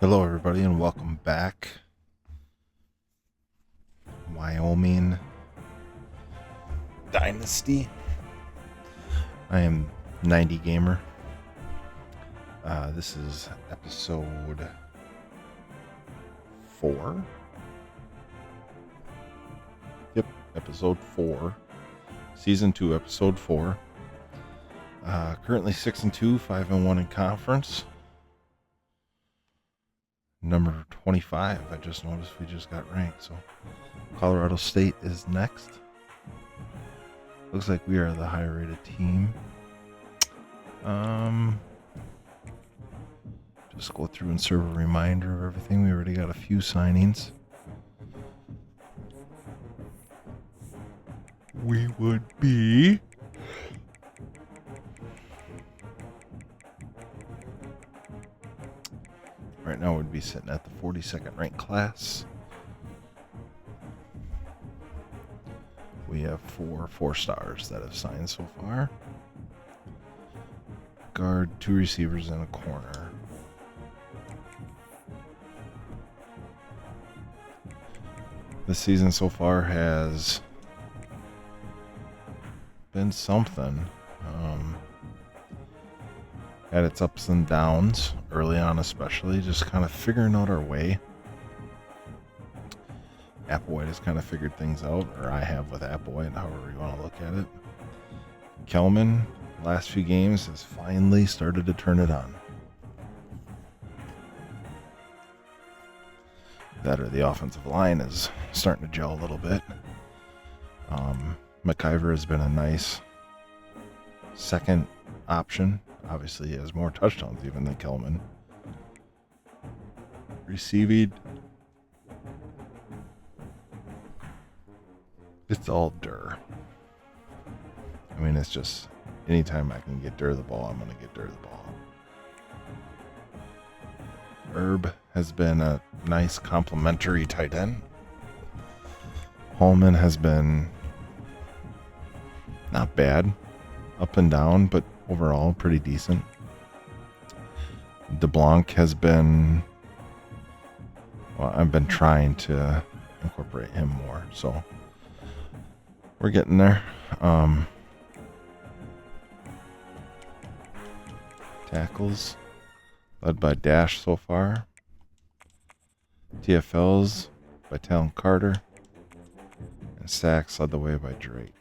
Hello, everybody, and welcome back. Wyoming Dynasty. I am 90 Gamer. This is episode 4. Yep, episode 4. Season 2, episode 4. Currently 6-2, 5-1 in conference. Number 25, I just noticed we just got ranked, so Colorado State is next. Looks like we are the higher rated team. Just go through and serve a reminder of everything. We already got a few signings. We would be right now would be sitting at the 42nd ranked class. We have 4 stars that have signed so far. Guard, 2 receivers, and a corner. This season so far has been something. Had its ups and downs early on, especially just kind of figuring out our way. Applewhite has kind of figured things out, or I have with Applewhite, however you want to look at it. Kelman, last few games, has finally started to turn it on. That or the offensive line is starting to gel a little bit. McIver has been a nice second option. Obviously, he has more touchdowns even than Kelman. Receiving, it's all Durr. I mean, it's just anytime I can get Durr the ball, I'm going to get Durr the ball. Herb has been a nice complimentary tight end. Holman has been not bad, up and down, but overall pretty decent. DeBlanc has been, well, I've been trying to incorporate him more, so we're getting there. Tackles led by Dash so far. TFLs by Talon Carter. And sacks led the way by Drake.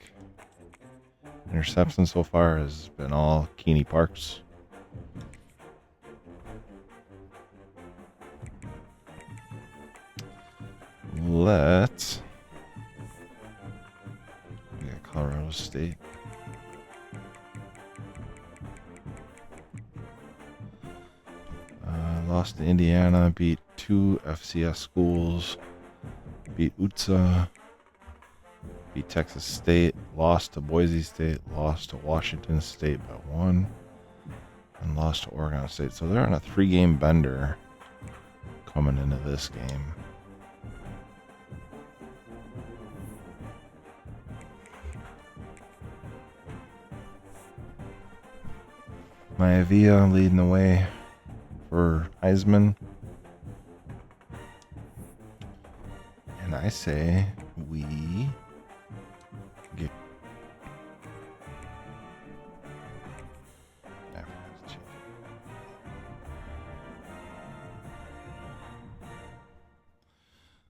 Interception so far has been all Keeney Parks. Let's get Colorado State. Lost to Indiana, beat 2 FCS schools, beat UTSA, beat Texas State, lost to Boise State, lost to Washington State by 1, and lost to Oregon State. So they're on a 3-game bender coming into this game. Maivia leading the way for Heisman. And I say we get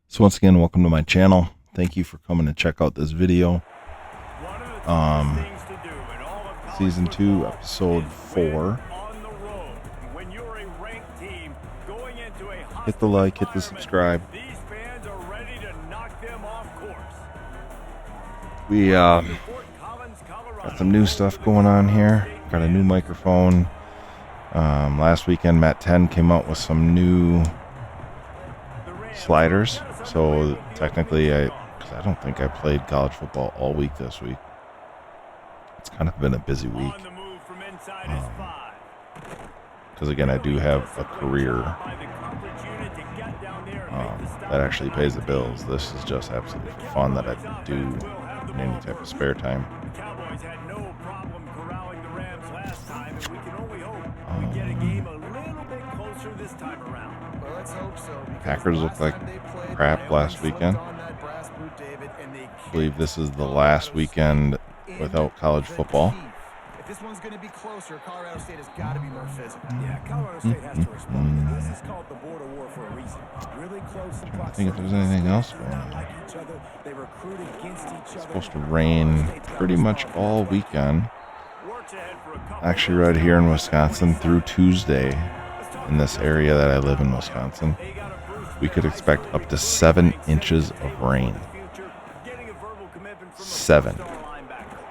So once again, welcome to my channel. Thank you for coming to check out this video. Season 2, episode 4. Hit the like, hit the subscribe. We got some new stuff going on here. Got a new microphone. Last weekend, Matt 10 came out with some new sliders. So technically, because I don't think I played college football all week this week. It's kind of been a busy week. Because again, I do have a career that actually pays the bills. This is just absolutely for fun that I can do in any type of spare time. Cowboys had no problem corralling the Rams last time, and we can only hope we get a game a little bit closer this time around. Well, let's Packers looked like crap last weekend. I believe this is the last weekend without college football. If this one's going to be closer, Colorado State has got to be more physical. Yeah, Colorado State has to respond. This is called the border war for a reason. Really close in I think if there's anything else going on. like each other. They recruit against each It's other. supposed to rain pretty much all weekend. Works ahead for a couple Actually, right here in Wisconsin through Tuesday, in this area that I live in, Wisconsin, we could expect up to 7 inches of rain. 7.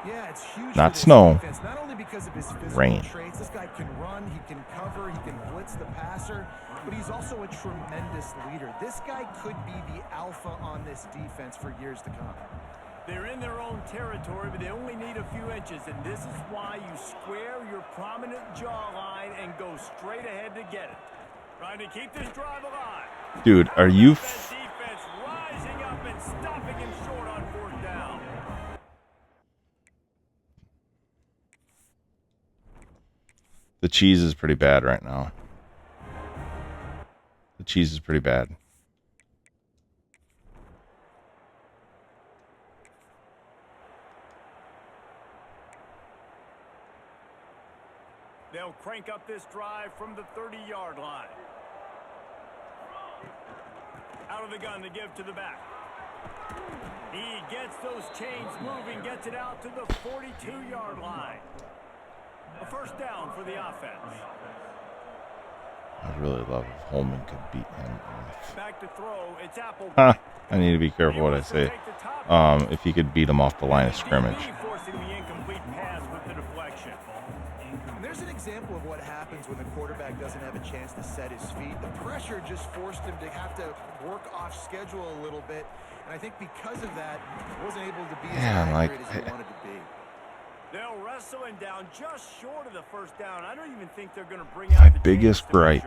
Yeah, it's huge. Not snow. Defense, not only because of his physical Rain. traits. This guy can run, he can cover, he can blitz the passer, but he's also a tremendous leader. This guy could be the alpha on this defense for years to come. They're in their own territory, but they only need a few inches, and this is why you square your prominent jawline and go straight ahead to get it. Trying to keep this drive alive. Dude, are you... Defense rising up and stopping him short on fourth down. The cheese is pretty bad right now. The cheese is pretty bad. They'll crank up this drive from the 30-yard line. Out of the gun to give to the back. He gets those chains moving, gets it out to the 42-yard line. A first down for the offense. I'd really love if Holman could beat him off. Back to throw. It's Apple. Huh, I need to be careful what I say. If he could beat him off the line of scrimmage. Forcing the incomplete pass with the deflection. And there's an example of what happens when the quarterback doesn't have a chance to set his feet. The pressure just forced him to have to work off schedule a little bit. And I think because of that, he wasn't able to be as accurate as he wanted to be. They'll wrestle him down just short of the first down. I don't even think they're going to bring out the biggest gripe.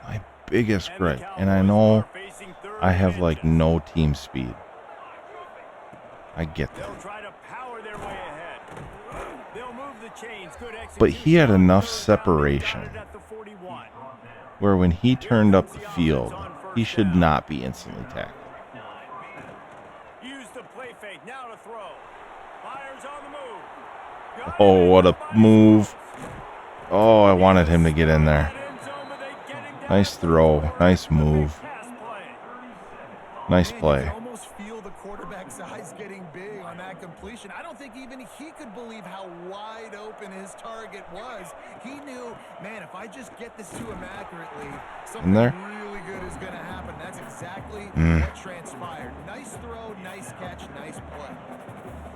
My biggest gripe. And I know I have like no team speed. I get that. They'll try to power their way ahead. They'll move the chains. Good execution. But he had enough separation where when he turned up the field, he should not be instantly tackled. Use the play fake now to throw. Fires on the move. Oh, what a move. Oh, I wanted him to get in there. Nice throw. Nice move. Nice play. You almost feel the quarterback's eyes getting big on that completion. I don't think even he could believe how wide open his target was. He knew, man, if I just get this to him accurately, something really good is going to happen. That's exactly what transpired. Nice throw, nice catch, nice play.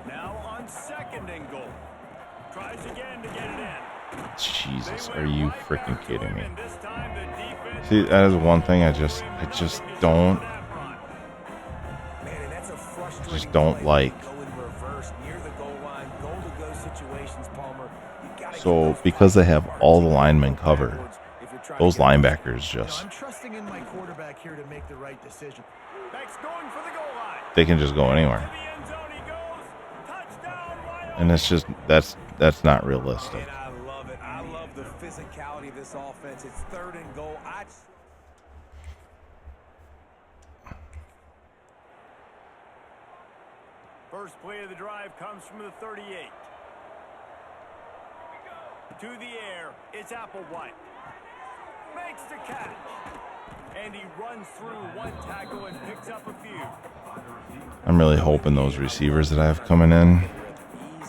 Now on second and goal. Tries again to get it in. Jesus, are you freaking kidding me? See, that is one thing I just don't like. So because they have all the linemen covered, those linebackers just I'm trusting in my quarterback here to make the right decision. they can just go anywhere. And it's just that's not realistic. And I love it. I love the physicality of this offense. It's third and goal. First play of the drive comes from the 38. To the air, it's Applewhite. Makes the catch. And he runs through one tackle and picks up a few. I'm really hoping those receivers that I have coming in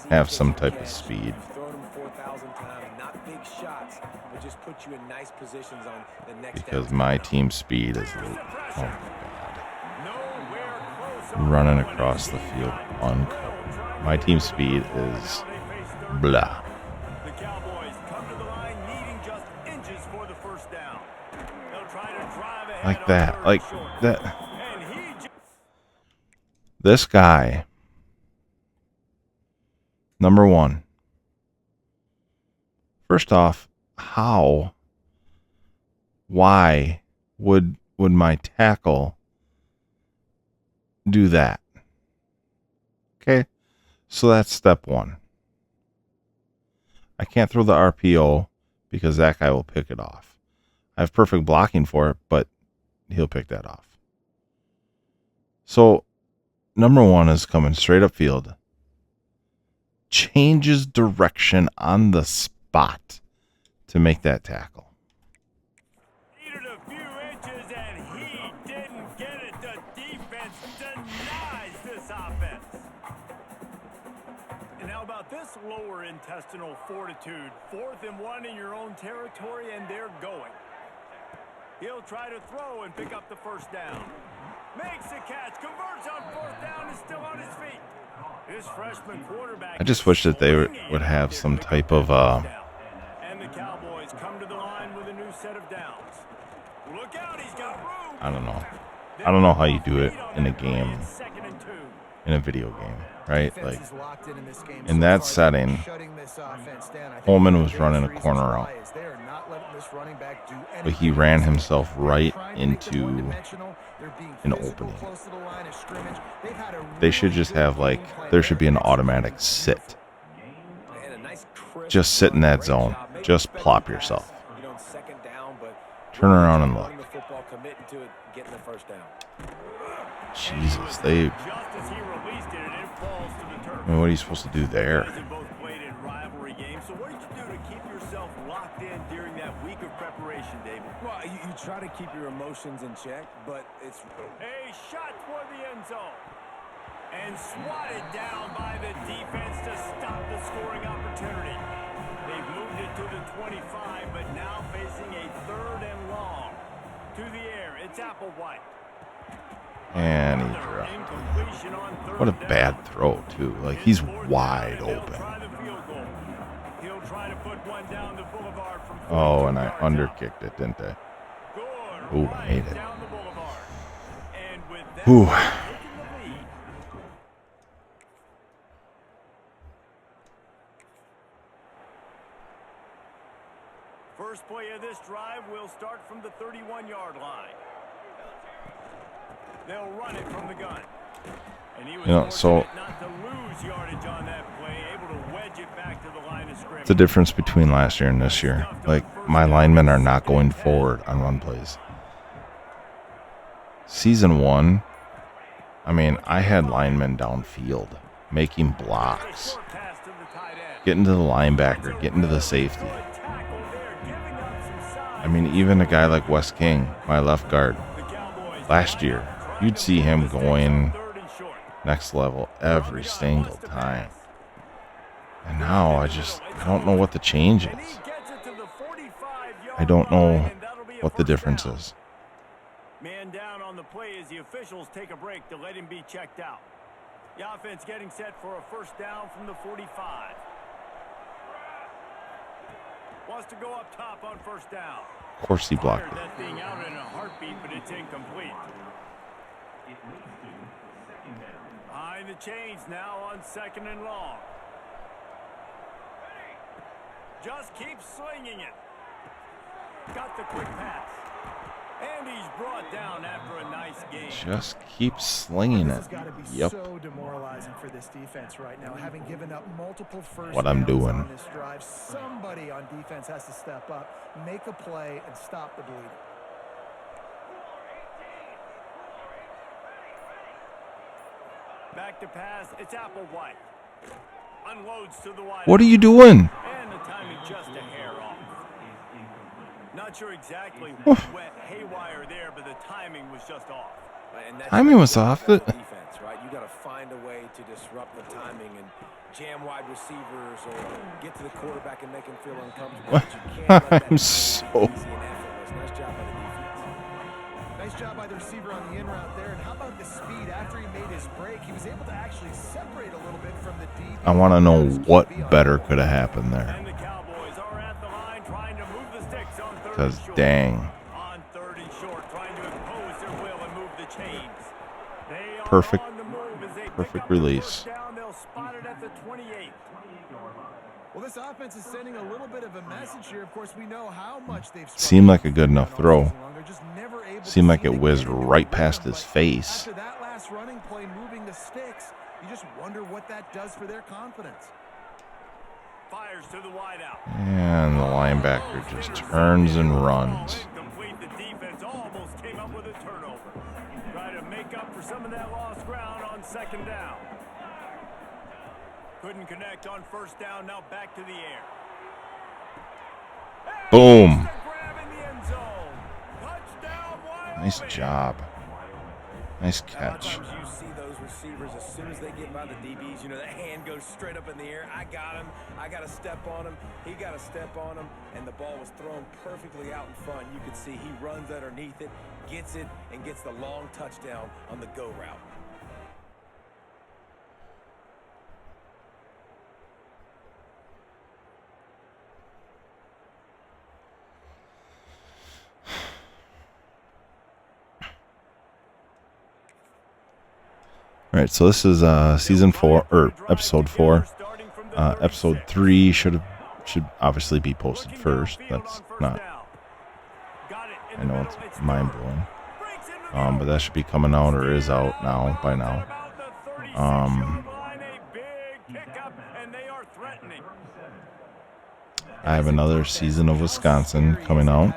have some type of speed. Because my team speed is, oh my God, running across the field uncovered. My team speed is blah. The Cowboys come to the line needing just inches for the first down. They'll try to drive ahead Like that, on like third short. that. And This guy, number one. First off, why would my tackle do that? Okay, so that's step one. I can't throw the RPO because that guy will pick it off. I have perfect blocking for it, but he'll pick that off. So, number one is coming straight up field. Changes direction on the spot to make that tackle. Needed a few inches, and he didn't get it. The defense denies this offense. And how about this lower intestinal fortitude? 4th and 1 in your own territory, and they're going. He'll try to throw and pick up the first down. Makes the catch, converts on 4th down, is still on his feet. This freshman quarterback. I just wish that they would have some type of And the Cowboys come to the line with a new set of downs. Look out, he's got room. I don't know. I don't know how you do it in a game, Second and 2. in a video game, right? Like, in that setting, Holman was running a corner out, but he ran himself right into an opening. They should just have, like, there should be an automatic sit. Just sit in that zone. Just plop yourself. Turn around and look. Jesus, they... Just as he released it, and it falls to the turf. I mean, what are you supposed to do there? Guys have both played in rivalry games, so what did you do to keep yourself locked in during that week of preparation, David? Well, you try to keep your emotions in check, but it's... A shot toward the end zone. And swatted down by the defense to stop the scoring opportunity. They've moved it to the 25, but now facing a 3rd and long. To the air, it's Applewhite. And he dropped. Incompletion on 3rd What a down. bad throw, too. Like, he's wide They'll open. try the field goal. He'll try to put one down the boulevard from Oh, and 42 I yards out. underkicked it, didn't I? Good Ooh, right I made it. down the boulevard. And with that, Whew. taking the lead. First play of this drive will start from the 31-yard line. They'll run it from the gun. And he was You know, so- fortunate not to lose yardage on that play, able to wedge it back to the line of scrimmage. The difference between last year and this year. Like, my linemen are not going forward on run plays. Season 1, I mean, I had linemen downfield, making blocks, Short pass to the tight end. getting to the linebacker, getting to the safety. Good tackle there, giving up some size. I mean, even a guy like Wes King, my left guard, The Cowboys last year, you'd see him going 3rd and short. next level every single time. And now I don't know what the change And he is. gets it to the 45-yard I don't line, know and that'll be a what the first difference down. is. Man down on the play as the officials take a break to let him be checked out. The offense getting set for a first down from the 45. Wants to go up top on first down. Of course he blocked Fired it. that thing out in a heartbeat, but it's incomplete. Behind the chains now on 2nd and long. Just keeps slinging it. Got the quick pass. And he's brought down after a nice game. Just keep slinging This it. has got to be Yep. so demoralizing for this defense right now, having given up multiple first What I'm downs doing. on this drive. Somebody on defense has to step up, make a play, and stop the bleeding. Back to pass. It's Applewhite. Unloads to the wide. What are you doing? And the timing just a hair off. Not sure exactly what went haywire there, but the timing was just off. And that's Timing was off. the defense, right? You got to find a way to disrupt the timing and jam wide receivers or get to the quarterback and make him feel uncomfortable. But you can't let that I'm happen so- easy and effortless. Nice job by the defense. Nice job by the receiver on the in route there. And how about the speed after he made his break? He was able to actually separate a little bit from the deep. I want to know what better could have happened there. And the Cowboys are at the line trying to move the sticks on 3rd Because and short. dang, On 3rd and short, trying to impose their will and move the chains. They are Perfect- on the move as they pick perfect up the release. first down. They'll spot it at the 28. Well, this offense is sending a little bit of a message here. Of course, we know how much they've Seemed like a good enough all throw. season long. They're just never able to Seemed like seem it to whizzed get into right a past rhythm, his but face. After that last running play, moving the sticks, you just wonder what that does for their confidence. Fires to the wideout. And the linebacker just turns and runs. Incomplete. The defense almost came up with a turnover. Try to make up for some of that lost ground on second down. Couldn't connect on first down. Now back to the air. Boom. Grab in the end zone. Touchdown, Wyoming. Nice job. Nice catch. Sometimes you see those receivers as soon as they get by the DBs, you know, that hand goes straight up in the air. I got him. I got to step on him. He got to step on him, and the ball was thrown perfectly out in front. You could see he runs underneath it, gets it, and gets the long touchdown on the go route. All right, so this is season 4 or episode 4. Episode 3 should obviously be posted first. That's not. I know it's mind blowing. But that should be coming out or is out now by now. I have another season of Wisconsin coming out.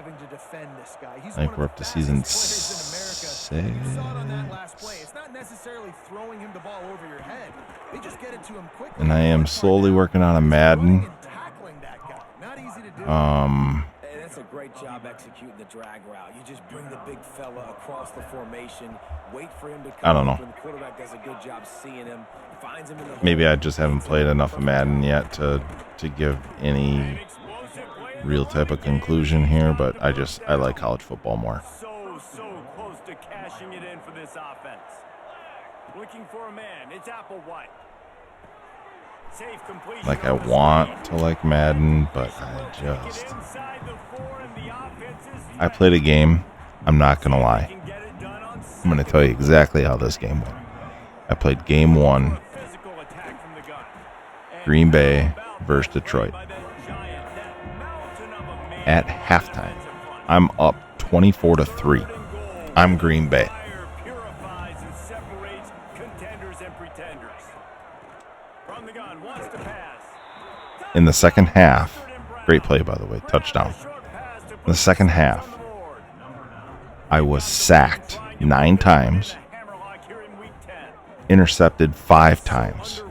I think we're up to season 6. And I am slowly working on a Madden. That's a great job executing the drag route. You just bring the big fella across the formation, wait for him to come. I don't know. The quarterback does a good job seeing him, finds him in the Maybe I just haven't played enough of Madden yet to give any real type of conclusion here, but I like college football more. So close to cashing it in for this offense. Looking for a man. It's Applewhite. Safe completion. Like I want to like Madden, but I played a game. I'm not going to lie. I'm going to tell you exactly how this game went. I played game 1, Green Bay versus Detroit. At halftime, I'm up 24-3. I'm Green Bay. In the second half, great play by the way, touchdown. In the second half, I was sacked 9 times, intercepted 5 times.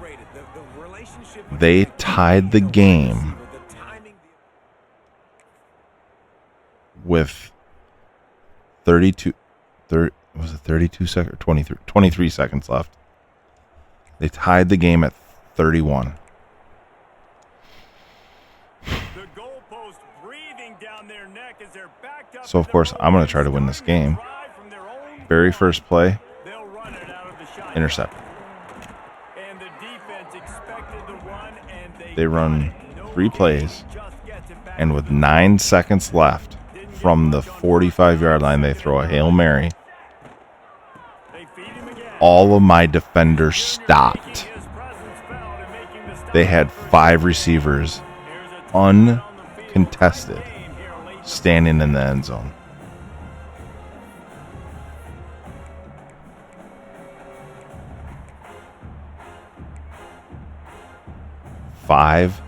They tied the game with 23 seconds left. They tied the game at 31. So of course I'm going to try to win this game. Very first play, intercept. They run 3 plays, and with 9 seconds left from the 45-yard line, they throw a Hail Mary. All of my defenders stopped. They had 5 receivers uncontested standing in the end zone. Five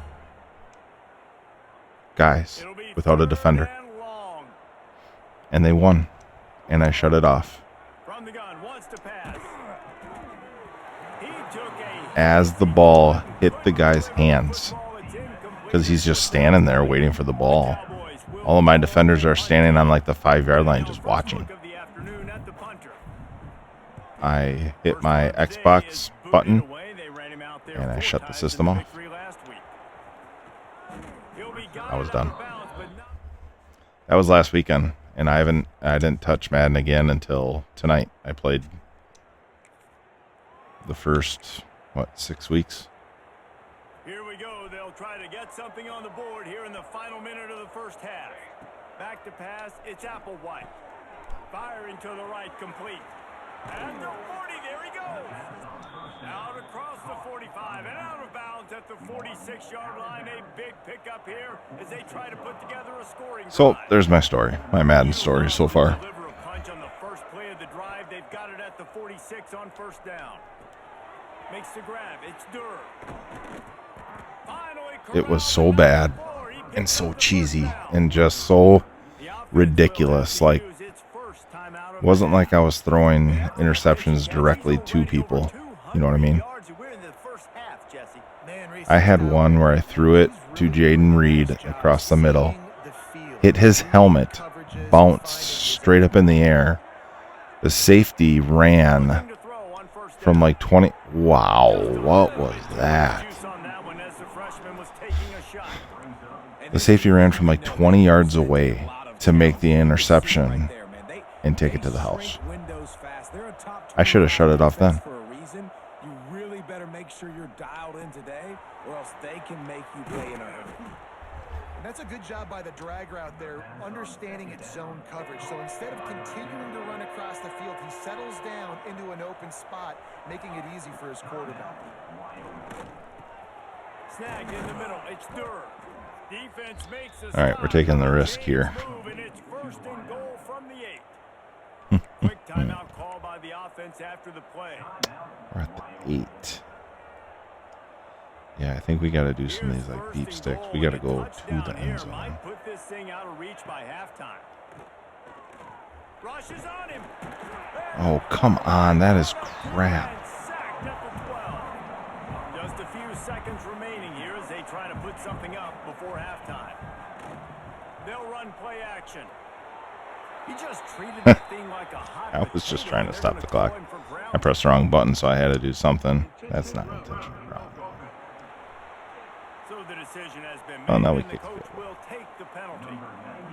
guys without a defender. And they won. And I shut it off. As the ball hit the guy's hands. Because he's just standing there waiting for the ball. All of my defenders are standing on like the 5-yard line just watching. I hit my Xbox button and I shut the system off. I was done. That was last weekend, and I didn't touch Madden again until tonight. I played the first 6 weeks. Here we go. They'll try to get something on the board here in the final minute of the first half. Back to pass. It's Applewhite. Firing to the right, complete. At the 40, there he goes. Out across the 45 and out of bounds at the 46-yard line. A big pickup here as they try to put together a scoring. So there's my story, my Madden story so far. Deliver a punch on the first play of the drive. They've got it at the 46 on first down. Makes the grab. It's Durr. It was so bad and so cheesy and just so ridiculous. Like, Wasn't like I was throwing interceptions directly to people. You know what I mean? I had one where I threw it to Jaden Reed across the middle, hit his helmet, bounced straight up in the air. The safety ran from like 20. Wow, what was that? The safety ran from like 20 yards away to make the interception and take it to the house. I should have shut it off then. You really better make sure you're dialed in today, or else they can make you pay in a hurry. That's a good job by the drag route there, understanding its zone coverage. So instead of continuing to run across the field, he settles down into an open spot, making it easy for his quarterback. Snagged in the middle. It's Durr. Defense makes a All right, we're taking the risk here. It's first and goal from the 8. Quick timeout call by the offense after the play. We're at the 8. Yeah, I think we got to do some of these like deep sticks. We got to go to the end zone. Might put this thing out of reach by halftime. Rushes on him. Oh, come on. That is crap. Sacked at the 12. Just a few seconds remaining here as they try to put something up before halftime. They'll run play action. He just treated that thing like a hot I was just trying to stop the clock. I pressed the wrong button, so I had to do something. That's not intentional. So the decision has been made, Oh, now we and the kick coach it. will take the penalty.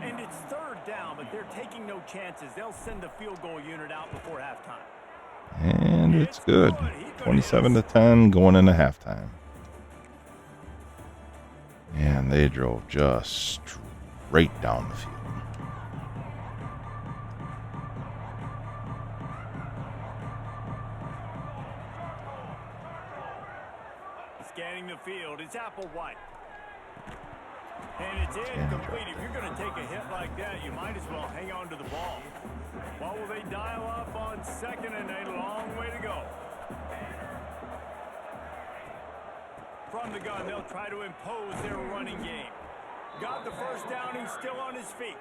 And it's third down, but they're taking no chances. They'll send the field goal unit out before halftime. And it's good. 27-10 going into halftime. And they drove just straight down the field. Scanning the field, it's Applewhite. And it's incomplete. If you're going to take a hit like that, you might as well hang on to the ball. What will they dial up on second and a long way to go? From the gun, they'll try to impose their running game. Got the first down, he's still on his feet.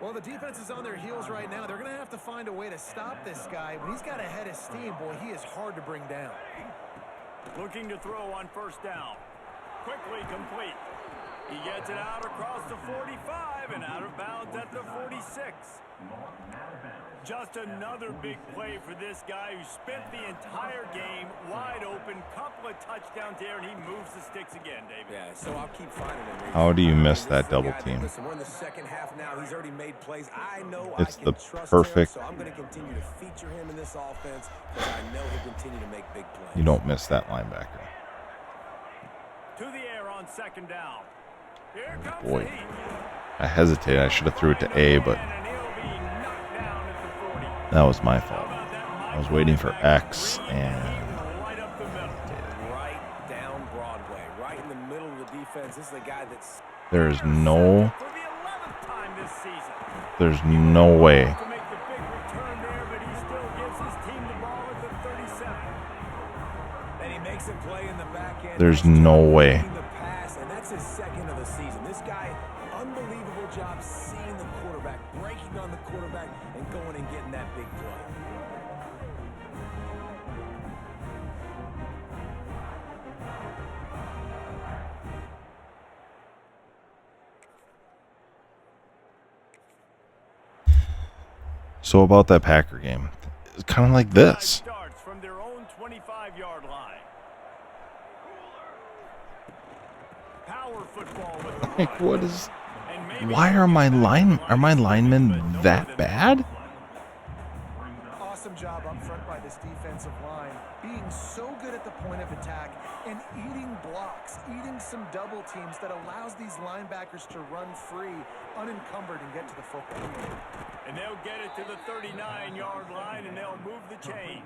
Well, the defense is on their heels right now. They're going to have to find a way to stop this guy. When he's got a head of steam, boy, he is hard to bring down. Looking to throw on first down. Quickly complete. He gets it out across the 45 and out of bounds at the 46. Just another big play for this guy who spent the entire game wide open. Couple of touchdowns there, and he moves the sticks again, David. Yeah, so I'll keep finding him. How do you miss that double team? Listen, we're in the second half now. He's already made plays. I know It's I can the trust perfect. him, so I'm going to continue to feature him in this offense because I know he'll continue to make big plays. You don't miss that linebacker. To the air on second down. Here comes Boy. the heat. I hesitated. I should have threw it to A, but And he'll be knocked down at the 40. that was my fault. I was waiting for X and Right up the middle. Right down Broadway, right in the middle of the defense. This is the guy that's there's no For the 11th time this season. there's no way. To make the big return there, but he still gives his team the ball at the 37. and he makes a play in the back end. There's no way. The pass, and that's his second of the season. This guy, unbelievable job seeing the quarterback, breaking on the quarterback, and going and getting that big play. So about that Packer game, it's kind of like this. Starts from their own 25-yard line. Power football with the Like, run. what is? And maybe Why are my linemen that bad? Awesome job up front by this defensive line, being so good at the point of attack and eating blocks, eating some double teams that allows these linebackers to run free, unencumbered, and get to the football. And they'll get it to the 39-yard line, and they'll move the chains.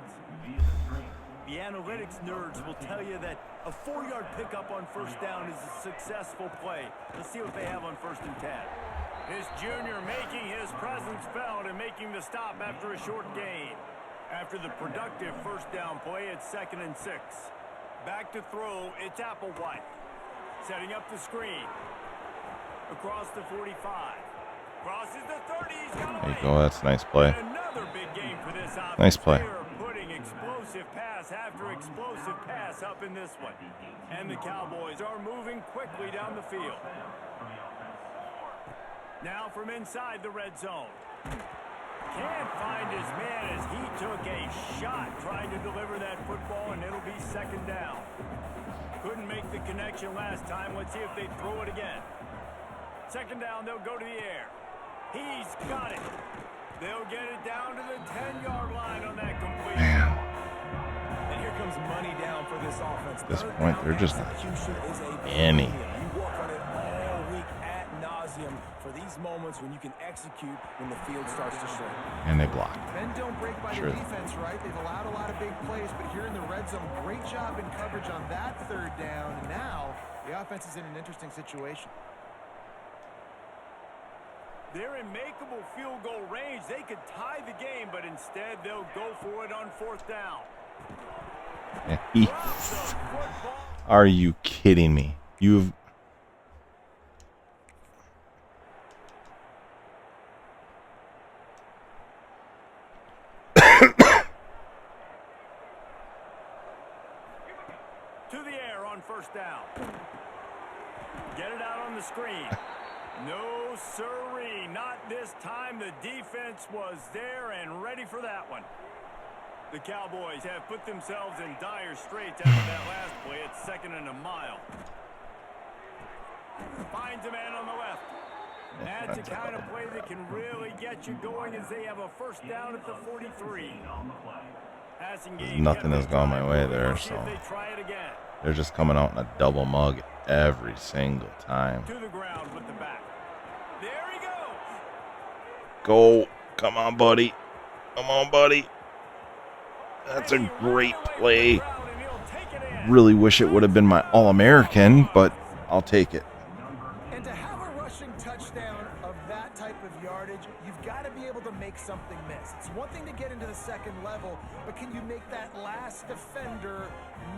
The analytics nerds will tell you that a 4-yard pickup on first down is a successful play. Let's see what they have on first and 10. This junior making his presence felt and making the stop after a short gain. After the productive first down play, it's 2nd and 6. Back to throw, it's Applewhite. Setting up the screen. Across the 45. Crosses the 30. He's got There you go. That's a nice play. Another big game for this offense. Nice play. They are putting explosive pass after explosive pass up in this one. And the Cowboys are moving quickly down the field. Now from inside the red zone. Can't find his man as he took a shot trying to deliver that football, and it'll be second down. Couldn't make the connection last time. Let's see if they throw it again. Second down, they'll go to the air. He's got it. They'll get it down to the 10-yard line on that completion. Man. And here comes money down for this offense. At this point, they're just not any. You work on it all week ad nauseum for these moments when you can execute when the field starts to shrink. And they block. Men don't break by Sure. the defense, right? They've allowed a lot of big plays, but here in the red zone, great job in coverage on that third down. And now the offense is in an interesting situation. They're in makeable field goal range. They could tie the game, but instead they'll go for it on fourth down. Are you kidding me? You've... To the air on first down. Get it out on the screen. No sirree, not this time. The defense was there and ready for that one. The Cowboys have put themselves in dire straits after that last play. It's second and a mile. Finds a man on the left. That's the kind of play that can really get you going as they have a first down at the 43. Passing game. Nothing has gone my way there, so They try it again. they're just coming out in a double mug every single time. To the ground with the back. There he goes. Go. Come on, buddy. Come on, buddy. That's a great play. Really wish it would have been my All-American, but I'll take it. And to have a rushing touchdown of that type of yardage, you've got to be able to make something miss. It's one thing to get into the second level, but can you make that last defender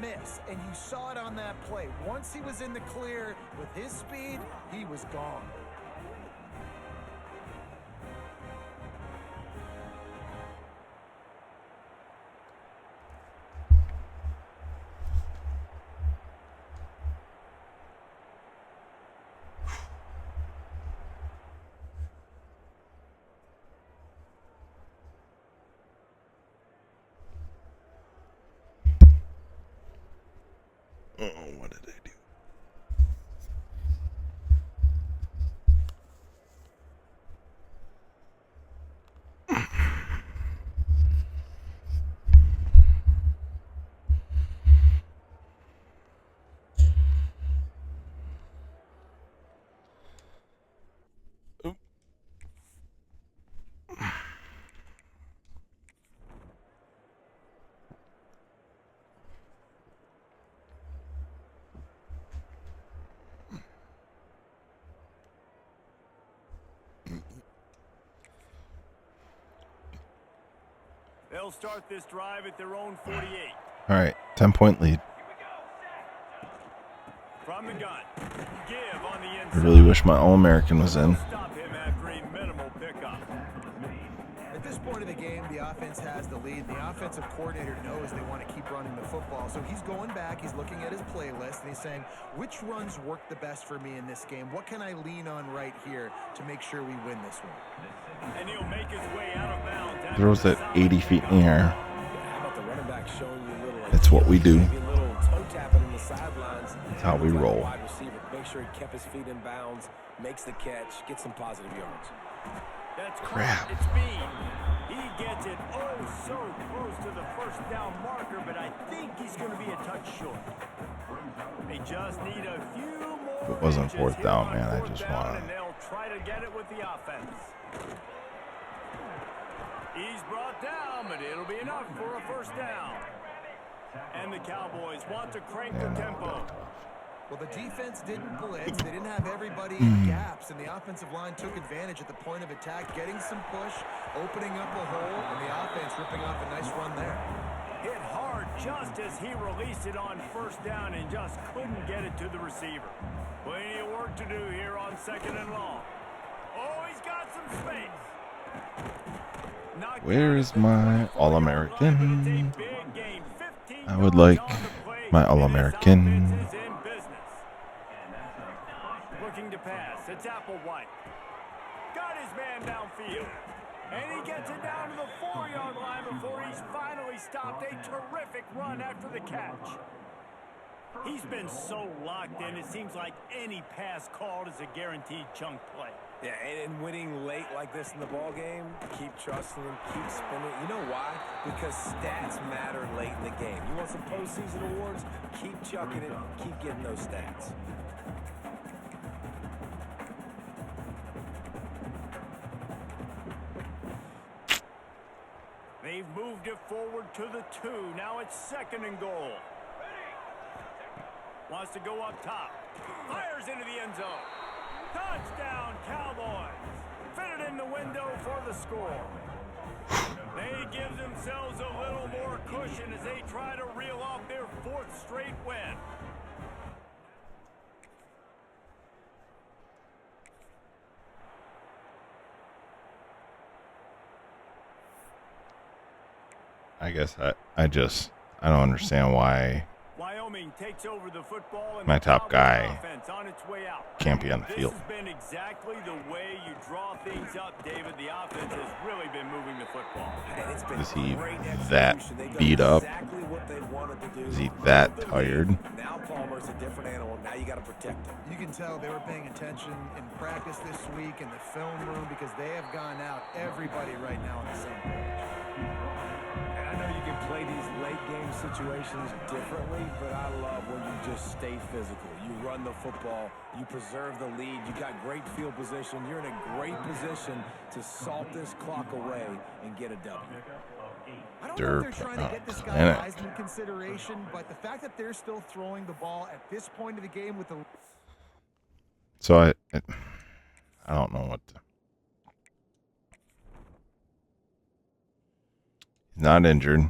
miss? And you saw it on that play. Once he was in the clear with his speed, he was gone. What did I do? They'll start this drive at their own 48. All right, 10-point lead. From the gun. Give on the I inside. really wish my All-American was in. Stop him after a minimal pickup. At this point of the game, the offense has the lead. The offensive coordinator knows they want to keep running the football. So he's going back, he's looking at his playlist, and he's saying, which runs work the best for me in this game? What can I lean on right here to make sure we win this one? And he'll make his way out of bounds. Throws it 80 feet in the air. How about the running back showing you a little? That's what we do. Maybe a little toe tapping on the sidelines. That's how we roll. Wide receiver, make sure he kept his feet in bounds, makes the catch, get some positive yards. That's Crap. It's Bean. He gets it so close to the first down marker, but I think he's going to be a touch short. They just need a few more. If it wasn't inches fourth here down, on man, I fourth just down, wanna- and they'll try to get it with the offense. He's brought down, but it'll be enough for a first down. And the Cowboys want to crank the tempo. Well, the defense didn't blitz. They didn't have everybody in gaps, and the offensive line took advantage at the point of attack, getting some push, opening up a hole, and the offense ripping off a nice run there. Hit hard just as he released it on first down and just couldn't get it to the receiver. Plenty of work to do here on second and long. Oh, he's got some space. Where is my All-American? I would like my All-American. Looking to pass. It's Applewhite. Got his man downfield. And he gets it down to the 4-yard line before he's finally stopped. A terrific run after the catch. He's been so locked in, it seems like any pass called is a guaranteed chunk play. Yeah, and winning late like this in the ball game, keep trusting him, keep spinning. You know why? Because stats matter late in the game. You want some postseason awards? Keep chucking it, keep getting those stats. They've moved it forward to the 2. Now it's 2nd and goal. Wants to go up top. Fires into the end zone. Touchdown, Cowboys. Fit it in the window for the score. They give themselves a little more cushion as they try to reel off their 4th straight win. I guess I don't understand why Wyoming takes over the football and my the top Cowboys guy offense on its way out. can't be on the field. This has been exactly the way you draw things up, David. The offense has really been moving the football. And it's been Is he great that execution. They've done beat up? exactly what they wanted to do. Is he Hold that the lead. tired? Now Palmer's a different animal. Now you got to protect him. You can tell they were paying attention in practice this week in the film room because they have gone out everybody right now on the same page. And I know you can play these late game situations differently, but I love when you just stay physical. You run the football, you preserve the lead, you got great field position. You're in a great position to salt this clock away and get a W. I don't know if they're Derp trying to get this guy planet. Heisman consideration, but the fact that they're still throwing the ball at this point of the game with the So I don't know what to. He's not injured.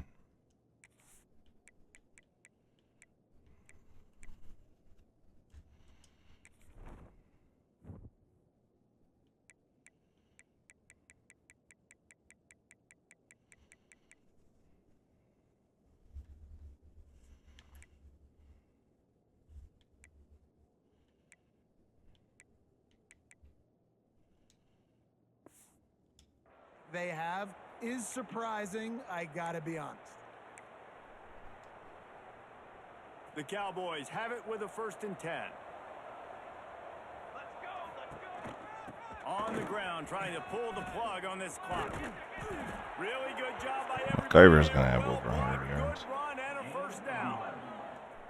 they have is surprising, I gotta be honest. The Cowboys have it with a 1st and 10. On the ground, trying to pull the plug on this clock. Really good job by everybody. Kyver's gonna have over 100 Good yards. run and a 1st down.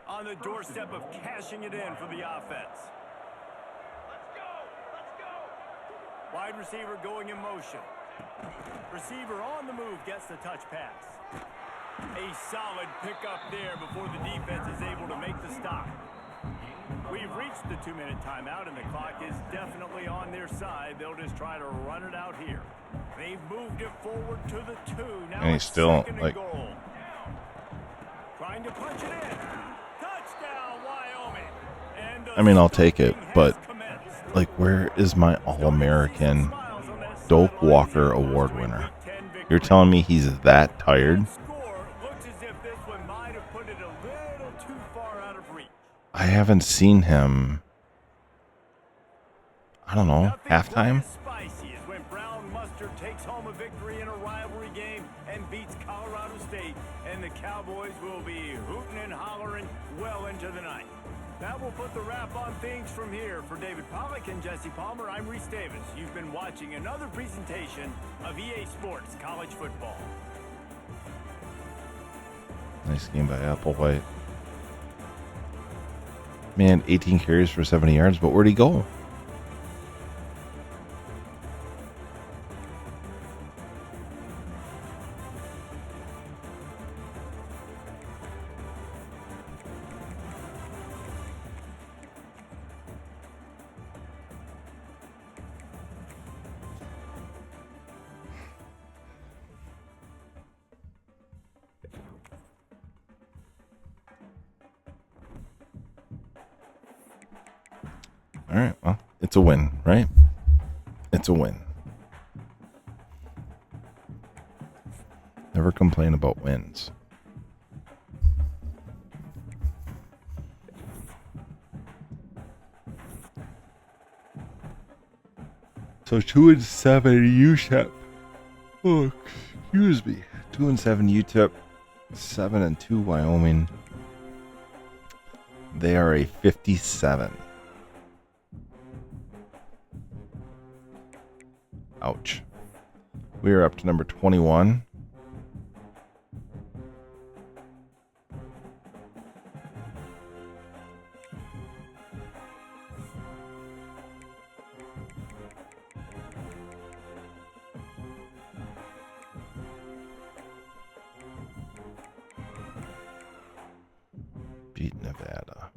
On the doorstep of cashing it in for the offense. Wide receiver going in motion. Receiver on the move gets the touch pass. A solid pickup there before the defense is able to make the stop. We've reached the 2-minute timeout, and the clock is definitely on their side. They'll just try to run it out here. They've moved it forward to the 2. Now And he's it's still, 2nd and like- goal. Trying to punch it in. Touchdown, Wyoming. And the I mean, I'll take it, scoring but, has commenced. like, where is my All-American Doak Walker Award winner? You're telling me he's that tired? I haven't seen him, I don't know, halftime? Spicy is when Brown Mustard takes home a victory in a rivalry game and beats Colorado State, and the Cowboys will be hooting and hollering well into the night. That will put the wrap on things from here. For David Pollack and Jesse Palmer, I'm Reese Davis. You've been watching another presentation of EA Sports College Football. Nice game by Applewhite. Man, 18 carries for 70 yards, but where'd he go? All right, well, it's a win, right? It's a win. never complain about wins. So 2-7 UTEP. Oh, excuse me. 2-7 UTEP. 7-2 Wyoming. They are a 57. Ouch. We are up to number 21. Beat Nevada.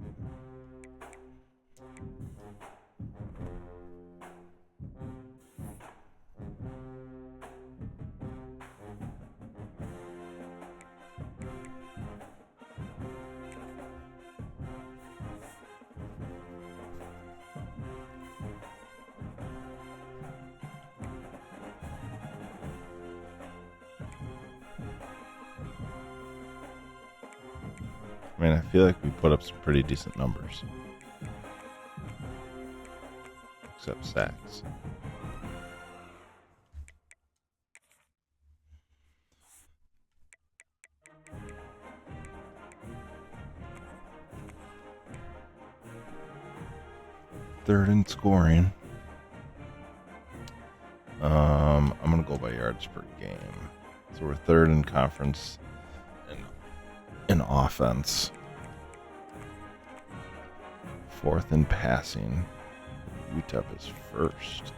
I mean, I feel like we put up some pretty decent numbers. Except sacks. Third in scoring. I'm going to go by yards per game. So we're third in conference in offense. Fourth in passing. UTEP is first.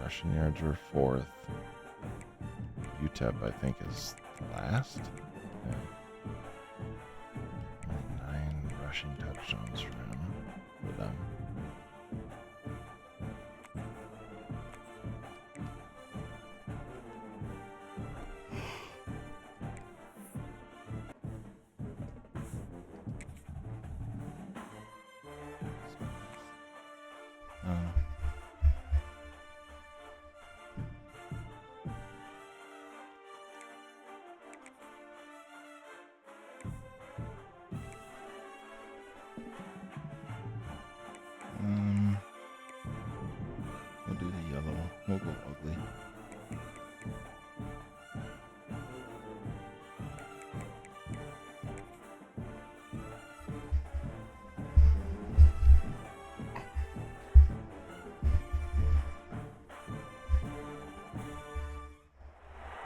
Rushing yards were fourth. UTEP, I think, is last. Yeah. 9 rushing touchdowns for them. We'll do the yellow. We'll go ugly.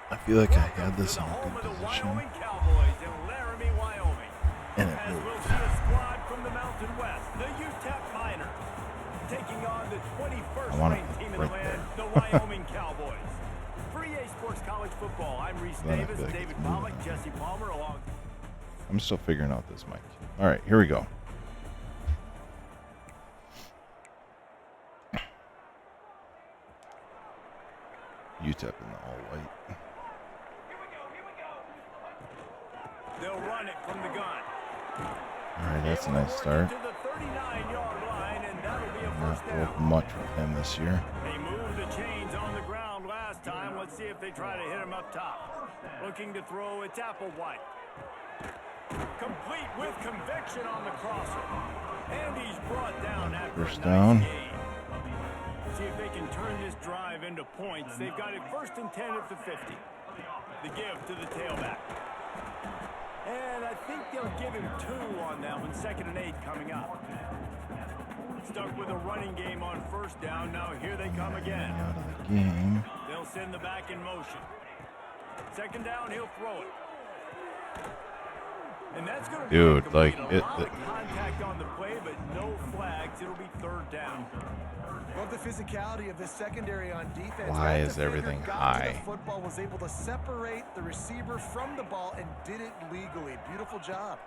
I feel like I had this in a good position. Wyoming Cowboys in Laramie, Wyoming. And it As moved. we'll see a squad from the Mountain West, the UTEP Miners, taking on the 21st ranked team in the right land, there. the Wyoming Cowboys. For EA Sports College Football, I'm Reese Then I Davis, feel like David it's Pollock, moving. Jesse Palmer, along. I'm still figuring out this mic. All right, here we go. UTEP in the all white. They'll run it from the gun. All right, that's a nice start. To the 39-yard line, and that'll be a Not first broke down. much with him this year. They moved the chains on the ground last time. Let's see if they try to hit him up top. Looking to throw, it's Applewhite. Complete with conviction on the crosser. And he's brought down after First a down. nice gain. See if they can turn this drive into points. They've got it 1st and 10 at the 50. The give to the tailback. And I think they'll give him 2 on that one. 2nd and 8 coming up. Stuck with a running game on 1st down. Now here they come again. Out of the game. They'll send the back in motion. 2nd down, he'll throw it. And that's going to be Dude, incomplete. like, a lot of contact on the play, but no flags. It'll be 3rd down. Love the physicality of this secondary on defense. Why Right is defender everything got to high? The football was able to separate the receiver from the ball and did it legally. Beautiful job.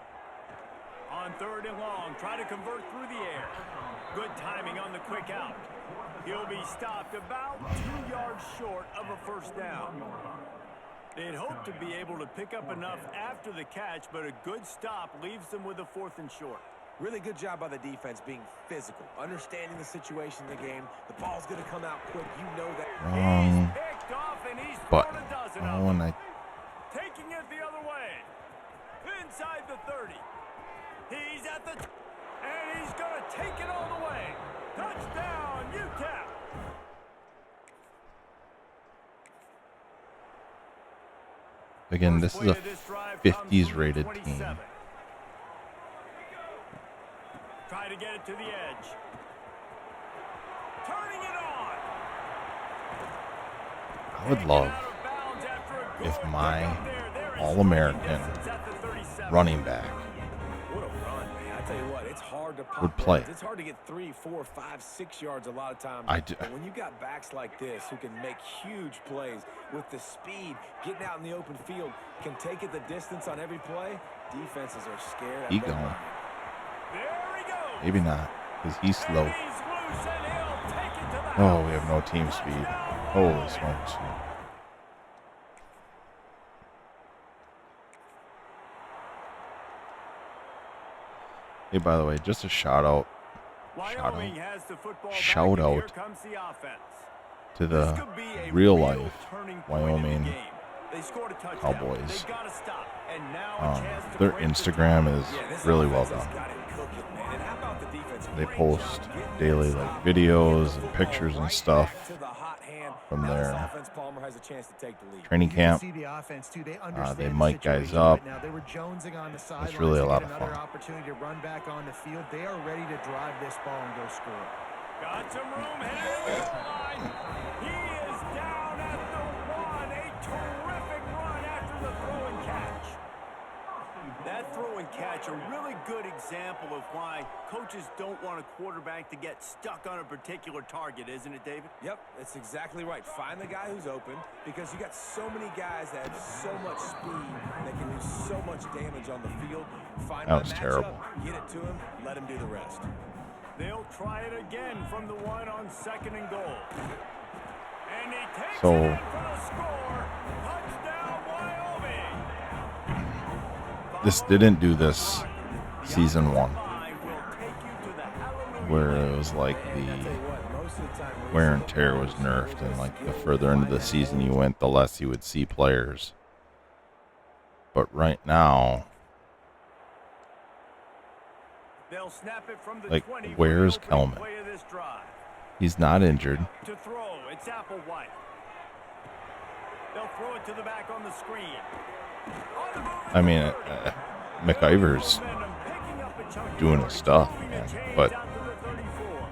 On 3rd and long, try to convert through the air. Good timing on the quick out. He'll be stopped about 2 yards short of a 1st down. They'd hoped to be able to pick up enough after the catch, but a good stop leaves them with a 4th and short. Really good job by the defense being physical, understanding the situation in the game. The ball's going to come out quick. You know that. Wrong Picked off and he's button. thrown a dozen Oh, of them. and I Taking it the other way. Inside the 30. He's at the... And he's going to take it all the way. Touchdown, UTEP. again, First this is play a of this drive 50s comes rated from team. 27. Try to get it to the edge. Turning it on. I would love if my All-American running back What a run, man. I tell you what, it's hard to pop would play. runs. It's hard to get 3, 4, 5, 6 yards a lot of times. I do. But when you got backs like this who can make huge plays with the speed, getting out in the open field, can take it the distance on every play, defenses are scared. He gone. There he goes. Maybe not, because he's slow. And he's loose and he'll take it to the Oh, house. we have no team speed. Holy smokes. Hey, by the way, just a shout Wyoming has the football shout back, and here out comes the offense. to This the could be a real real life turning point in the Wyoming game. They scored a touchdown. Cowboys. They gotta stop. And now a chance to Their break the Instagram tie. is this really well offense has done. got it cooking, man. And how about the defense? They Great post job getting daily inside, like videos getting the and pictures football and right stuff back to the hot hand. from Now this their offense, Palmer has a chance to take the lead. training You can camp. see the offense too. They understand They the mic guys situation up. right now. They were jonesing on the sidelines. really a They lot get of another fun. opportunity to run back on the field. They are ready to drive this ball and go score. Got some room headed to the goal line. He is down at the 1. A terrific run after the throw and catch. That throw and catch, a really good example of why coaches don't want a quarterback to get stuck on a particular target, isn't it, David? Yep, that's exactly right. Find the guy who's open because you got so many guys that have so much speed that can do so much damage on the field. Find That that was matchup, terrible. get it to him, let him do the rest. They'll try it again from the 1 on 2nd and goal. And he takes So- it in for the score. Touchdown, Wyoming. This didn't do this season 1, where it was like the wear and tear was nerfed, and like the further into the season you went, the less you would see players. But right now, They'll snap it from the like, 20 for where's the opening Kelman? play of this drive. He's not injured. To throw, it's Applewhite. They'll throw it to the back on the screen. On the move is I mean, the 30. McIver's Momentum picking up a chunk of doing his yards, stuff, moving man, the chains but out to the 34.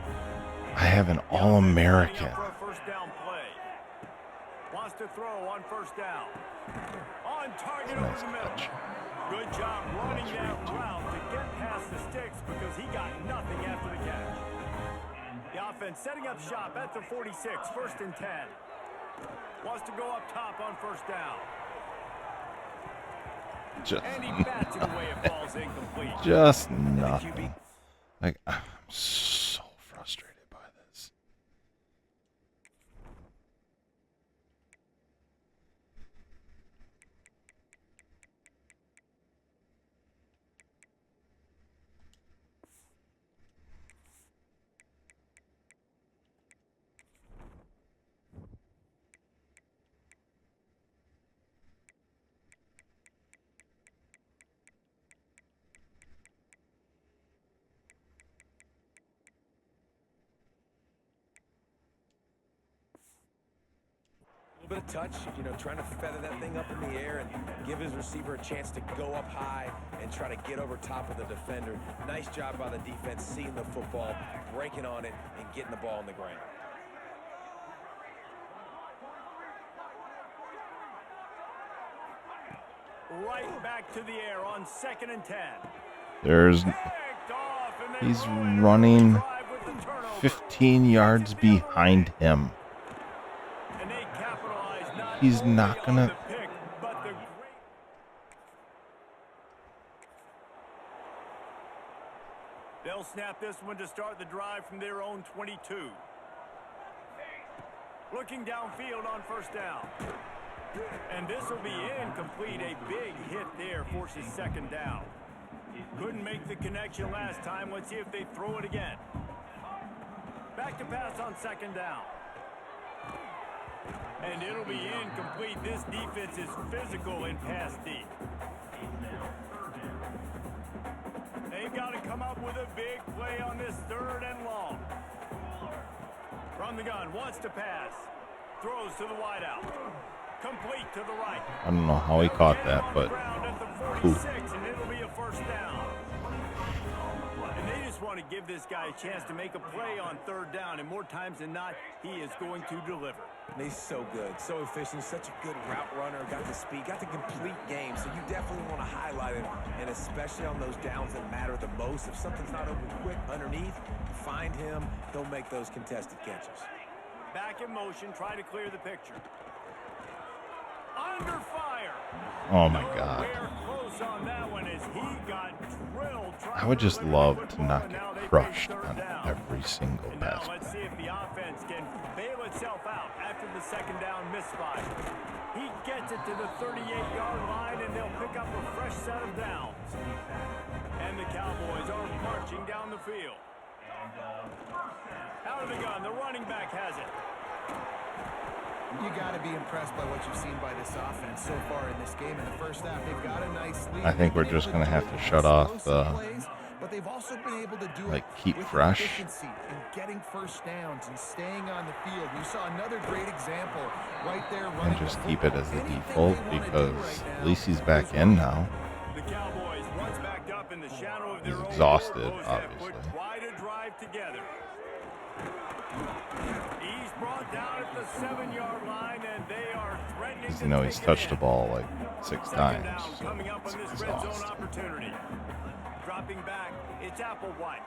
I have an All-American. For a first down play. Wants to throw on first down. On target Nice over the middle. catch. Good job running that route to get past the sticks because he got nothing after the catch. The offense setting up shop at the 46, 1st and 10. Wants to go up top on first down. Just, And he bats it away. It falls incomplete. just nothing. Like, I'm so frustrated by this. A little bit of touch, trying to feather that thing up in the air and give his receiver a chance to go up high and try to get over top of the defender. Nice job by the defense, seeing the football, breaking on it, and getting the ball on the ground. Right back to the air on 2nd and 10. There's, Picked off, and they he's roll it running drive with the turnover. 15 yards behind him. And they capitalize not He's only not on gonna- the pick, but the great... They'll snap this one to start the drive from their own 22. Looking downfield on first down. And this will be incomplete. A big hit there forces 2nd down. Couldn't make the connection last time. Let's see if they throw it again. Back to pass on second down. And it'll be incomplete. This defense is physical in pass deep. They've got to come up with a big play on this third and long. From the gun, wants to pass. Throws to the wideout. Complete to the right. I don't know how he caught that, but cool. And it'll be a first down. And they just want to give this guy a chance to make a play on third down, and more times than not, he is going to deliver. And he's so good, so efficient, such a good route runner, got the speed, got the complete game, so you definitely want to highlight him, and especially on those downs that matter the most. If something's not open quick underneath, find him, he'll make those contested catches. Back in motion, try to clear the picture. Under fire. Oh my God. Close on that one as he got drilled. I would just love to not get crushed on every single pass. Let's see if the offense can bail itself out after the second down misfire. He gets it to the 38-yard line, and they'll pick up a fresh set of downs. And the Cowboys are marching down the field. Out of the gun, the running back has it. You got to be impressed by what you've seen by this offense so far in this game. In the first half, they've got a nice lead. I think we're just going to have to shut off the, but they've also been able to do like, it keep with fresh efficiency and getting first downs and staying on the field. You saw another great example right there. And just keep it as the default, because at least he's back in now. The Cowboys, once backed up in the shadow of their He's own exhausted, goal post, have obviously. put quite a drive together. He's brought down at the 7-yard line, and they are threatening. Because, you know, he's touched the ball like 6 times. So coming up on this red zone opportunity. Dropping back, it's Applewhite.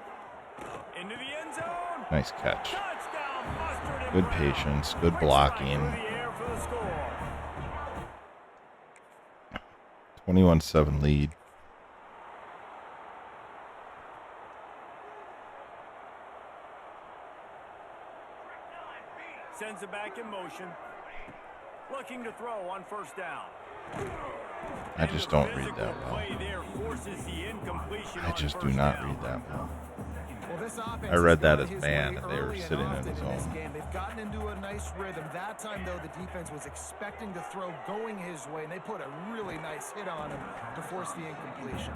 Into the end zone. Nice catch. Touchdown, Mustard and Good Brown. patience, good blocking. 21-7 lead. Sends it back in motion. Looking to throw on first down. I just don't read that well. I just do not read that well. I read that as man, and they were sitting in the zone. They've gotten into a nice rhythm. That time, though, the defense was expecting to throw going his way, and they put a really nice hit on him to force the incompletion.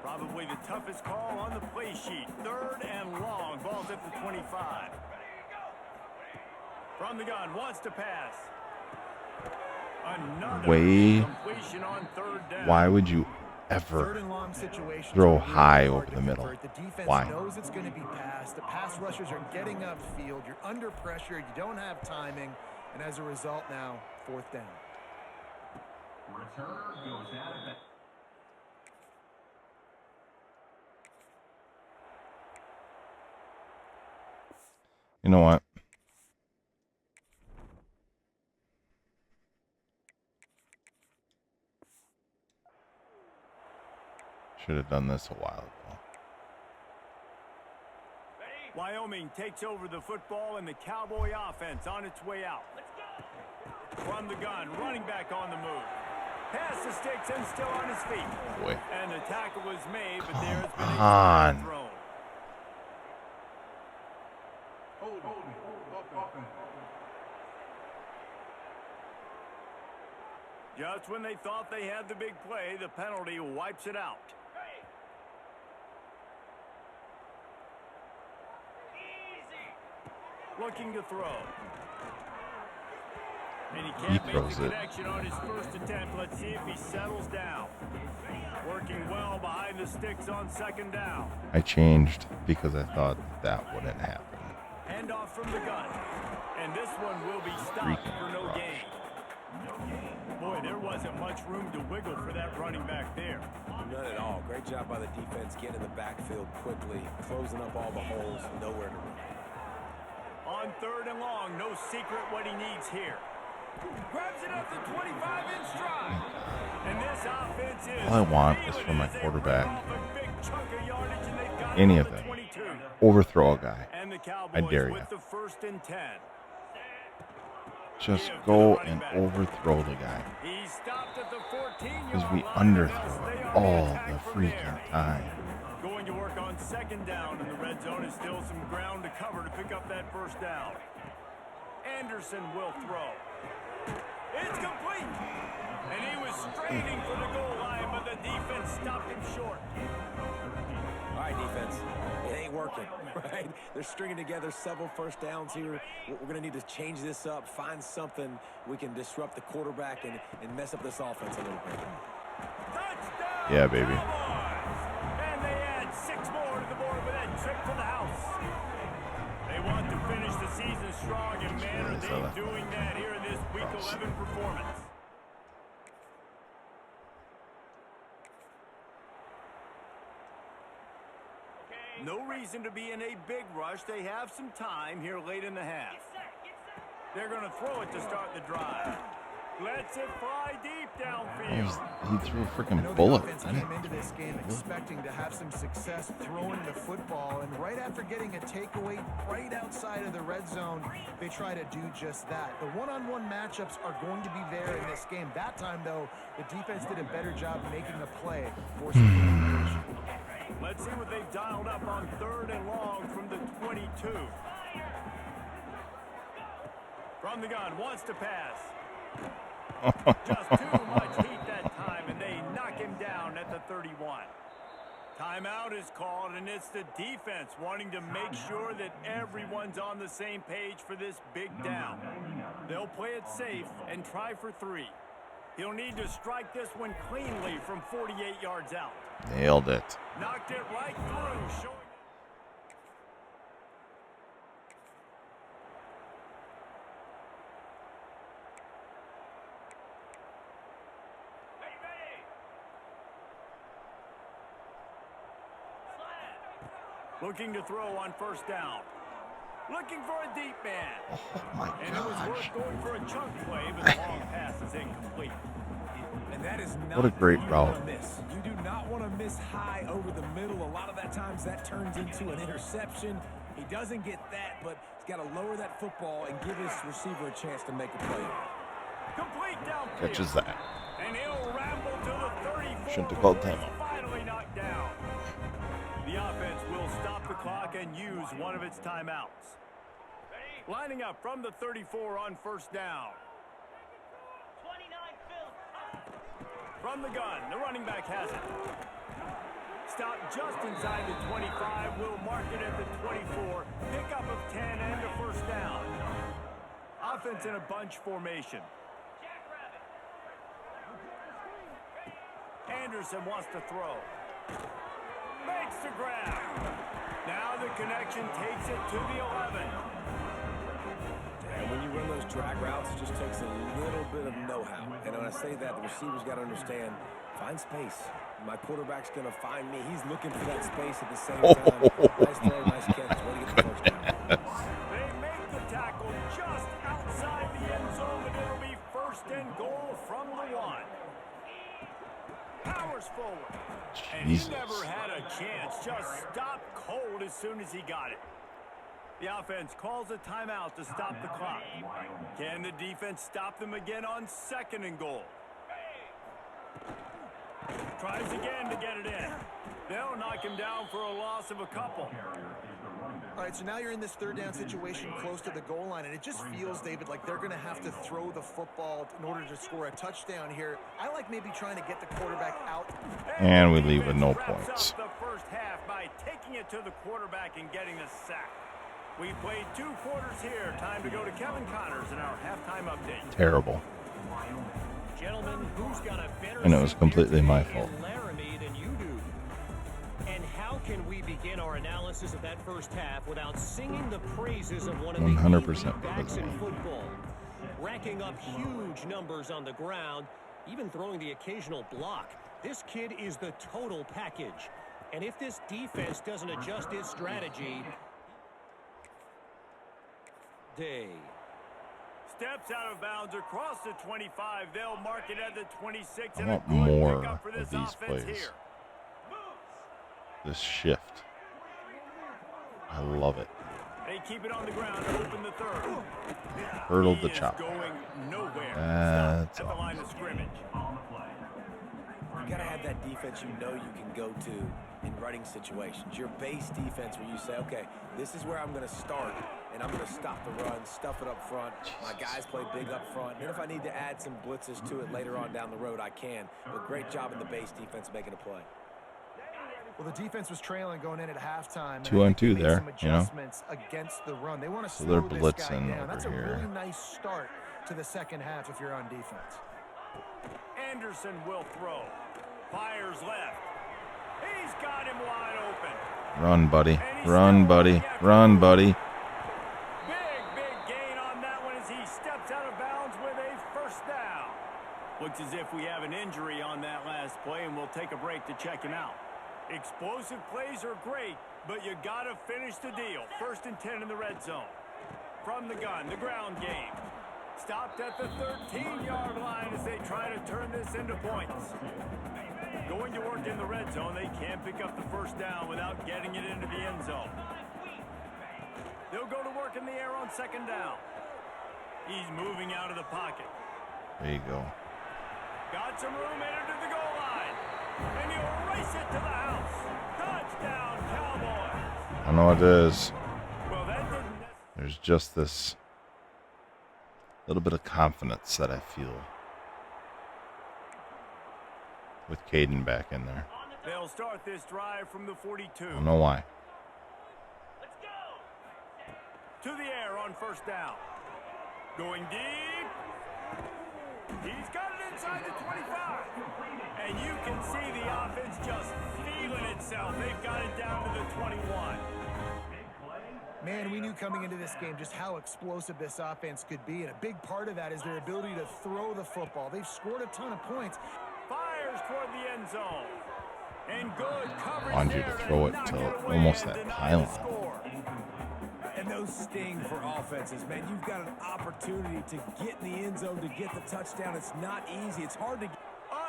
Probably the toughest call on the play sheet. Third and long. Ball's at the 25. From the gun, wants to pass. Way. Why would you ever throw high over the middle? The defense Why? knows it's going to be passed. The pass rushers are getting upfield. You're under pressure. You don't have timing. And as a result now, fourth down. Returner goes out of it. You know what? Should have done this a while ago. Wyoming takes over the football, and the Cowboy offense on its way out. From the gun, running back on the move. Pass the sticks and still on his feet. Boy. And the tackle was made, but there has been a on. flag thrown. Just when they thought they had the big play, the penalty wipes it out. Looking to throw. And he can't make the connection on his first attempt. Let's see if he settles down. Working well behind the sticks on second down. I changed because I thought that wouldn't happen. Handoff from the gun. And this one will be stopped for no gain. Boy, there wasn't much room to wiggle for that running back there. None at all. Great job by the defense getting in the backfield quickly, closing up all the holes, nowhere to run. On third and long, no secret what he needs here. Grabs it up the 25-inch stride. And this offense is All I want is for my quarterback, off a big chunk of yardage, and they've got any it of on the them, 22. overthrow a guy. And the I Cowboys dare with you. the 1st and 10. just go and overthrow the guy. He stopped at the 14-yard Because we line. underthrow it all the freaking time. Going to work on second down, and the red zone is still some ground to cover to pick up that first down. Anderson will throw. It's complete. And he was straining for the goal line, but the defense stopped him short. All right, defense. It ain't working, right? They're stringing together several first downs here. We're going to need to change this up, find something we can disrupt the quarterback and mess up this offense a little bit. Touchdown, Yeah, baby. Cowboys! And they add 6 more to the board with that trip to the house. They want to finish the season strong, and man, are they doing that here in this Week 11 performance. No reason to be in a big rush. They have some time here late in the half. They're going to throw it to start the drive. Lets it fly deep downfield. He threw a I freaking know the bullet. offense I came didn't. into this game expecting to have some success throwing the football, and right after getting a takeaway right outside of the red zone, they try to do just that. The one-on-one matchups are going to be there in this game. That time, though, the defense did a better job making a play, forcing the conversion. Let's see what they've dialed up on 3rd and long from the 22. From the gun, wants to pass. Just too much heat that time, and they knock him down at the 31. Timeout is called, and it's the defense wanting to make sure that everyone's on the same page for this big down. They'll play it safe and try for 3. He'll need to strike this one cleanly from 48 yards out. Nailed it. Knocked it right through, showing. Looking to throw on 1st down. Looking for a deep man. Oh my And it was gosh. worth going for a chunk play, but the long pass is incomplete. And that is not What a great you route. wanna miss. You do not want to miss high over the middle. A lot of that times that turns into an interception. He doesn't get that, but he's got to lower that football and give his receiver a chance to make a play. Complete downfield. Catches that. And he'll ramble to the 34. Shouldn't have called before he's timeout. finally knocked down. The offense will stop the clock and use one of its timeouts. Lining up from the 34 on 1st down. From the gun, the running back has it. Stopped just inside the 25. Will mark it at the 24. Pickup of 10 and a 1st down. Offense in a bunch formation. Anderson wants to throw. Makes the grab. Now the connection takes it to the 11. And when you run those drag routes, it just takes a little bit of know-how. And when I say that, the receiver's got to understand, find space. My quarterback's going to find me. He's looking for that space at the same time. Nice throw, nice catch. Way to get the first down. They make the tackle just outside the end zone, and it'll be 1st and goal from the 1. Powers forward. And he Jesus. never had a chance. Just stopped cold as soon as he got it. The offense calls a timeout to stop the clock. Can the defense stop them again on 2nd and goal? Tries again to get it in. They'll knock him down for a loss of a couple. All right, so now you're in this 3rd down situation close to the goal line, and it just feels, David, like they're going to have to throw the football in order to score a touchdown here. I like maybe trying to get the quarterback out. And we leave with no Wraps points. up the 1st half by taking it to the quarterback and getting the sack. We played 2 quarters here. Time to go to Kevin Connors in our halftime update. Terrible. Gentlemen, who's got a better And it was seat completely here my today fault. in Laramie than you do? And how can we begin our analysis of that first half without singing the praises of one of the 100% elite backs because of in me. football? Racking up huge numbers on the ground, even throwing the occasional block. This kid is the total package. And if this defense doesn't adjust its strategy, Day. Steps out of bounds across the 25. They'll mark it at the 26. I and a want good more pickup for this of these offense plays. here. This shift. I love it. They keep it on the ground to open the third. Hurdled the He is chop. going nowhere. That's Stop at the all. line of scrimmage. You gotta have that defense you know you can go to in running situations. Your base defense where you say, okay, this is where I'm gonna start, and I'm gonna stop the run, stuff it up front. My guys play big up front. And if I need to add some blitzes to it later on down the road, I can. But great job in the base defense making a play. Well, the defense was trailing going in at halftime. 2-on-2 there, some adjustments against the run. They want to So they're slow this guy blitzing down. That's a over here. really nice start to the second half if you're on defense. Anderson will throw. Fires left. He's got him wide open. Run, buddy. Run, buddy. Run, buddy. Big gain on that one as he steps out of bounds with a first down. Looks as if we have an injury on that last play, and we'll take a break to check him out. Explosive plays are great, but you got to finish the deal. 1st and 10 in the red zone. From the gun, the ground game. Stopped at the 13-yard line as they try to turn this into points. Going to work in the red zone, they can't pick up the first down without getting it into the end zone. They'll go to work in the air on 2nd down. He's moving out of the pocket. There you go. Got some room, entered to the goal line. And he'll race it to the house. Touchdown, Cowboys. I know what it is. Well, that didn't... There's just this little bit of confidence that I feel with Caden back in there. They'll start this drive from the 42. I don't know why. To the air on 1st down. Going deep. He's got it inside the 25. And you can see the offense just feeling itself. They've got it down to the 21. Man, we knew coming into this game just how explosive this offense could be, and a big part of that is their ability to throw the football. They've scored a ton of points. Fires toward the end zone. And good coverage. Wanted you to throw it to almost that pylon. And those sting for offenses, man. You've got an opportunity to get in the end zone, to get the touchdown. It's not easy. It's hard to get.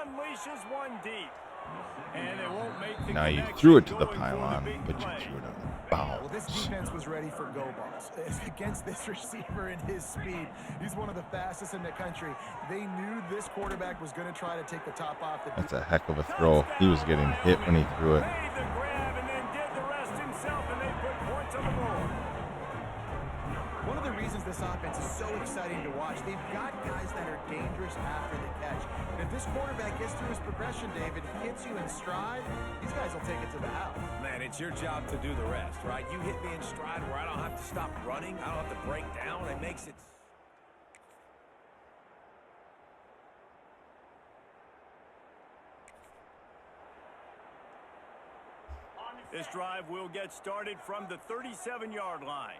Unleashes one deep. And they won't make the Now you connection threw it to the going for pylon, big but you play. threw it on the Well, this bounce. defense was ready for go balls. Against this receiver and his speed, he's one of the fastest in the country. They knew this quarterback was going to try to take the top off the That's a heck of a throw. He was getting hit when he threw it. Made the grab and then did the rest himself, and they put points on the board. One of the reasons this offense is so exciting to watch, they've got guys that are dangerous after the catch. And if this quarterback gets through his progression, David, hits you in stride, these guys will take it to the house. Man, it's your job to do the rest, right? You hit me in stride where I don't have to stop running. I don't have to break down. It makes it... This drive will get started from the 37-yard line.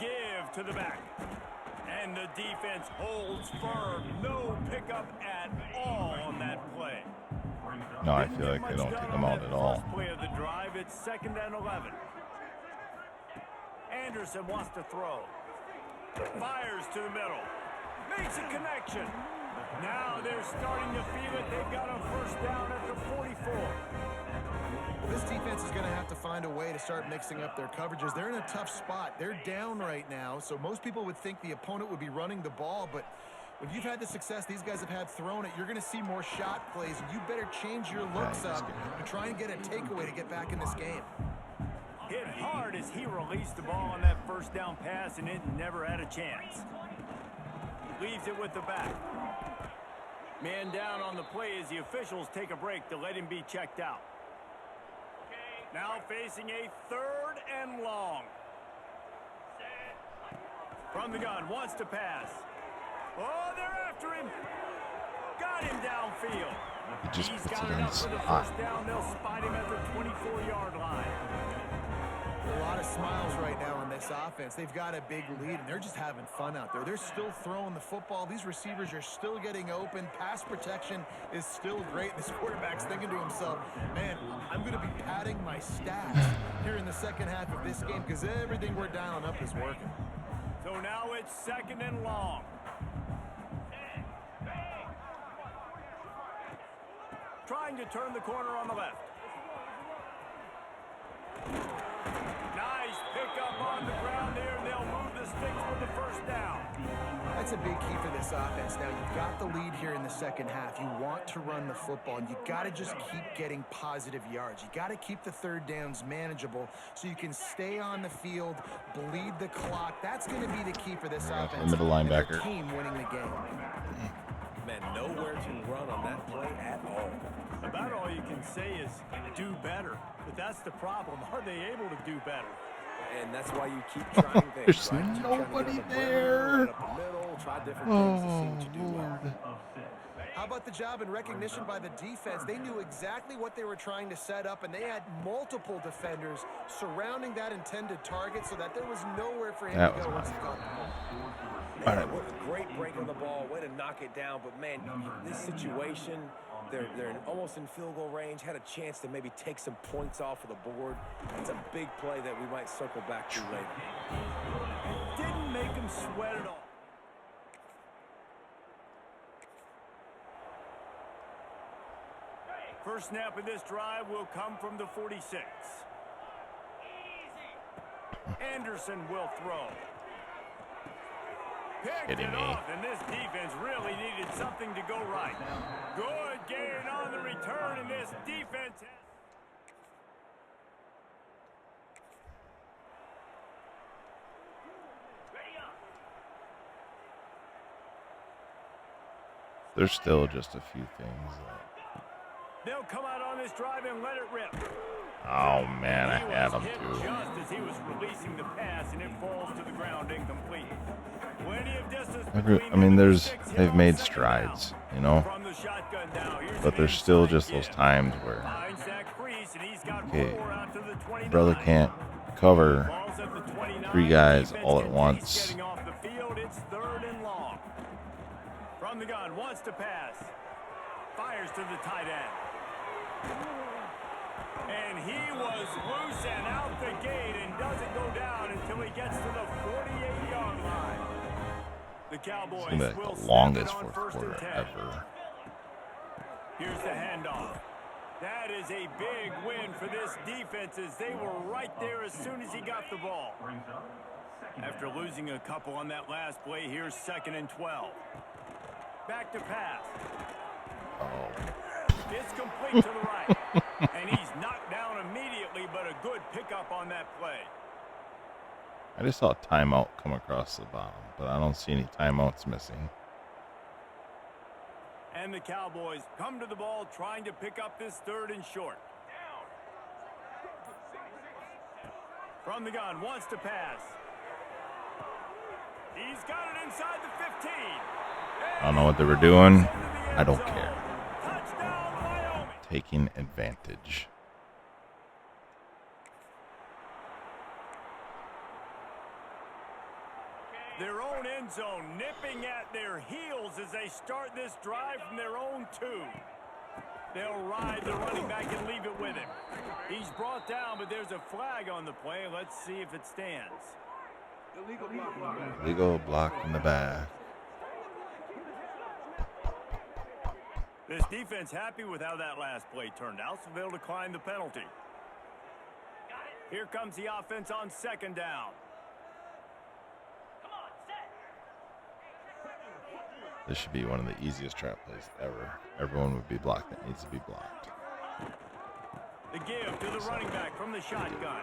Give to the back. And the defense holds firm. No pickup at all on that play. No, I feel like they don't take him out at all. First play of the drive, it's 2nd and 11. Anderson wants to throw. Fires to the middle. Makes a connection. Now they're starting to feel it. They've got a first down at the 44. This defense is going to have to find a way to start mixing up their coverages. They're in a tough spot. They're down right now, so most people would think the opponent would be running the ball, but when you've had the success these guys have had throwing it, you're going to see more shot plays, and you better change your looks up and try and get a takeaway to get back in this game. Hit hard as he released the ball on that first down pass, and it never had a chance. Leaves it with the back. Man down on the play as the officials take a break to let him be checked out. Now facing a 3rd and long. From the gun, wants to pass. Oh, they're after him. Got him downfield. He just He's puts got it it on up his for the spot. first down. They'll spot him at the 24-yard line. A lot of smiles right now on this offense. They've got a big lead, and they're just having fun out there. They're still throwing the football. These receivers are still getting open. Pass protection is still great. This quarterback's thinking to himself, man, I'm going to be padding my stats here in the second half of this game because everything we're dialing up is working. So now it's 2nd and long. trying to turn the corner on the left. Nice pickup on the ground there, and they'll move the sticks for the first down. That's a big key for this offense. Now, you've got the lead here in the second half. You want to run the football, and you got to just keep getting positive yards. You got to keep the third downs manageable so you can stay on the field, bleed the clock. That's going to be the key for this offense. The middle linebacker. And their team winning the game. Man, nowhere to run on that play at all. About all you can say is do better. But that's the problem. Are they able to do better? And that's why you keep trying things. There's right? Keep trying to get nobody up the there. perimeter, up the middle, try different things to see what you do well. How about the job and recognition by the defense? They knew exactly what they were trying to set up, and they had multiple defenders surrounding that intended target so that there was nowhere for him to go once he caught the ball. Man, what a great break on the ball, way to knock it down. But, man, this situation, they're almost in field goal range, had a chance to maybe take some points off of the board. It's a big play that we might circle back to later. Didn't make him sweat at all. First snap of this drive will come from the 46. Anderson will throw. Picked it off, and this defense really needed something to go right. Good gain on the return, and this defense has... There's still just a few things. They'll come out on this drive and let it rip. Oh man, I had him hit too. just as he was releasing the pass, and it falls to the ground incomplete. Plenty of distance I mean, they've made strides, you know, from the shotgun now. but there's still just those times where, Finds that crease, and he's got okay, four out to the 29. brother can't cover Balls at the 29. 3 guys Defense all at continues once. getting off the field. It's third and long. From the gun, wants to pass. Fires to the tight end. And he was loose and out the gate and doesn't go down until he gets to the 48-yard line. The Cowboys It's like will the snap longest it on fourth first and quarter 10. ever. Here's the handoff. That is a big win for this defense as they were right there as soon as he got the ball. After losing a couple on that last play, here's 2nd and 12. Back to pass. Oh, It's complete to the right. And he's knocked down immediately, but a good pickup on that play. I just saw a timeout come across the bottom, but I don't see any timeouts missing. And the Cowboys come to the ball trying to pick up this 3rd and short. From the gun, wants to pass. He's got it inside the 15. I don't know what they were doing. I don't care. Touchdown, Wyoming. Taking advantage. Their own end zone nipping at their heels as they start this drive from their own 2. They'll ride the running back and leave it with him. He's brought down, but there's a flag on the play. Let's see if it stands. Legal block in the back. This defense happy with how that last play turned out, so they'll decline the penalty. Here comes the offense on 2nd down. This should be one of the easiest trap plays ever. Everyone would be blocked that needs to be blocked. The give to the running back from the shotgun.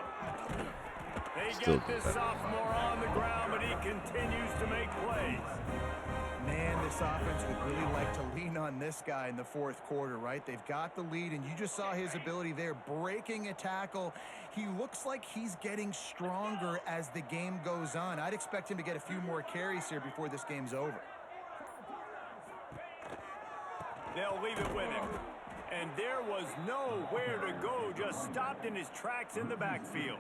They Still get this better. sophomore on the ground, but he continues to make plays. Man, this offense would really like to lean on this guy in the 4th quarter, right? They've got the lead, and you just saw his ability there, breaking a tackle. He looks like he's getting stronger as the game goes on. I'd expect him to get a few more carries here before this game's over. They'll leave it with him. And there was nowhere to go, just stopped in his tracks in the backfield.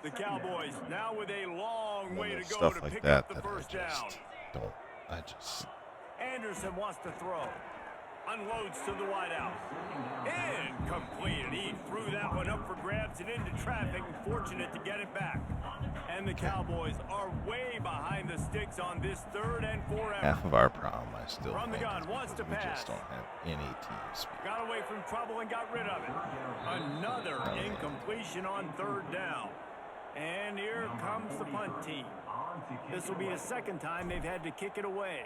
The Cowboys now with a long way to go Stuff to like pick that up the that first I down. just don't. I just. Anderson wants to throw. Unloads to the wideout. Incomplete. And he threw that one up for grabs and into traffic. Fortunate to get it back. And the Cowboys are way behind the sticks on this 3rd and 4 effort. Half of our problem, I still From the think, gun, is wants because to we pass. just don't have any team speed. Got away from trouble and got rid of it. Another incompletion on 3rd down. And here comes the punt team. This will be the 2nd time they've had to kick it away.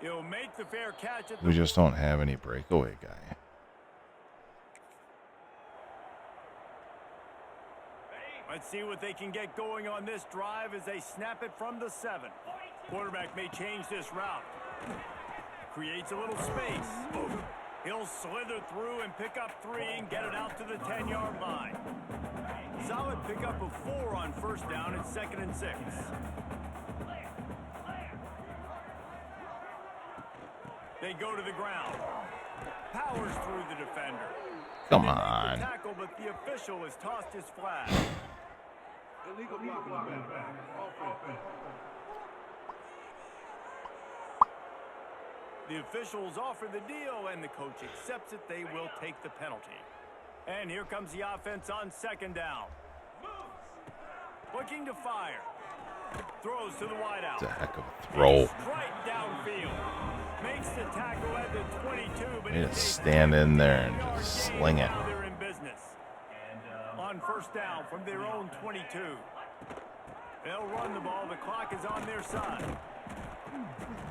He'll make the fair catch at the We just don't have any breakaway guy. Let's see what they can get going on this drive as they snap it from the 7. Quarterback may change this route. Creates a little space. He'll slither through and pick up 3 and get it out to the 10-yard line. Solid pickup of 4 on 1st down and 2nd and 6. They go to the ground. Powers through the defender. Come They make the on. tackle, but the official has tossed his flag. Illegal block on the back. Offense. The officials offer the deal, and the coach accepts it. They will take the penalty. And here comes the offense on 2nd down. Looking to fire. Throws to the wideout. It's a heck of a throw. Straight downfield. Makes the tackle at the 22, but They it just takes stand in there and 10-yard just gain. sling it. Now they're in business. On 1st down from their own 22. They'll run the ball. The clock is on their side.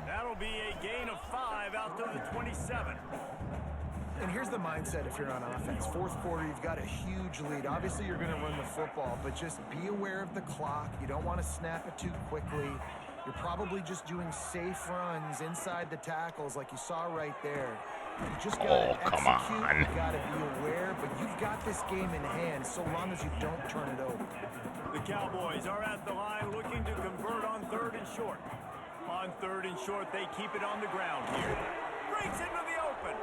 That'll be a gain of 5 out to the 27. And here's the mindset if you're on offense. 4th quarter, you've got a huge lead. Obviously, you're going to run the football, but just be aware of the clock. You don't want to snap it too quickly. You're probably just doing safe runs inside the tackles like you saw right there. You just got to come execute. on. You got to be aware, but you've got this game in hand so long as you don't turn it over. The Cowboys are at the line looking to convert on 3rd and short. On 3rd and short, they keep it on the ground here. Breaks into the open.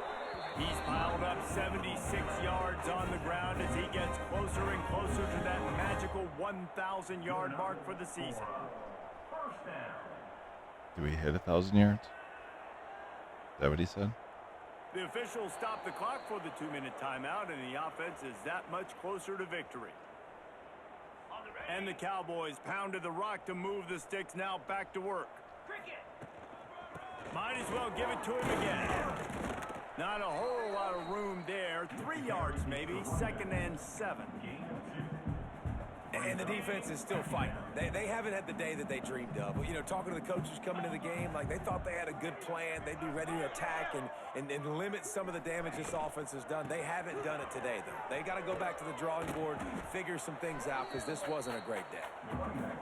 He's piled up 76 yards on the ground as he gets closer and closer to that magical 1,000-yard mark for the season. Do we hit 1,000 yards? Is that what he said? The officials stop the clock for the 2-minute timeout, and the offense is that much closer to victory. And the Cowboys pounded the rock to move the sticks, now back to work. Might as well give it to him again. Not a whole lot of room there. 3 yards maybe, 2nd and 7. And the defense is still fighting. They haven't had the day that they dreamed of. But, you know, talking to the coaches coming to the game, like they thought they had a good plan. They'd be ready to attack and limit some of the damage this offense has done. They haven't done it today, though. They got to go back to the drawing board, figure some things out, because this wasn't a great day.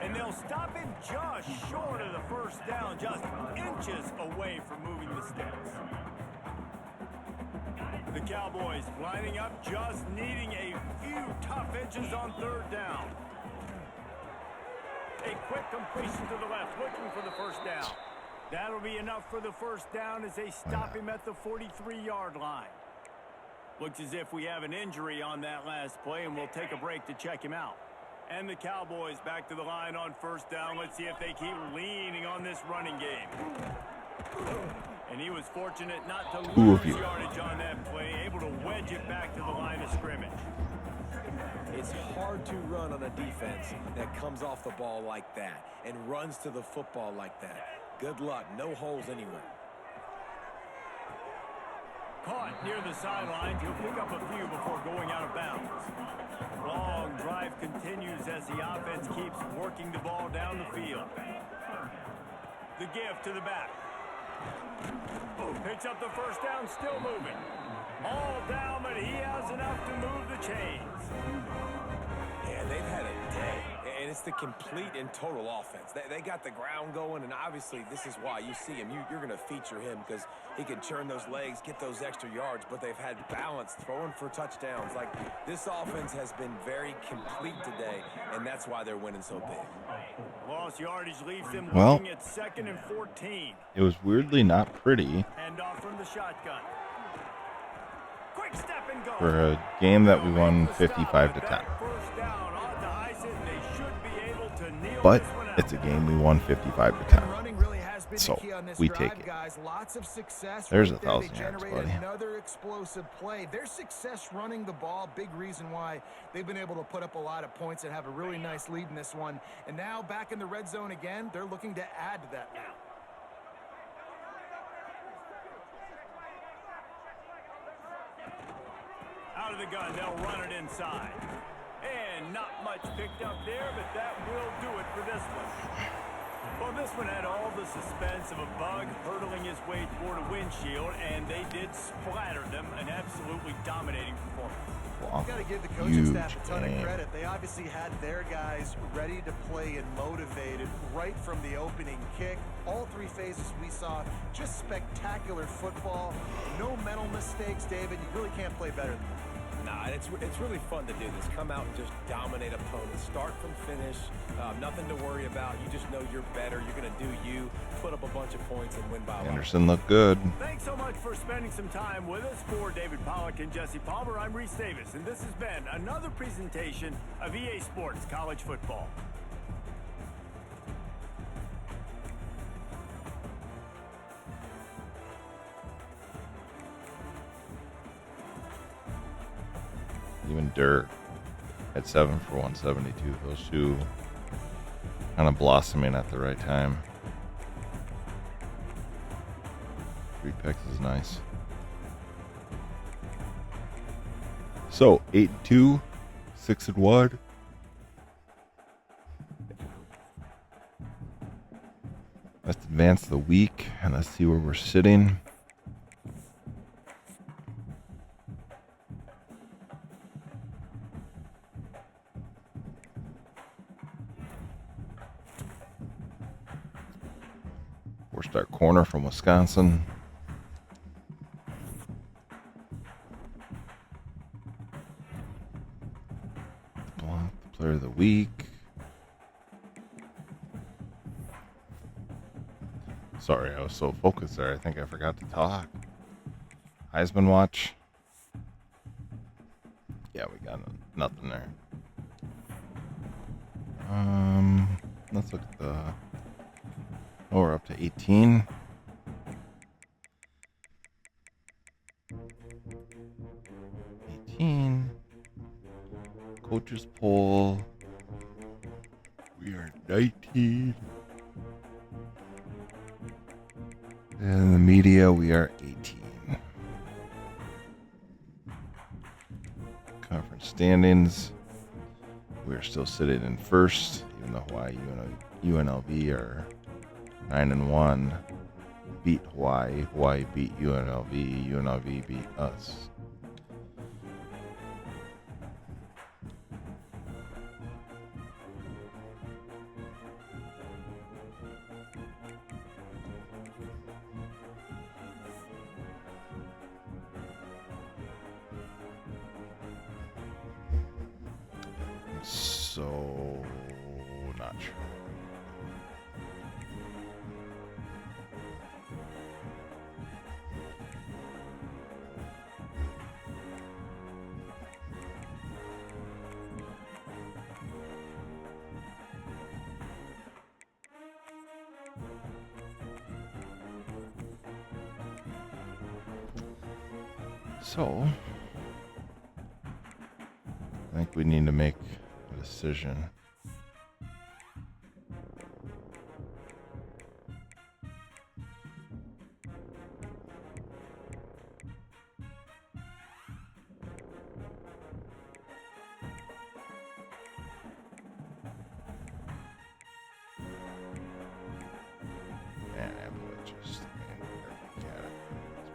And they'll stop him just short of the 1st down, just inches away from moving the sticks. The Cowboys lining up, just needing a few tough inches on 3rd down. A quick completion to the left, looking for the 1st down. That'll be enough for the 1st down as they stop him at the 43-yard line. Looks as if we have an injury on that last play, and we'll take a break to check him out. And the Cowboys back to the line on 1st down. Let's see if they keep leaning on this running game. And he was fortunate not to lose yardage on that play, able to wedge it back to the line of scrimmage. It's hard to run on a defense that comes off the ball like that and runs to the football like that. Good luck. No holes anywhere. Caught near the sidelines. He'll pick up a few before going out of bounds. Long drive continues as the offense keeps working the ball down the field. The give to the back. Picks up the 1st down, still moving. All down, but he has enough to move the chains. Yeah, they've had a day, and it's the complete and total offense. They got the ground going, and obviously this is why you see him. You're going to feature him because he can churn those legs, get those extra yards, but they've had balance, throwing for touchdowns. Like, this offense has been very complete today, and that's why they're winning so big. Lost yardage leaves them Well, looking at 2nd and 14. it was weirdly not pretty Hand off from the shotgun. Quick step and go. for a game that we won 55 to 10. First down on the ice, and they should be able to kneel But this one out. it's a game we won 55 to 10. Running really has been So, the key on this we drive, take it. guys. Lots of success. There's right 1,000 there. yards, They buddy. generated another explosive play. Their success running the ball, big reason why they've been able to put up a lot of points and have a really nice lead in this one. And now back in the red zone again, they're looking to add to that now. Out of the gun, they'll run it inside. And not much picked up there, but that will do it for this one. Well, this one had all the suspense of a bug hurtling his way toward a windshield, and they did splatter them, an absolutely dominating performance. Got to give the coaching Huge staff a ton game. of credit. They obviously had their guys ready to play and motivated right from the opening kick. All three phases we saw, just spectacular football. No mental mistakes, David. You really can't play better than that. Nah, it's really fun to do this. Come out and just dominate opponents. Start from finish. Nothing to worry about. You just know you're better. You're going to do you, put up a bunch of points, and win by a lot. Anderson looked good. Thanks so much for spending some time with us. For David Pollack and Jesse Palmer, I'm Reese Davis, and this has been another presentation of EA Sports College Football. Even Dirk had 7 for 172. Those two kind of blossoming at the right time. 3 picks is nice. So 8-2, 6-1. Let's advance the week and let's see where we're sitting. Forced our corner from Wisconsin. Blanc, the player of the week. Sorry, I was so focused there. I think I forgot to talk. Heisman watch. Yeah, we got nothing there. Let's look at the. Oh, we're up to 18. Coaches poll. We are 19. And the media, we are 18. Conference standings. We're still sitting in first, even though Hawaii, UNLV are 9-1. Beat Hawaii. Hawaii beat UNLV. UNLV beat us. So, not sure. So, I think we need to make a decision. And just, it's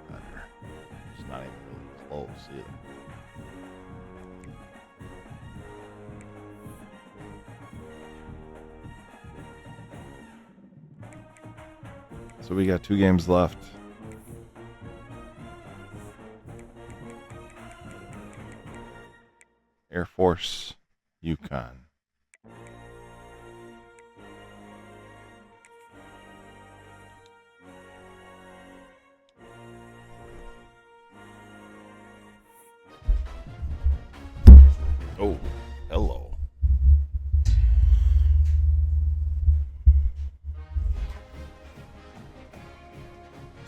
better. It's not even really close either. So we got 2 games left. Air Force, Yukon. Oh, hello.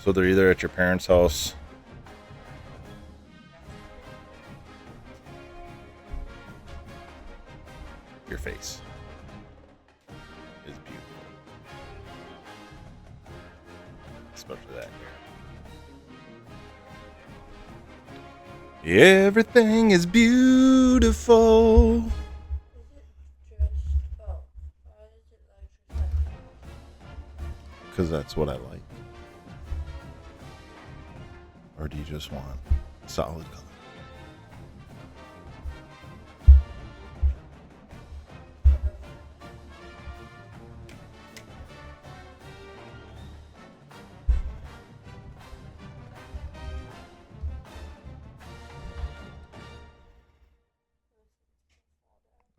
So they're either at your parents' house. Your face is beautiful. Especially that hair. Everything is beautiful. Because that's what I like. Or do you just want solid color?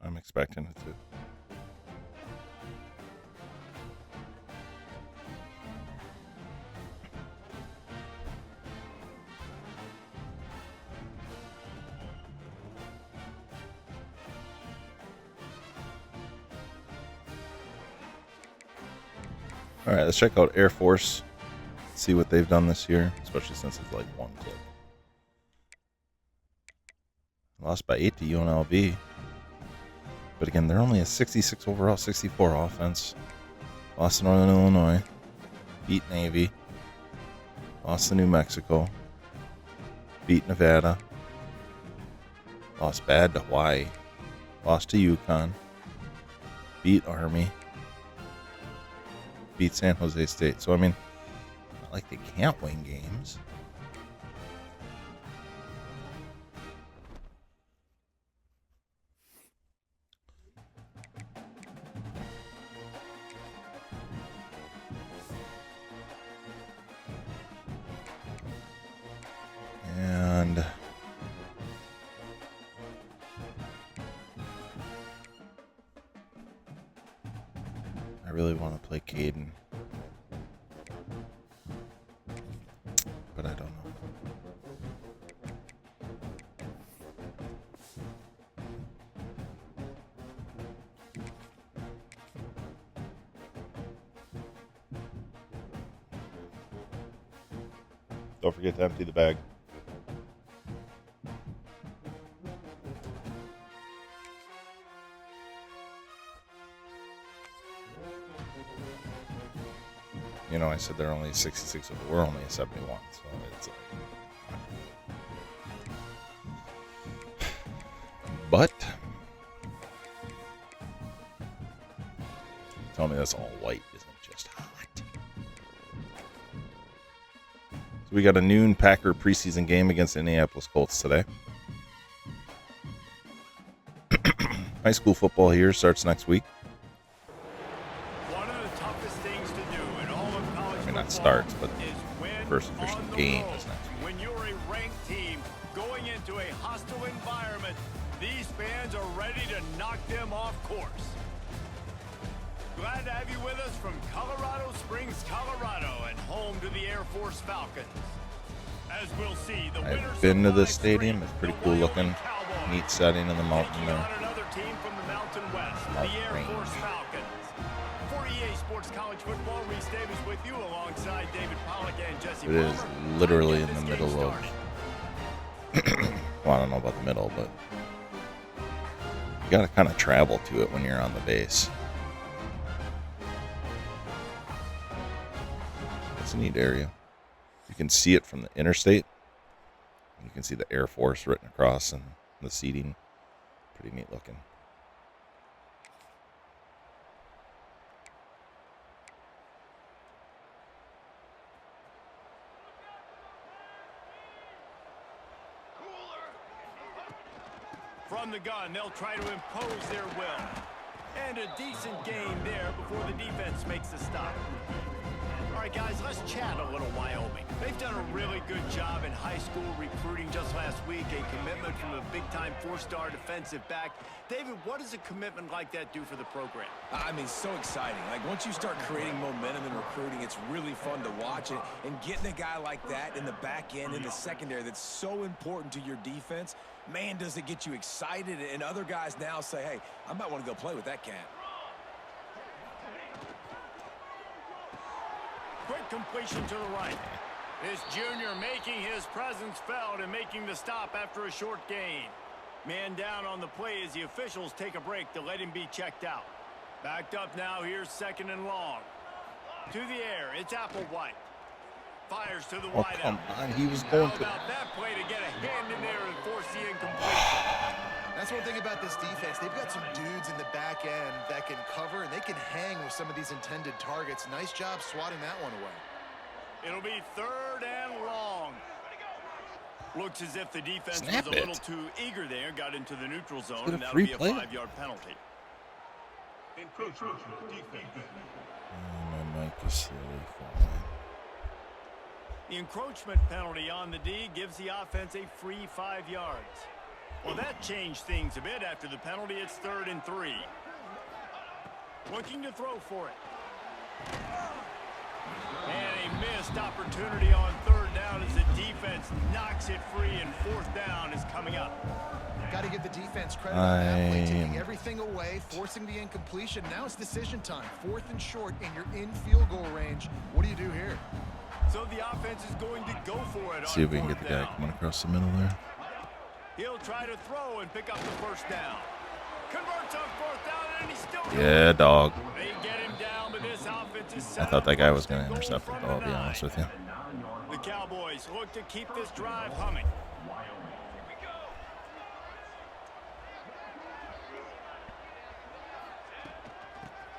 I'm expecting it to. All right, let's check out Air Force. See what they've done this year, especially since it's like one clip. Lost by 8 to UNLV. But again, they're only a 66 overall, 64 offense. Lost to Northern Illinois. Beat Navy. Lost to New Mexico. Beat Nevada. Lost bad to Hawaii. Lost to UConn. Beat Army. Beat San Jose State. So, I mean, not like they can't win games. And I really want to play Caden, but I don't know. Don't forget to empty the bag. You know, I said they're only 66, but we're only a 71, so it's but tell me that's all white isn't just hot. So we got a noon Packer preseason game against Indianapolis Colts today. High school football here starts next week. Not starts, but first official game is next week. When you're a ranked team going into a hostile environment, these fans are ready to knock them off course. Glad to have you with us from Colorado Springs, Colorado, and home to the Air Force Falcons. As we'll see, the I've been to this stadium. It's pretty cool looking. Neat setting in the mountain there. Another team from the Mountain West, the Air Force Falcons. For EA Sports College Football, Reese Davis with you alongside David Pollack and Jesse It is literally in the middle of well, I don't know about the middle, but you got to kind of travel to it when you're on the base. It's a neat area. You can see it from the interstate. You can see the Air Force written across and the seating. Pretty neat looking. From the gun, they'll try to impose their will. And a decent game there before the defense makes the stop. All right, guys, let's chat a little Wyoming. They've done a really good job in high school recruiting just last week, a commitment from a big-time four-star defensive back. David, what does a commitment like that do for the program? I mean, so exciting. Like, once you start creating momentum in recruiting, it's really fun to watch it. And getting a guy like that in the back end, in the secondary, that's so important to your defense, man, does it get you excited. And other guys now say, hey, I might want to go play with that cat. Quick completion to the right. This junior making his presence felt and making the stop after a short gain. Man down on the play as the officials take a break to let him be checked out. Backed up now, here's 2nd and long. To the air, it's Applewhite. Fires to the wide come out. on, he was going How to. about that play to get a hand in there and force the incompletion? That's one thing about this defense. They've got some dudes in the back end that can cover, and they can hang with some of these intended targets. Nice job swatting that one away. It'll be 3rd and long. Looks as if the defense Snap was a little it. too eager there, got into the neutral zone, Get a and that'll free be a play. 5-yard penalty. My mic is slowly falling. The encroachment penalty on the D gives the offense a free 5 yards. Well, that changed things a bit after the penalty. It's 3rd and 3. Looking to throw for it. And a missed opportunity on 3rd down as the defense knocks it free, and 4th down is coming up. Got to give the defense credit on that play, taking everything away, forcing the incompletion. Now it's decision time. 4th and short, and you're in field goal range. What do you do here? So the offense is going to go for it. See if we can get the guy coming across the middle there. He'll try to throw and pick up the 1st down. Converts on 4th down, and he's still Yeah, dog. They get him down, but this offense is I set thought up that guy was first going and to goal intercept it, from though, I'll the be 9. honest with you. The Cowboys look to keep this drive humming.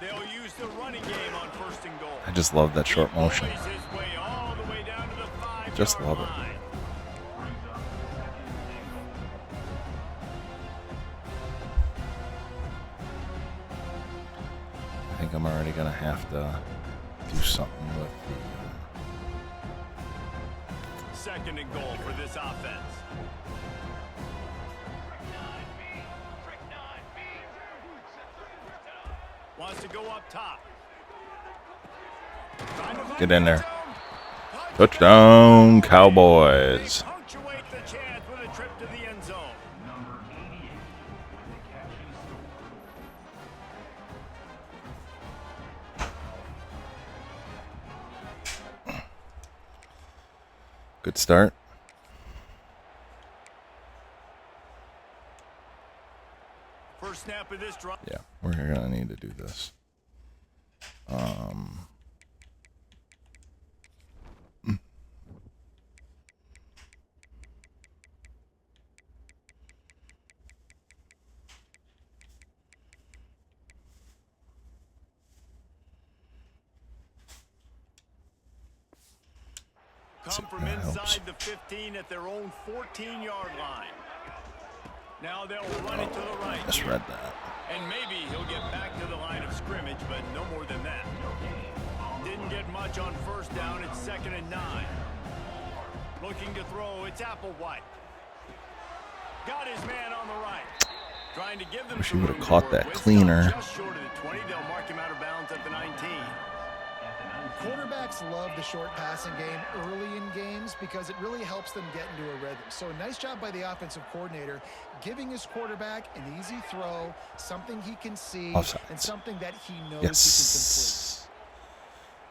They'll use the running game on 1st and goal. I just love that short motion. He plays his way all the way down to the 5-yard Just love it. line. I think I'm already going to have to do something with the... 2nd and goal for this offense. Wants to go up top. Get in there. Touchdown, Cowboys. Punctuate the chance with a trip to the end zone. Good start. First snap of this drive. Yeah, we're going to need to do this. Come from that helps. inside the 15 at their own 14-yard line. Now they'll run it to the right. Misread that. And maybe he'll get back to the line of scrimmage, but no more than that. Didn't get much on 1st down. It's 2nd and 9. Looking to throw. It's Applewhite. Got his man on the right. Trying to give them Wish some he would've room to caught work that with. cleaner. Just short of the 20. They'll mark him out of bounds at the 19. Quarterbacks love the short passing game early in games because it really helps them get into a rhythm. So nice job by the offensive coordinator giving his quarterback an easy throw, something he can see, Offside. and something that he knows Yes.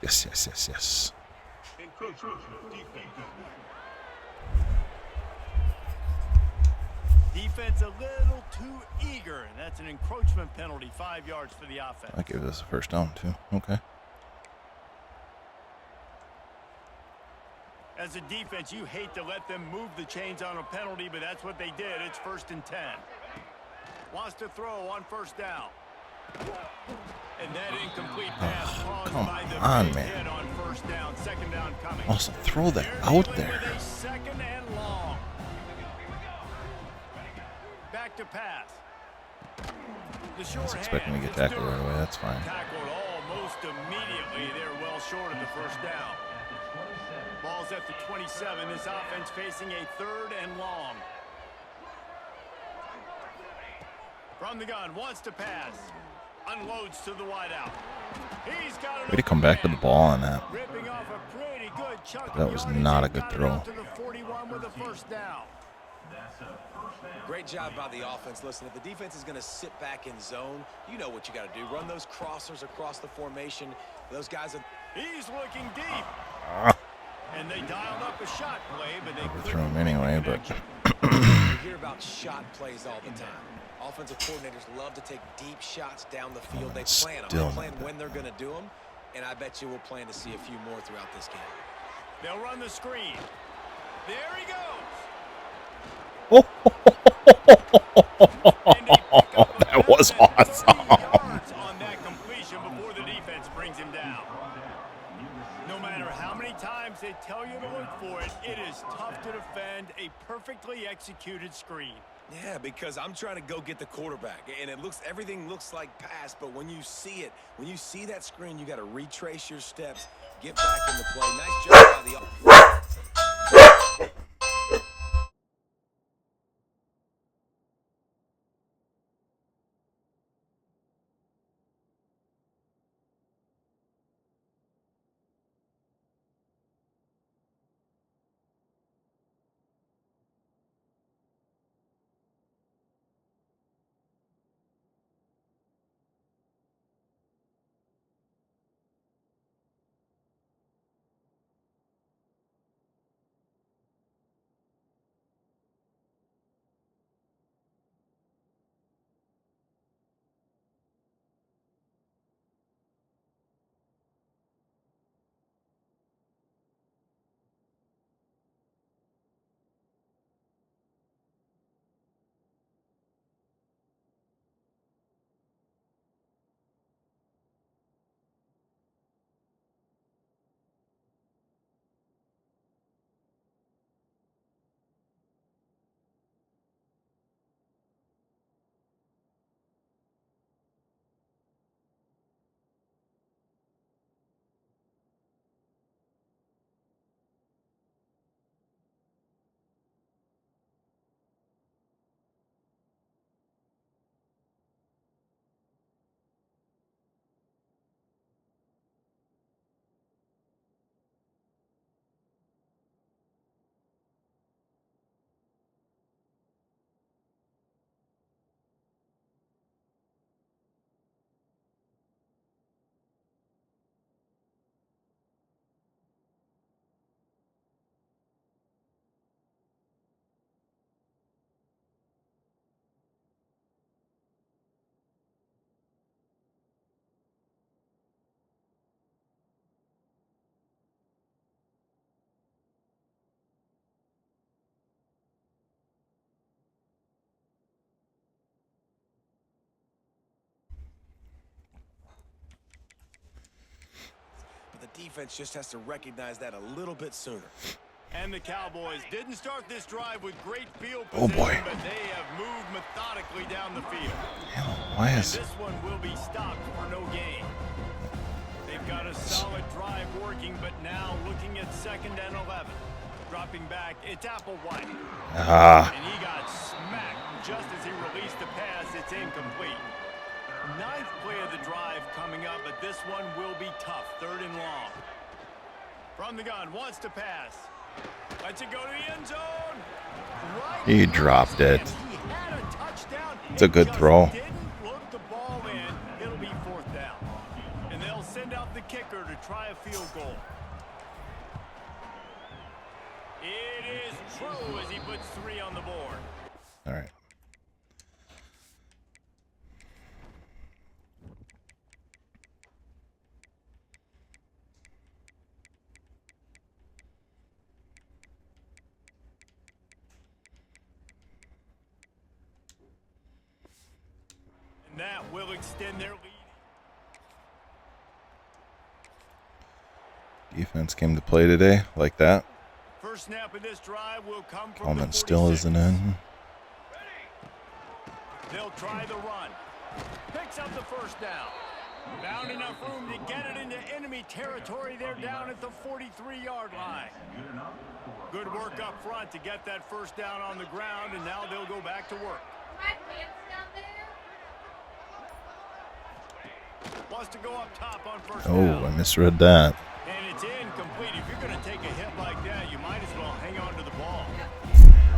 Yes, yes, yes, yes. Defense a little too eager, and that's an encroachment penalty, 5 yards for the offense. I gave this a 1st down, too. Okay. As a defense, you hate to let them move the chains on a penalty, but that's what they did. It's 1st and 10. Wants to throw on 1st down. And that incomplete pass caused come by the on, big man. hit on 1st down. 2nd down coming. Also, throw that They're out dealing there. with a 2nd and long. Back to pass. The I short was expecting to hand. get It's tackled right away. That's fine. Tackled almost immediately. They're well short of the 1st down. Ball's at the 27. This offense facing a 3rd and long. From the gun, wants to pass. Unloads to the wideout. He's got Way to come back to the ball on that. ripping off a pretty good chunk That of was yardage not a and good got it throw. out to the 41 with a 1st down. Great job by the offense. Listen, if the defense is going to sit back in zone, you know what you got to do. Run those crossers across the formation. Those guys are... He's looking deep. And they dialed up a shot play, but they Throw him anyway, but You hear about shot plays all the time. Offensive coordinators love to take deep shots down the field. They plan them. They plan when they're going to do them, and I bet you we'll plan to see a few more throughout this game. They'll run the screen. There he goes. that was awesome. On that completion before the defense brings him down. No matter how many times they tell you to look for it, it is tough to defend a perfectly executed screen. Yeah, because I'm trying to go get the quarterback, and everything looks like pass, but when you see it, when you see that screen, you got to retrace your steps, get back in the play. Nice job by the defense just has to recognize that a little bit sooner. And the Cowboys didn't start this drive with great field position, but they have moved methodically down the field. Why is this one will be stopped for no gain. They've got a solid drive working, but now looking at 2nd and 11. Dropping back, it's Applewhite. And he got smacked just as he released the pass. It's incomplete. 9th play of the drive coming up, but this one will be tough. 3rd and long. From the gun, wants to pass. Lets it go to the end zone. Right, he dropped it. he had a touchdown. It's a good throw. Didn't look the ball in. It'll be 4th down. And they'll send out the kicker to try a field goal. It is true as he puts 3 on the board. All right. That will extend their lead. Defense came to play today, like that. First snap of this drive will come from Coleman the 46. still isn't in. They'll try the run. Picks up the 1st down. Found enough room to get it into enemy territory. They're down at the 43-yard line. Good work up front to get that 1st down on the ground, and now they'll go back to work. Wants to go up top on 1st down. Oh, I misread that. And it's incomplete. If you're going to take a hit like that, you might as well hang on to the ball.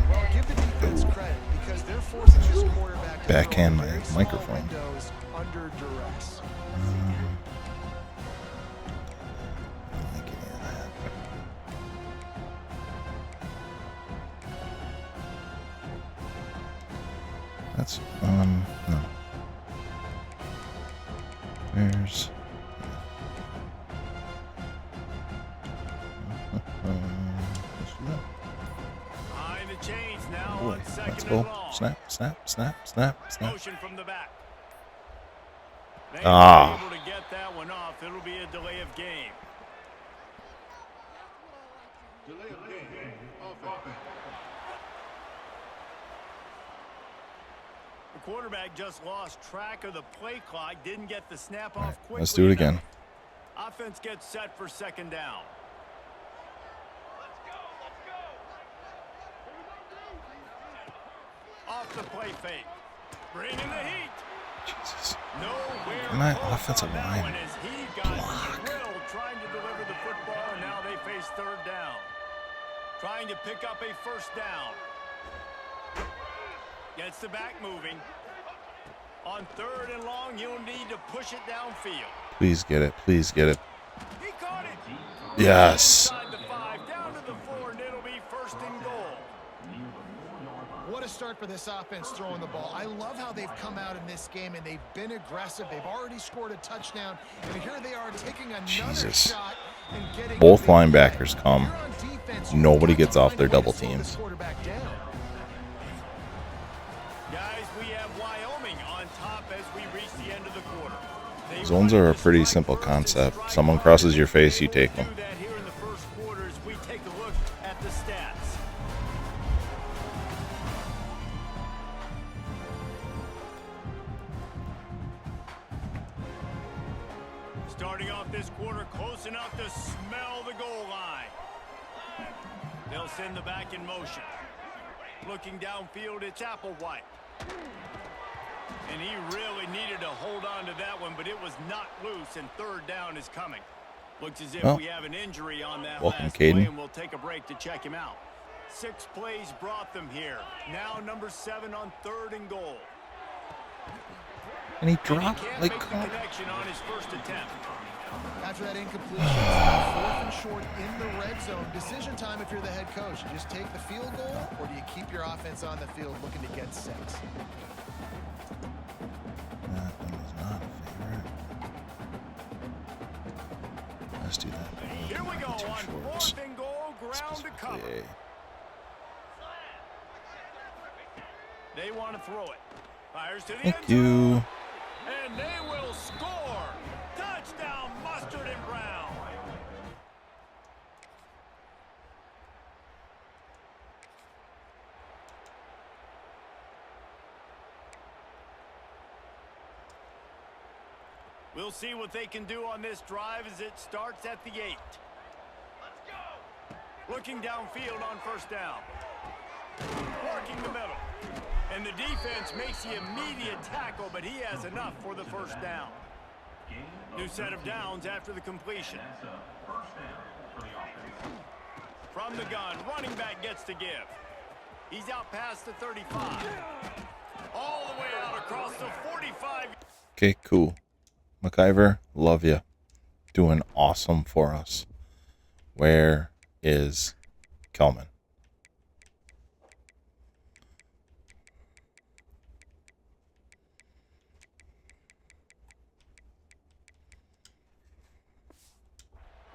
Well, give the defense credit because they're forcing this quarterback to backhand throw my very small microphone. windows under duress. I don't like any of that. That's no. Where's Behind the chains now boy, on let's second go. and long. Snap, snap, snap, snap, snap. Motion from the back. They Ah. were able to get that one off. It'll be a delay of game. The quarterback just lost track of the play clock. Didn't get the snap off quickly. Let's do it again. Offense gets set for second down. Off the play fake. Bringing the heat. Jesus. Nowhere My close offensive on that line one as he got drilled trying to deliver the football, and now they face third down. Trying to pick up a first down. Gets the back moving. On third and long, you'll need to push it downfield. Please get it. Please get it. He caught it. Yes. Inside the 5, down to the 4, and it'll be first and goal. What a start for this offense throwing the ball. I love how they've come out in this game, and they've been aggressive. They've already scored a touchdown, and here they are taking another Jesus. shot and getting Both a big linebackers play. come. You're on defense, you've Nobody got to gets off find their a way to double slow this teams. quarterback down. Guys, we have Wyoming on top as we reach the end of the quarter. They Zones are a pretty simple concept. Someone crosses your face, you take them. Do that here in the first quarter as we take a look at the stats. Starting off this quarter close enough to smell the goal line. They'll send the back in motion. Looking downfield, it's Applewhite. And he really needed to hold on to that one, but it was not loose, and third down is coming. Looks as if Well, we have an injury on that welcome, last Caden. play, and we'll take a break to check him out. 6 plays brought them here. Now number 7 on third and goal. And he And dropped he can't like make the connection on his first attempt. After that incompletion, it's now 4th and short in the red zone. Decision time if you're the head coach. You just take the field goal, or do you keep your offense on the field looking to get 6? that one was not a favorite. Let's do that. Here we go Two on shorts. 4th and goal, ground to cover. Specifically, They want to throw it. Fires to the Thank end zone. you. And they will score. Touchdown, Mustard and Brown. We'll see what they can do on this drive as it starts at the 8. Let's go. Looking downfield on first down. Working the middle. And the defense makes the immediate tackle, but he has enough for the first down. New set of downs after the completion. From the gun, running back gets to give. He's out past the 35. All the way out across the 45. Okay, cool. McIver, love you. Doing awesome for us. Where is Kelman?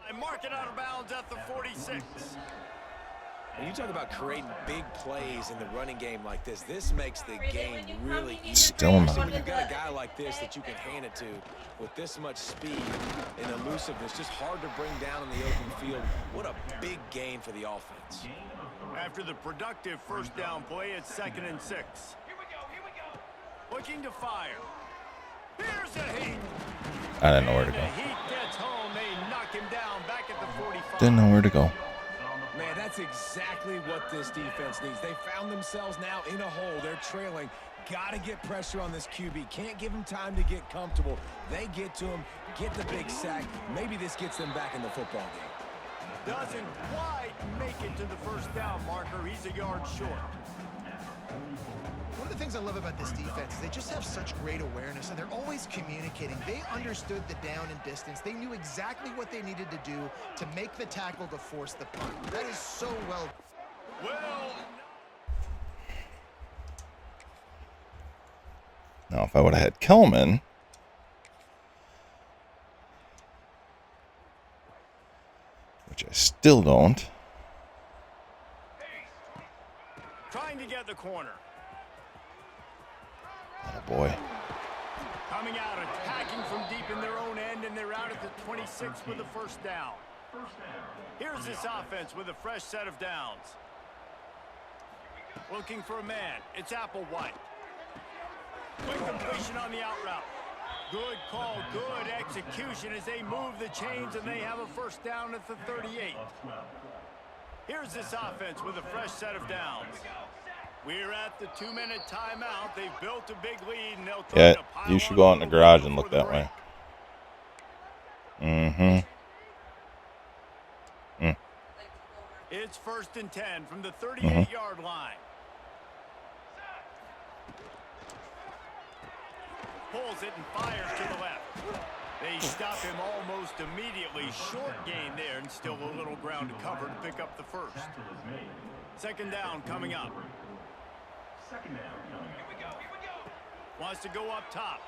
I mark it out of bounds at the 46. When you talk about creating big plays in the running game like this makes the game really easy. Still not. When you've got a guy like this that you can hand it to with this much speed and elusiveness, just hard to bring down in the open field. What a big gain for the offense. After the productive first down play, it's 2nd and 6. Here we go. Looking to fire. Here's the heat. I didn't know where to And go. the heat gets home. They knock him down back at the 45. Didn't know where to go. Man, that's exactly what this defense needs. They found themselves now in a hole. They're trailing. Got to get pressure on this QB. Can't give him time to get comfortable. They get to him, get the big sack. Maybe this gets them back in the football game. Doesn't quite make it to the first down marker. He's a yard short. One of the things I love about this defense is they just have such great awareness, and they're always communicating. They understood the down and distance. They knew exactly what they needed to do to make the tackle to force the punt. That is so well. Well, Now, if I would have had Kelman, which I still don't. Trying to get the corner. Oh boy. Coming out, attacking from deep in their own end, and they're out at the 26 with a first down. Here's this offense with a fresh set of downs. Looking for a man. It's Applewhite. Quick completion on the out route. Good call, good execution as they move the chains, and they have a first down at the 38. Here's this offense with a fresh set of downs. We're at the 2-minute timeout. They've built a big lead, and they'll try to pile you should go out in the garage and look that way. It's 1st and 10 from the 38-yard line. Pulls it and fires to the left. They stop him almost immediately. Short gain there, and still a little ground to cover to pick up the first. 2nd down coming up. Wants to go up top.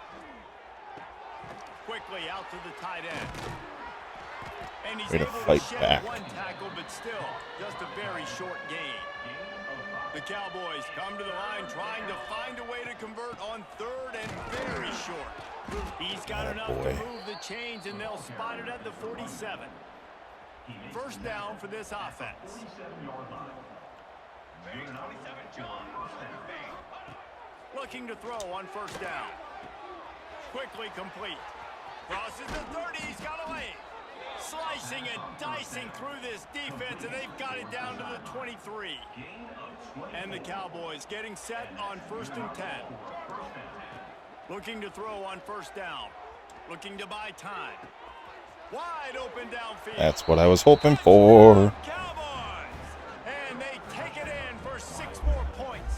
Quickly out to the tight end. And he's Way to able fight to shed back. one tackle, but still just a very short gain. The Cowboys come to the line trying to find a way to convert on 3rd and very short. He's got enough to move the chains, and they'll spot it at the 47. First down for this offense. Looking to throw on 1st down. Quickly complete. Crosses the 30. He's got a lane. Slicing and dicing through this defense, and they've got it down to the 23. And the Cowboys getting set on 1st and 10. Looking to throw on 1st down. Looking to buy time. Wide open downfield. That's what I was hoping for. Cowboys! And they take it in for 6 more points.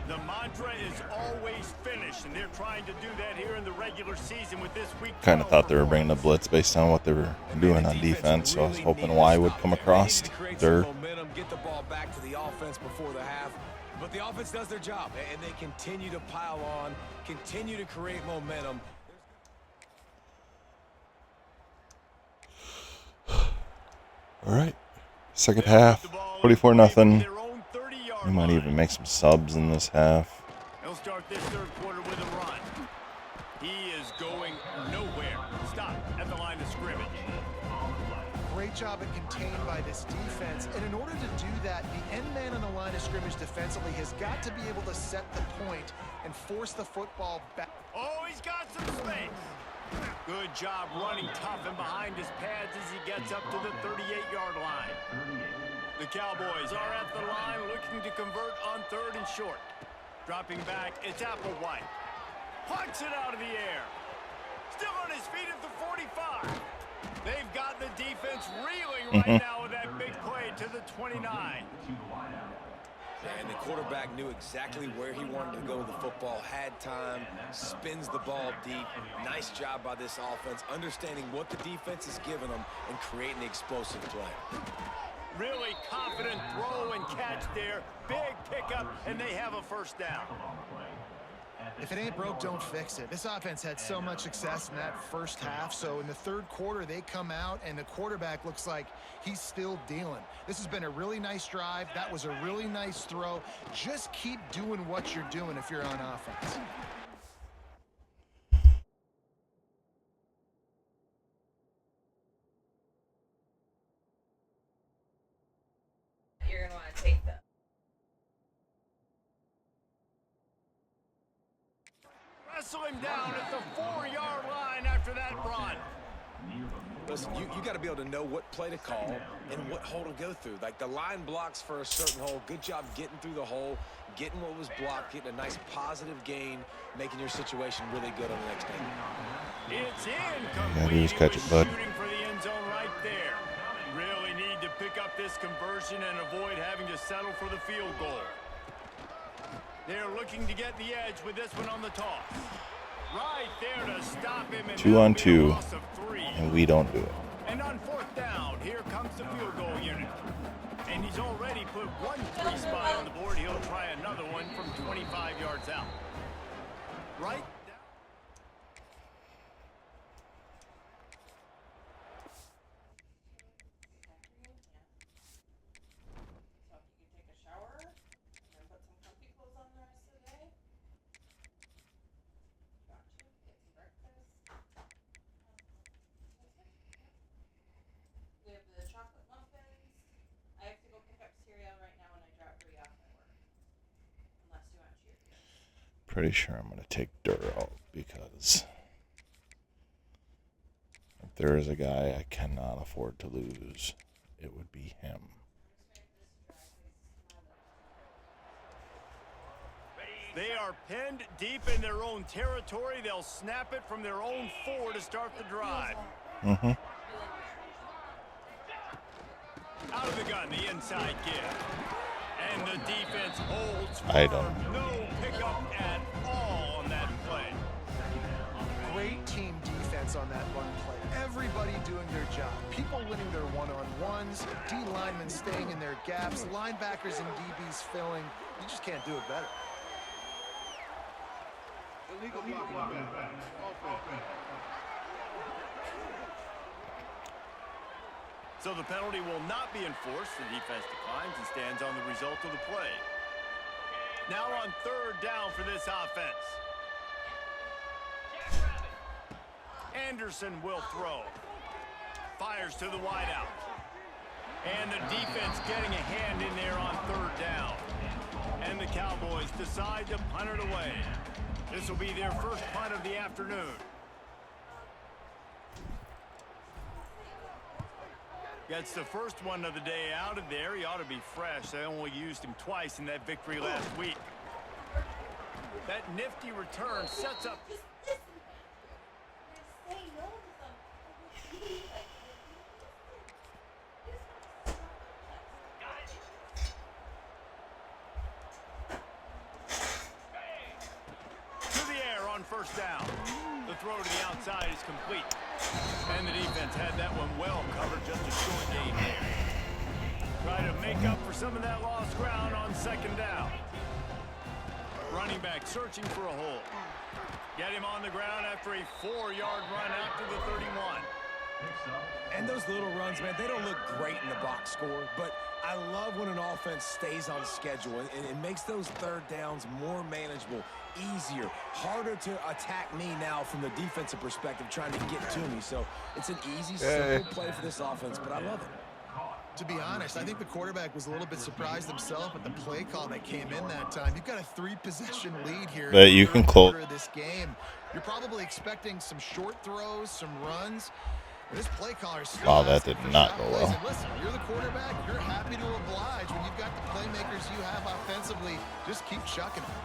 The mantra is always finish, and they're trying to do that here in the regular season with this week. Kind of thought they were bringing the blitz based on what they were doing on defense, so I was hoping Y would come across. Get the ball back to the offense before the half. But the offense does their job, and they continue to pile on, continue to create momentum. All right, 2nd half, 44-0. We might even make some subs in this half. He'll start this 3rd quarter with a run. He is going nowhere. Stop at the line of scrimmage. Great job at contained by this defense. And in order to do that, the end man on the line of scrimmage defensively has got to be able to set the point and force the football back. Oh, he's got some space. Good job running tough and behind his pads as he gets up to the 38-yard line. The Cowboys are at the line looking to convert on 3rd and short. Dropping back, it's Applewhite. Punts it out of the air. Still on his feet at the 45. They've got the defense reeling right now with that big play to the 29. And the quarterback knew exactly where he wanted to go with the football, had time, spins the ball deep. Nice job by this offense, understanding what the defense is giving them and creating the explosive play. Really confident throw and catch there. Big pickup, and they have a first down. If it ain't broke, don't fix it. This offense had so much success in that first half, so in the 3rd quarter, they come out, and the quarterback looks like he's still dealing. This has been a really nice drive. That was a really nice throw. Just keep doing what you're doing if you're on offense. You're going to want to take them. Wrestle him down at the 4-yard line after that run. Listen, you got to be able to know what play to call and what hole to go through. Like the line blocks for a certain hole. Good job getting through the hole, getting what was blocked, getting a nice positive gain, making your situation really good on the next game. It's incomplete. Yeah, you just catch it, bud. Shooting for the end zone right there. Really need to pick up this conversion and avoid having to settle for the field goal. They're looking to get the edge with this one on the toss. Right there to stop him. 2 on 2, and we don't do it. And on 4th down, here comes the field goal unit. And he's already put one free spot on the board. He'll try another one from 25 yards out. right? So if you could take a shower and then put some comfy clothes on the rest of the day. Got to get some breakfast. We have the chocolate muffins. I have to go pick up cereal right now when I drop Bree off at work. Unless you want Cheerios. Pretty sure I'm going to take Dur out because if there is a guy I cannot afford to lose, it would be him. They are pinned deep in their own territory. They'll snap it from their own 4 to start the drive. Mm-hmm. Out of the gun, the inside give. And the defense holds I firm. don't. No pickup at all on that play. Great team defense on that run play. Everybody doing their job. People winning their one-on-ones, D linemen staying in their gaps, linebackers and DBs filling. You just can't do it better. So the penalty will not be enforced. The defense declines and stands on the result of the play. Now on 3rd down for this offense. Anderson will throw. Fires to the wideout. And the defense getting a hand in there on 3rd down. And the Cowboys decide to punt it away. This will be their first punt of the afternoon. Gets the first one of the day out of there. He ought to be fresh. They only used him twice in that victory last week. That nifty return sets up. To the air on 1st down. The throw to the outside is complete. And the defense had that one well covered, just a short gain there. Try to make up for some of that lost ground on 2nd down. Running back searching for a hole. Get him on the ground after a 4-yard run out to the 31. And those little runs, man, they don't look great in the box score, but I love when an offense stays on schedule and it makes those 3rd downs more manageable, easier, harder to attack me now from the defensive perspective trying to get to me. So it's an easy, simple play for this offense, but I love it. To be honest, I think the quarterback was a little bit surprised himself at the play call that came in that time. You've got a 3-possession lead here That in you the can third close. quarter of this game. You're probably expecting some short throws, some runs. This play caller still Wow, that asking did for not shot go plays. well. And listen, you're the quarterback. You're happy to oblige when you've got the playmakers you have offensively. Just keep chucking them.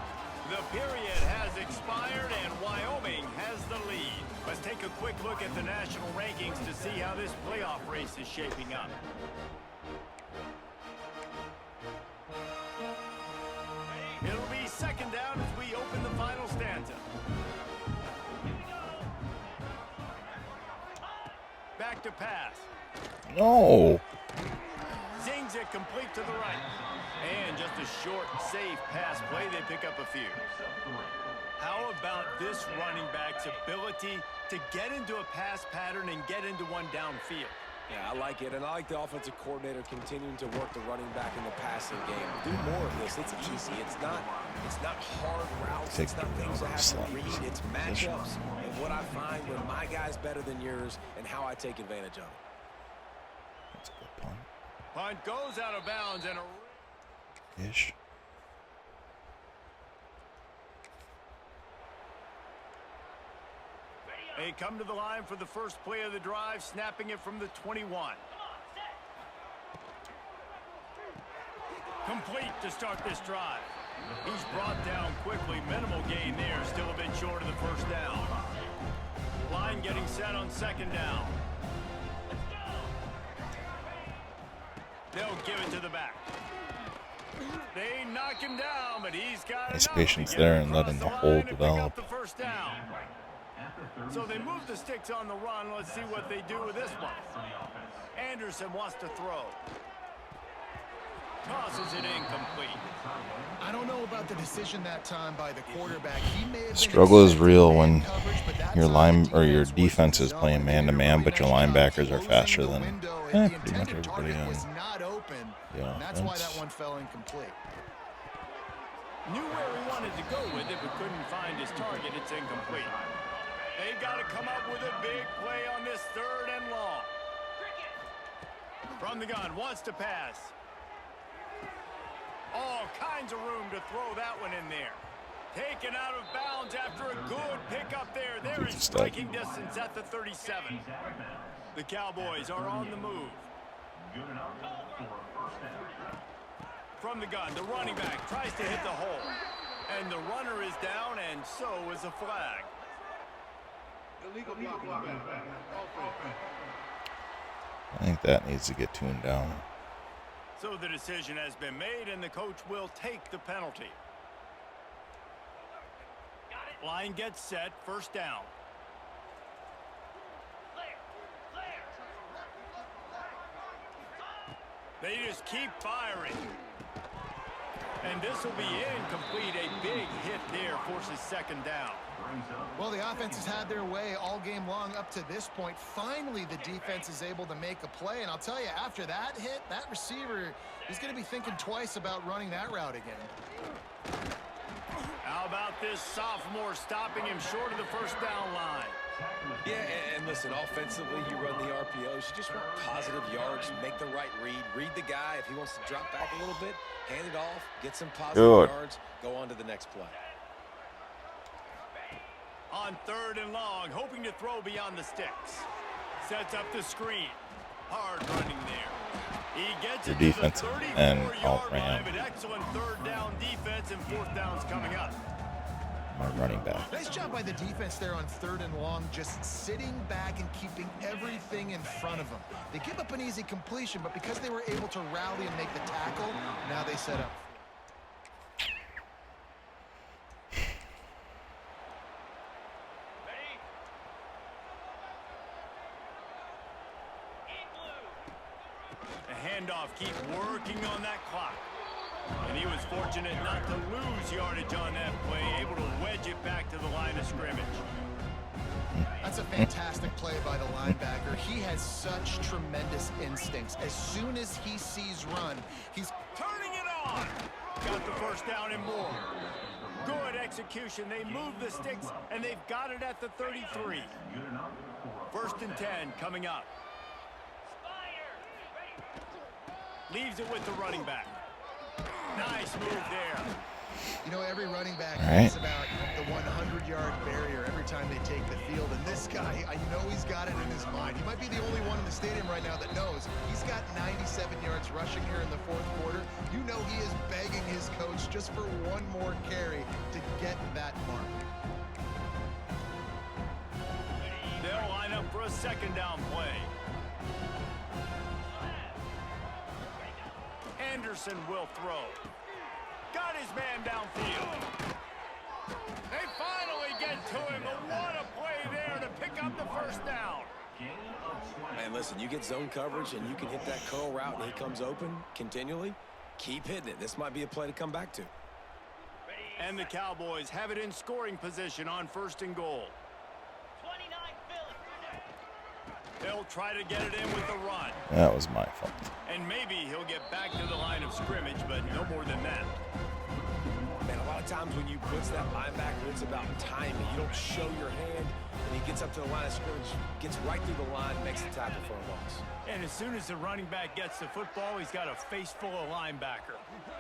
The period has expired and Wyoming has the lead. Let's take a quick look at the national rankings to see how this playoff race is shaping up. It'll be 2nd down as we open the final stanza. Back to pass. No. Zings it complete to the right. And just a short, safe pass play. They pick up a few. How about this running back's ability to get into a pass pattern and get into one downfield? Yeah, I like it, and I like the offensive coordinator continuing to work the running back in the passing game. Do more of this. It's easy. It's not hard routes. It's not things that have to read. It's matchups and what I find when my guy's better than yours and how I take advantage of it. That's a good punt. Punt goes out of bounds and a... Ish. They come to the line for the first play of the drive, snapping it from the 21. Complete to start this drive. He's brought down quickly. Minimal gain there. Still a bit short of the 1st down. Line getting set on 2nd down. They'll give it to the back. They knock him down, but he's got Nice enough patience to get there him and across letting the line hole and pick up develop. the 1st down. So they move the sticks on the run. Let's see what they do with this one. Anderson wants to throw. tosses it incomplete. I don't know about the decision that time by the quarterback. He may have been Struggle is expecting real man when coverage, but that's your not line or your defense defense was is playing zone. man to They did a man, really but your nice job linebackers are closing faster the than window. The pretty much intended everybody target on was not open. the And that's why that offense. one fell incomplete. Knew where he wanted to go with it, but couldn't find his target. It's incomplete. They got to come up with a big play on this 3rd and long. From the gun, wants to pass. All kinds of room to throw that one in there. Taken out of bounds after a good pickup there. They're in striking distance at the 37. The Cowboys are on the move. From the gun, the running back tries to hit the hole. And the runner is down, and so is a flag. I think that needs to get tuned down. So the decision has been made, and the coach will take the penalty. Line gets set, 1st down. They just keep firing. And this will be incomplete. A big hit there forces 2nd down. Well, the offense has had their way all game long up to this point. Finally, the defense is able to make a play. And I'll tell you, after that hit, that receiver is going to be thinking twice about running that route again. How about this sophomore stopping him short of the 1st down line? Yeah, and listen, offensively, you run the RPOs. You just want positive yards, make the right read the guy. If he wants to drop back a little bit, hand it off, get some positive yards, go on to the next play. On 3rd and long, hoping to throw beyond the sticks. Sets up the screen. Hard running there. He gets Your it defense to the and 34-yard line, out-ran. but excellent 3rd down defense, and 4th down's coming up. My running back. Nice job by the defense there on 3rd and long, just sitting back and keeping everything in front of them. They give up an easy completion, but because they were able to rally and make the tackle, now they set up. The handoff, keep working on that clock. And he was fortunate not to lose yardage on that play, able to wedge it back to the line of scrimmage. That's a fantastic play by the linebacker. He has such tremendous instincts. As soon as he sees run, he's Turning it on. Got the 1st down and more. Good execution. They move the sticks, and they've got it at the 33. 1st and 10 coming up. Leaves it with the running back. Nice move there. You know, every running back All right. thinks about the 100-yard barrier every time they take the field. And this guy, I know he's got it in his mind. He might be the only one in the stadium right now that knows he's got 97 yards rushing here in the 4th quarter. You know he is begging his coach just for one more carry to get that mark. They'll line up for a 2nd down play. Anderson will throw. Got his man downfield. They finally get to him, but what a play there to pick up the 1st down. Man, listen, you get zone coverage and you can hit that curl route and he comes open continually, keep hitting it. This might be a play to come back to. And the Cowboys have it in scoring position on 1st and goal. They'll try to get it in with the run. That was my fault. And maybe he'll get back to the line of scrimmage, but no more than that. Man, a lot of times when you blitz that linebacker, it's about timing. You don't show your hand, and he gets up to the line of scrimmage, gets right through the line, makes the tackle for a loss. And as soon as the running back gets the football, he's got a face full of linebacker.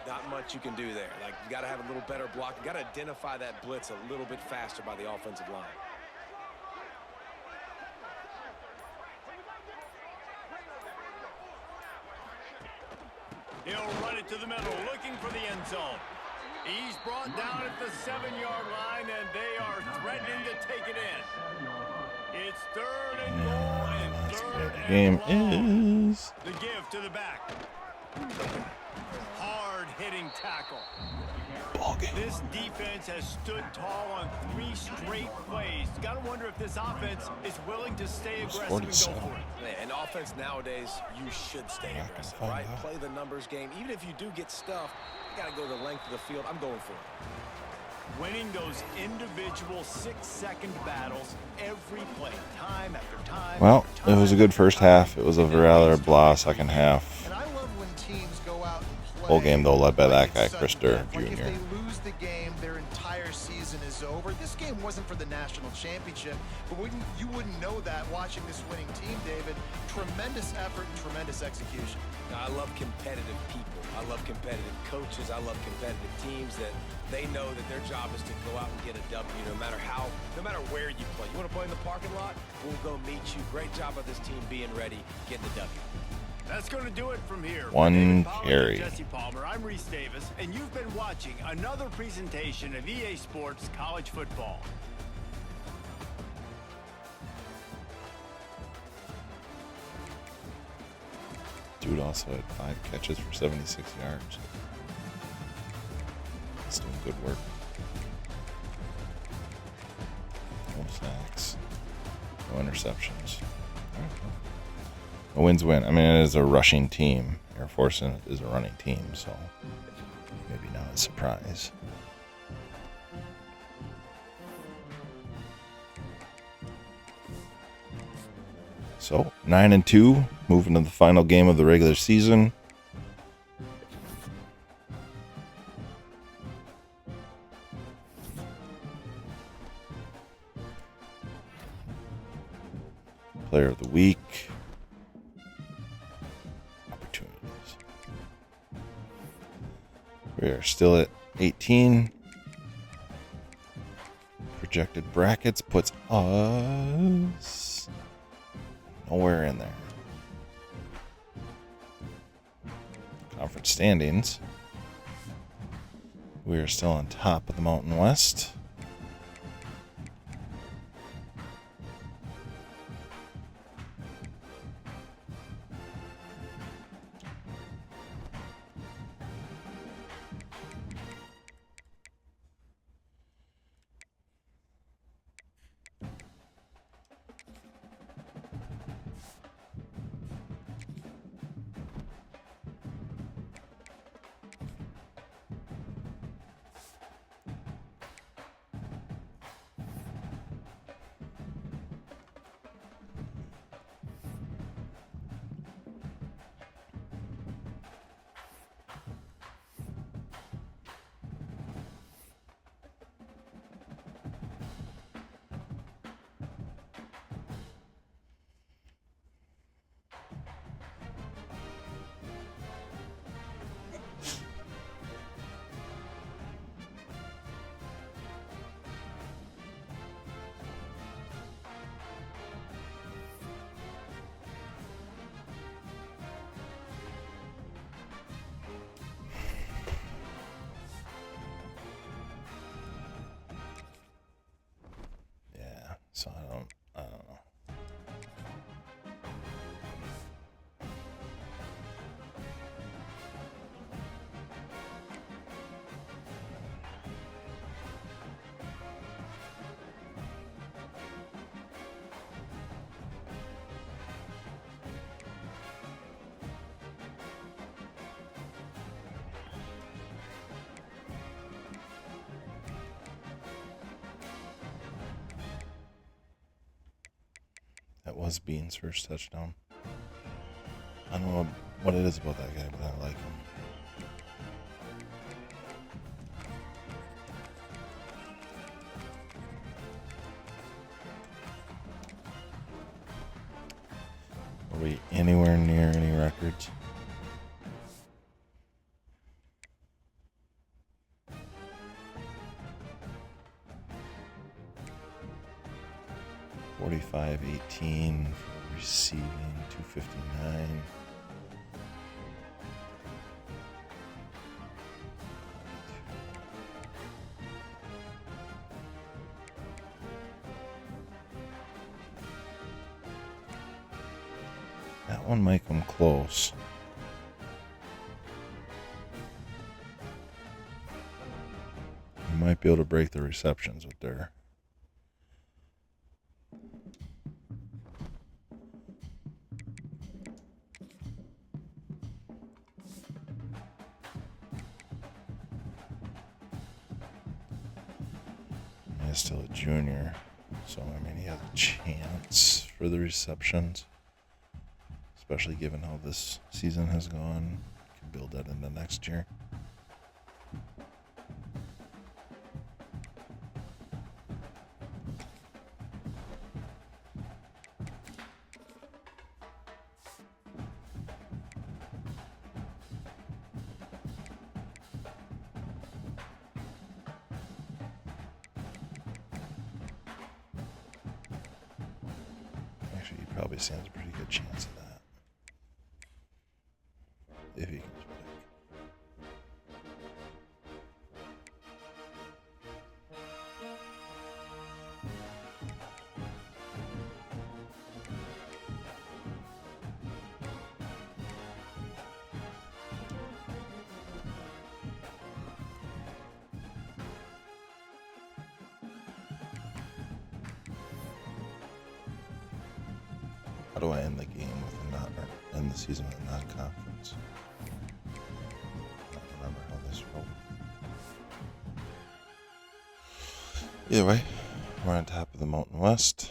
Not much you can do there. Like, you got to have a little better block. You got to identify that blitz a little bit faster by the offensive line. He'll run it to the middle, looking for the end zone. He's brought down at the 7-yard line, and they are threatening to take it in. It's 3rd and goal, and 3rd Game and long. is. The give to the back. Hard-hitting tackle. Ball game. This defense has stood tall on 3 straight plays. Got to wonder if this offense is willing to stay aggressive and go 47. for it. Yeah, in offense nowadays, you should stay Not gonna aggressive, find right? out. Play the numbers game. Even if you do get stuffed, you got to go the length of the field. I'm going for it. Winning those individual 6-second battles every play, time after time. Well, after it was a time. good first half. It was a rather blah second half. And I love when teams go out and play. Whole game, though, led by like that guy, it's Chris sudden Durr, death. Like if Jr. they lose the game, their entire season is over. This game wasn't for the national championship, but you wouldn't know that watching this winning team, David. Tremendous effort and tremendous execution. Now, I love competitive people. I love competitive coaches. I love competitive teams that they know that their job is to go out and get a W no matter where you play. You want to play in the parking lot? We'll go meet you. Great job of this team being ready, getting the W. That's going to do it from here. One For David Pollack and carry. Jesse Palmer, I'm Reese Davis, and you've been watching another presentation of EA Sports College Football. Dude also had 5 catches for 76 yards. He's doing good work. No sacks. No interceptions. A win's win. I mean, it is a rushing team. Air Force is a running team, so maybe not a surprise. So 9-2, moving to the final game of the regular season. Player of the week. Opportunities. We are still at 18. Projected brackets puts us nowhere in there. Conference standings. We are still on top of the Mountain West. So I don't know. That was Bean's first touchdown. I don't know what it is about that guy, but I like him. Are we anywhere near any records? $45.18 for receiving, $259. That one might come close. might be able to break the receptions with their. He's still a junior, so I mean he has a chance for the receptions, especially given how this season has gone. Can build that into next year. Actually, he probably stands a pretty good chance of that. If he comes back. How do I end the game with a non, or end the season with a non-conference? I don't remember how this rolled. Either way, we're on top of the Mountain West.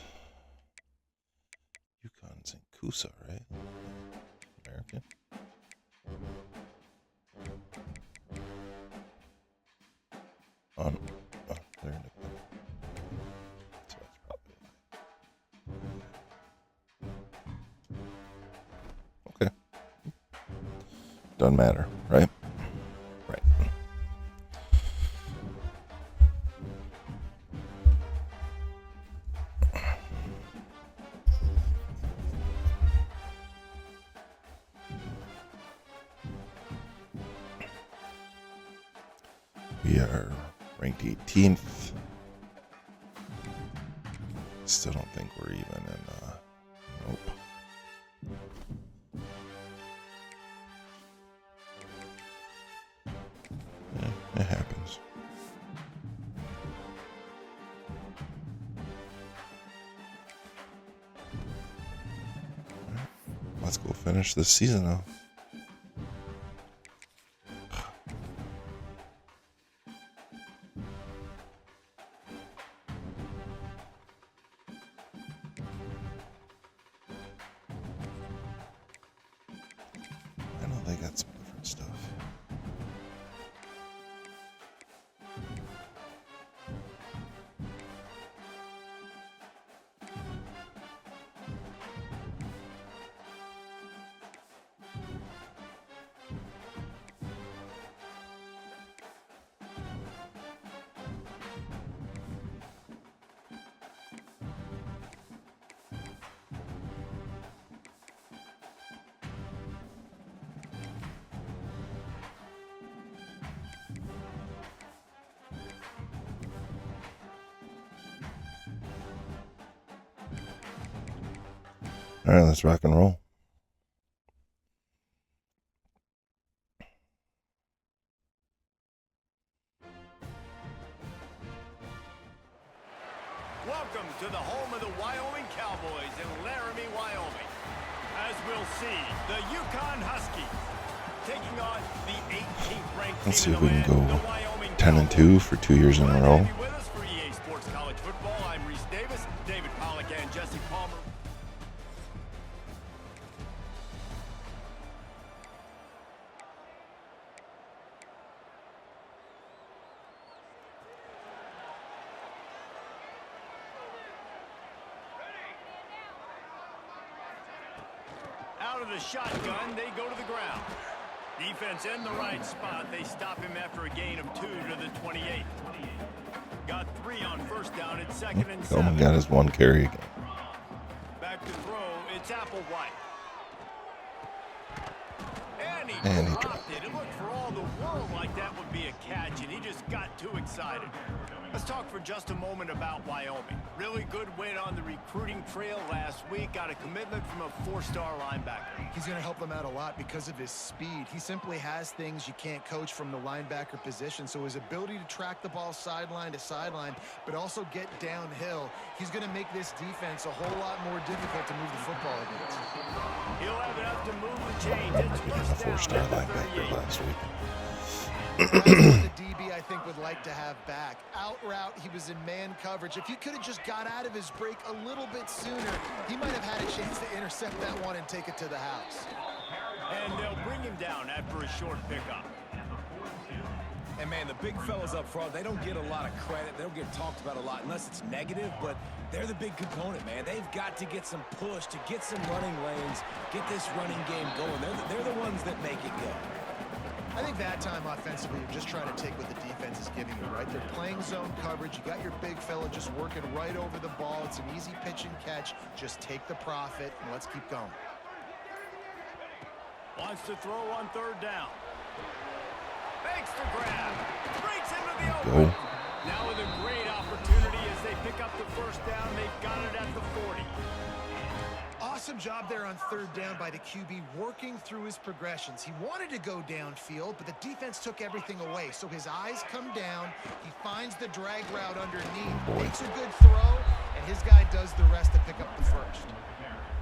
UConn's in Coosa, right? American. Oh, no. Oh, they're independent. So that's probably okay. Doesn't matter, right? Right. We are ranked 18th. Still don't think we're even in, nope. Yeah, it happens. Let's go finish this season now. I know they got some different stuff. All right, let's rock and roll. Welcome to the home of the Wyoming Cowboys in Laramie, Wyoming. As we'll see, the Yukon Huskies taking on the 18th ranked Let's see team if in we the can land, go the Wyoming 10-2 Cowboys. for 2 years in a Glad to row. have you with us for EA Sports College Football. I'm Reese Davis, David Pollack, and Jesse Palmer. Out of the shotgun, they go to the ground. Defense in the right spot. They stop him after a gain of 2 to the 28. Got 3 on first down. It's 2nd and 7. Coleman got his one carry again. Back to throw. It's Applewhite. And he dropped it. It looked for all the world like that would be a catch, and he just got too excited. Let's talk for just a moment about Wyoming. Really good win on the recruiting trail last week. Got a commitment from a 4-star linebacker. He's going to help them out a lot because of his speed. He simply has things you can't coach from the linebacker position. So his ability to track the ball sideline to sideline, but also get downhill, he's going to make this defense a whole lot more difficult to move the football against. He'll have enough to move the chains. It's first down at the 38. Last week. That's what the DB, I think, would like to have back. Out route, he was in man coverage. If he could have just got out of his break a little bit sooner, he might have had a chance to intercept that one and take it to the house. And they'll bring him down after a short pickup. And, man, the big fellas up front, they don't get a lot of credit. They don't get talked about a lot unless it's negative, but they're the big component, man. They've got to get some push, to get some running lanes, get this running game going. They're the ones that make it go. I think that time offensively, you're just trying to take what the defense is giving you, right? They're playing zone coverage. You got your big fella just working right over the ball. It's an easy pitch and catch. Just take the profit, and let's keep going. Wants to throw on third down. Fakes the grab. Breaks into the open. Now with a great opportunity as they pick up the first down. They've got it at the 40. Awesome job there on third down by the QB, working through his progressions. He wanted to go downfield, but the defense took everything away. So his eyes come down. He finds the drag route underneath, makes a good throw, and his guy does the rest to pick up the first.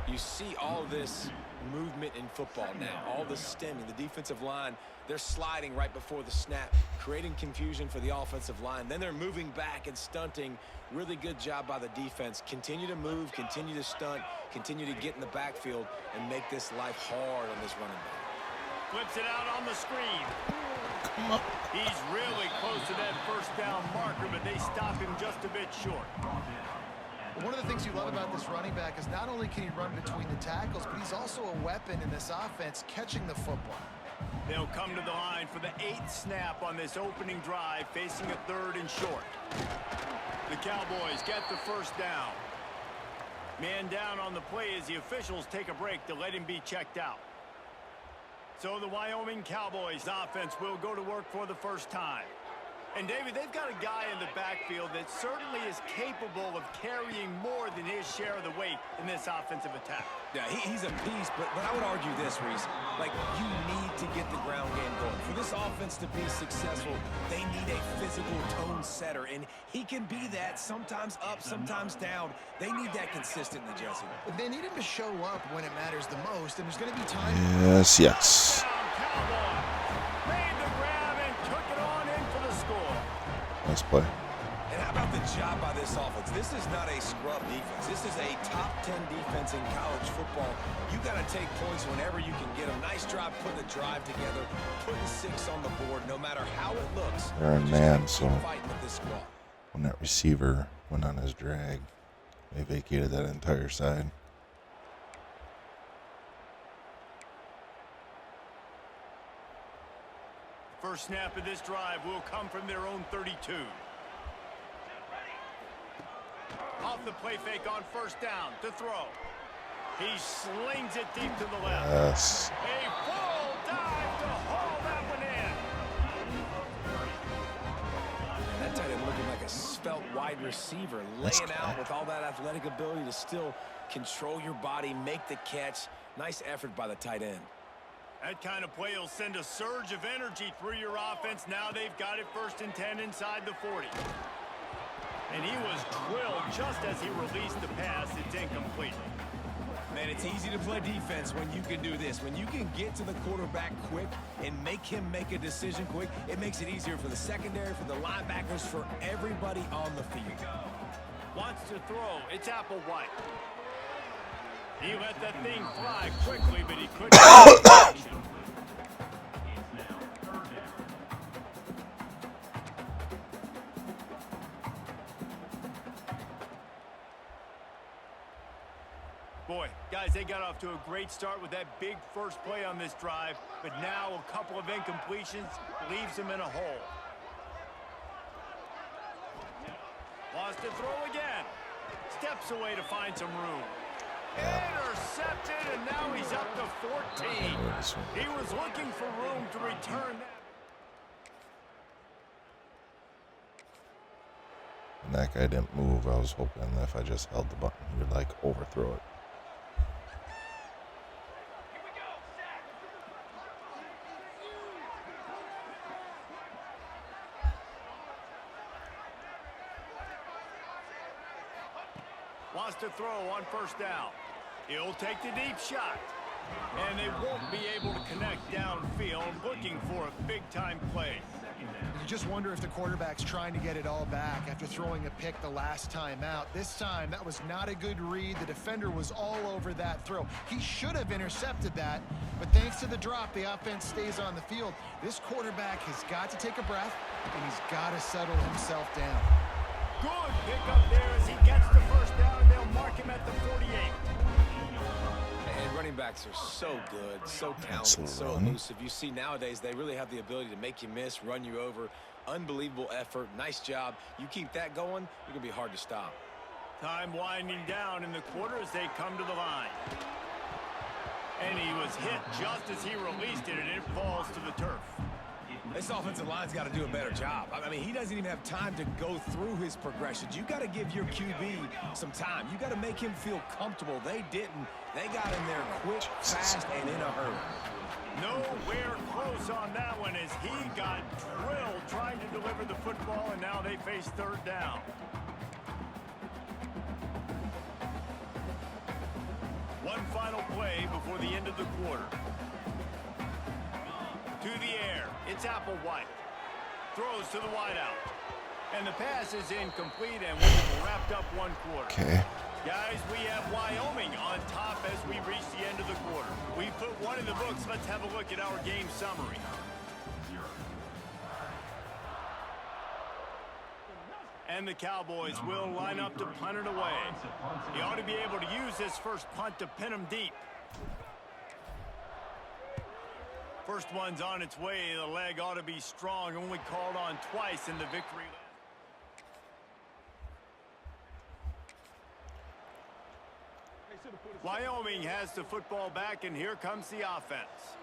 You see all this movement in football now, all the stemming. The defensive line, they're sliding right before the snap, creating confusion for the offensive line. Then they're moving back and stunting. Really good job by the defense. Continue to move, continue to stunt, continue to get in the backfield and make this life hard on this running back. Flips it out on the screen. He's really close to that first down marker, but they stop him just a bit short. One of the things you love about this running back is not only can he run between the tackles, but he's also a weapon in this offense catching the football. They'll come to the line for the 8th snap on this opening drive, facing a 3rd and short. The Cowboys get the first down. Man down on the play as the officials take a break to let him be checked out. So the Wyoming Cowboys offense will go to work for the first time. And, David, they've got a guy in the backfield that certainly is capable of carrying more than his share of the weight in this offensive attack. Yeah, he's a beast, but I would argue this, Reese. Like, you need to get the ground game going. For this offense to be successful, they need a physical tone setter, and he can be that, sometimes up, sometimes down. They need that consistently, Jesse. They need him to show up when it matters the most, and there's going to be time. Yes. Made the grab and took it on in for the score. Nice play. And how about the job by this offense? This is not a scrub defense. This is a top 10 defense in college football. You got to take points whenever you can get them. Nice job putting the drive together, putting 6 on the board, no matter how it looks. They're in man, so fighting with this squad. when that receiver went on his drag, they vacated that entire side. First snap of this drive will come from their own 32. Off the play fake on first down to throw. He slings it deep to the left. Yes. A full dive to haul that one in. That tight end looking like a svelte wide receiver, laying out with all that athletic ability to still control your body, make the catch. Nice effort by the tight end. That kind of play will send a surge of energy through your offense. Now they've got it 1st and 10 inside the 40. And he was drilled just as he released the pass. It's incomplete. Man, it's easy to play defense when you can do this. When you can get to the quarterback quick and make him make a decision quick, it makes it easier for the secondary, for the linebackers, for everybody on the field. Wants to throw. It's Applewhite. He let that thing fly quickly, but he couldn't. Boy, guys, they got off to a great start with that big first play on this drive, but now a couple of incompletions leaves them in a hole. Wants to throw again. Steps away to find some room. Intercepted, and now he's up to 14. He was looking for room to return that. That guy didn't move. I was hoping that if I just held the button, he would like overthrow it. Wants to throw on first down. He'll take the deep shot. And they won't be able to connect downfield, looking for a big-time play. You just wonder if the quarterback's trying to get it all back after throwing a pick the last time out. This time, that was not a good read. The defender was all over that throw. He should have intercepted that, but thanks to the drop, the offense stays on the field. This quarterback has got to take a breath, and he's got to settle himself down. Good pickup there as he gets the first down, and they'll mark him at the 48. And running backs are so good, so talented, so elusive. You see nowadays they really have the ability to make you miss, run you over. Unbelievable effort. Nice job. You keep that going, you're going to be hard to stop. Time winding down in the quarter as they come to the line. And he was hit just as he released it, and it falls to the turf. This offensive line's got to do a better job. I mean, he doesn't even have time to go through his progressions. You got to give your QB some time. You got to make him feel comfortable. They didn't. They got in there quick, fast, and in a hurry. Nowhere close on that one as he got drilled trying to deliver the football, and now they face third down. One final play before the end of the quarter. To the air, it's Applewhite. Throws to the wideout. And the pass is incomplete, and we've wrapped up one quarter. Okay. Guys, we have Wyoming on top as we reach the end of the quarter. We put one in the books. Let's have a look at our game summary. And the Cowboys will line up to punt it away. He ought to be able to use this first punt to pin him deep. First one's on its way. The leg ought to be strong. Only called on twice in the victory. Wyoming has the football back, and here comes the offense.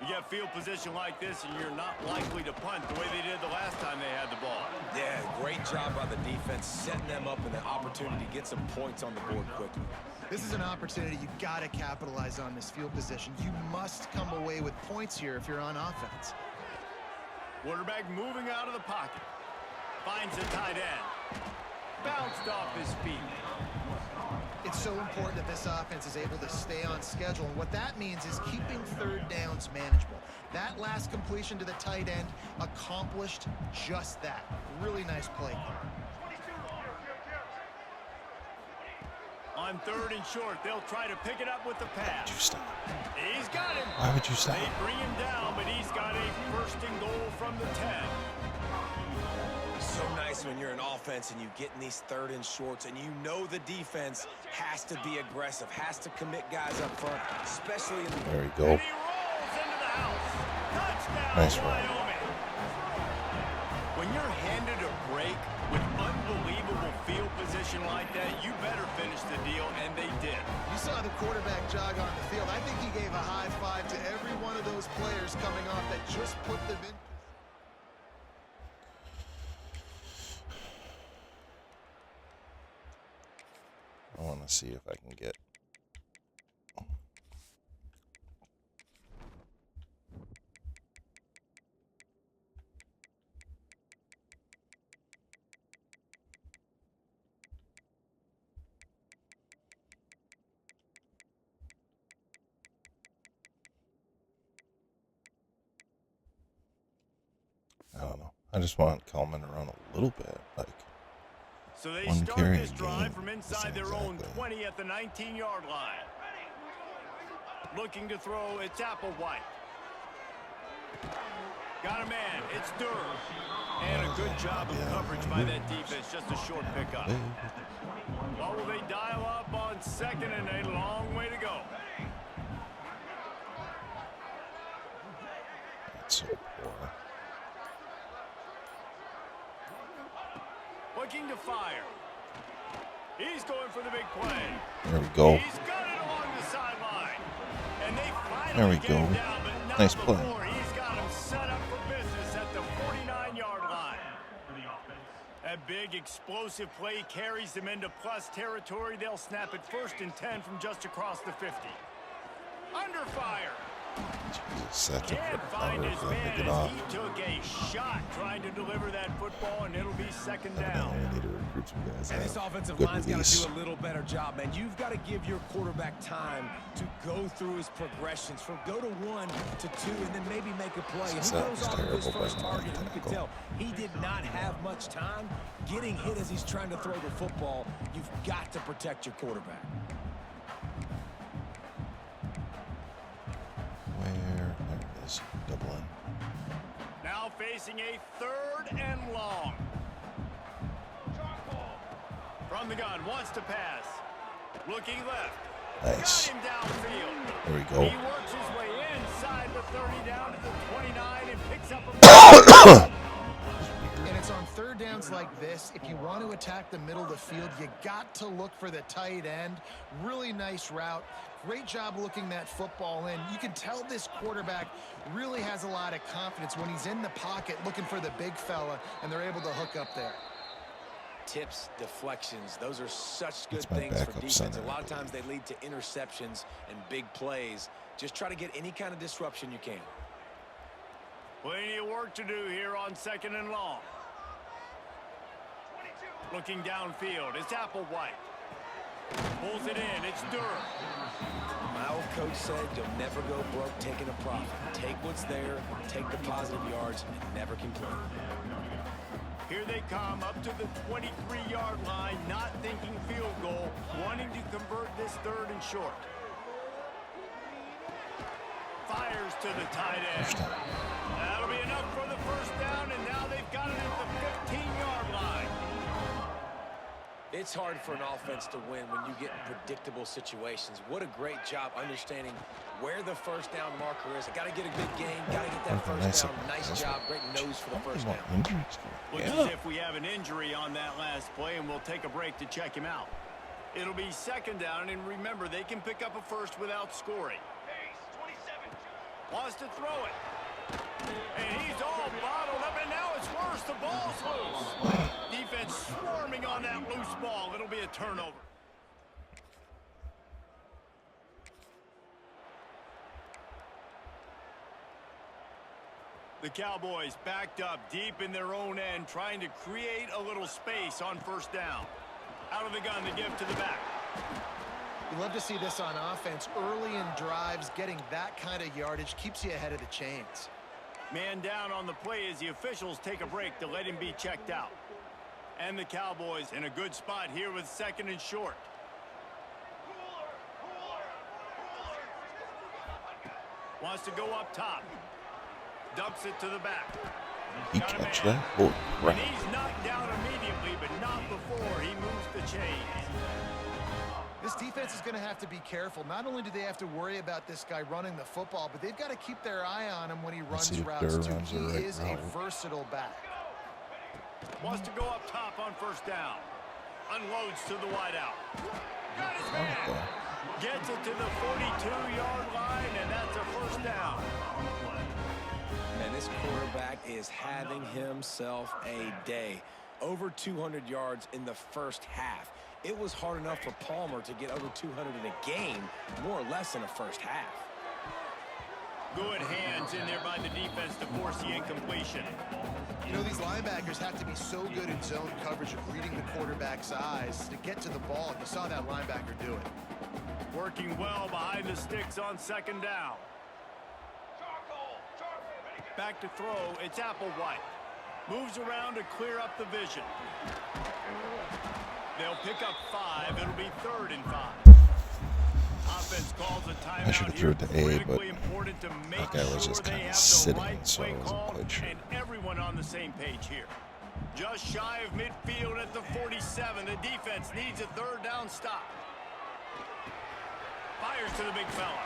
You get field position like this, and you're not likely to punt the way they did the last time they had the ball. Yeah, great job by the defense, setting them up with an opportunity to get some points on the board quickly. This is an opportunity you got to capitalize on this field position. You must come away with points here if you're on offense. Quarterback moving out of the pocket. Finds the tight end. Bounced off his feet. It's so important that this offense is able to stay on schedule, and what that means is keeping third downs manageable. That last completion to the tight end accomplished just that. Really nice play. On third and short, they'll try to pick it up with the pass. Why would you stop? He's got him. Why would you stop? They bring him down, but he's got a first and goal from the 10. So nice when you're an offense and you get in these third and shorts and you know the defense has to be aggressive, has to commit guys up front, especially in the... There we go. And he rolls into the house. Touchdown, Nice run. Wyoming. When you're handed a break with unbelievable field position like that, you better finish the deal, and they did. You saw the quarterback jog on the field. I think he gave a high five to every one of those players coming off that just put them in. I want to see if I can get... I don't know. I just want Kelman to run a little bit, like... So they One start carry this drive game. from inside their own 20 at the 19-yard line. Looking to throw, it's Applewhite. Got a man, it's Durham. And a good job of coverage by that defense, just a short pickup. What will they dial up on second, and a long way to go. That's so poor. Looking to fire. He's going for the big play. There we go. He's got it along the sideline. And they finally There we get go. him down, but not Nice play. before. He's got him set up for business at the 49-yard line. That big explosive play carries them into plus territory. They'll snap it 1st and 10 from just across the 50. Under fire. Can't find his man as he took a shot trying to deliver that football, and it'll be 2nd down. I need to recruit some guys. And this offensive line's got to do a little better job, man. You've got to give your quarterback time to go through his progressions from go to 1 to 2 and then maybe make a play. And he goes off of his first target, and you can tell he did not have much time getting hit as he's trying to throw the football. You've got to protect your quarterback. There it is. Double in. Now facing a 3rd and long. From the gun, wants to pass. Looking left. Nice. Got him downfield. There we go. He works his way inside the 30 down to the 29 and picks up a And it's on 3rd downs like this. If you want to attack the middle of the field, you got to look for the tight end. Really nice route. Great job looking that football in. You can tell this quarterback really has a lot of confidence when he's in the pocket looking for the big fella, and they're able to hook up there. Tips, deflections, those are such good That's my things for backup defense. center, A lot of I times they lead to interceptions and big plays. Just try to get any kind of disruption you can. Plenty of work to do here on 2nd and long. Looking downfield, it's Applewhite. Pulls it in, it's Durham. My old coach said you'll never go broke taking a profit. Take what's there, take the positive yards, and never complain. Here they come up to the 23-yard line, not thinking field goal, wanting to convert this 3rd and short. Fires to the tight end. That'll be enough for the 1st down, and now they've got it at the 15-yard line. It's hard for an offense to win when you get in predictable situations. What a great job understanding where the 1st down marker is. I got to get a good game, got to get that 1st down. Nice job, great nose for the 1st down. Looks as if we have an injury on that last play, and we'll take a break to check him out. It'll be 2nd down, and remember, they can pick up a 1st without scoring. Wants to throw it. And he's all bottled up, and now it's worse. The ball's loose. Defense swarming on that loose ball. It'll be a turnover. The Cowboys backed up deep in their own end, trying to create a little space on 1st down. Out of the gun, the give to the back. You love to see this on offense. Early in drives, getting that kind of yardage keeps you ahead of the chains. Man down on the play as the officials take a break to let him be checked out. And the Cowboys in a good spot here with 2nd and short. Wants to go up top. Dumps it to the back. He catch that? Oh, And right. he's knocked down immediately, but not before he moves the chains. This defense is going to have to be careful. Not only do they have to worry about this guy running the football, but they've got to keep their eye on him when he runs see if routes, Durr too. runs He the right is route. a versatile back. Wants to go up top on 1st down. Unloads to the wideout. Got his man. Gets it to the 42-yard line, and that's a 1st down. And this quarterback is having himself a day. Over 200 yards in the 1st half. It was hard enough for Palmer to get over 200 in a game, more or less in a 1st half. Good hands in there by the defense to force the incompletion. You know, these linebackers have to be so good in zone coverage of reading the quarterback's eyes to get to the ball. You saw that linebacker do it. Working well behind the sticks on 2nd down. Back to throw, it's Applewhite. Moves around to clear up the vision. They'll pick up 5. It'll be 3rd and 5. Offense calls a I should timeout have here. threw it to A, but Critically important to make that guy was sure just they kinda have the sitting, right so I play wasn't call quite sure. and everyone on the same page here. Just shy of midfield at the 47. The defense needs a 3rd down stop. Fires to the big fella.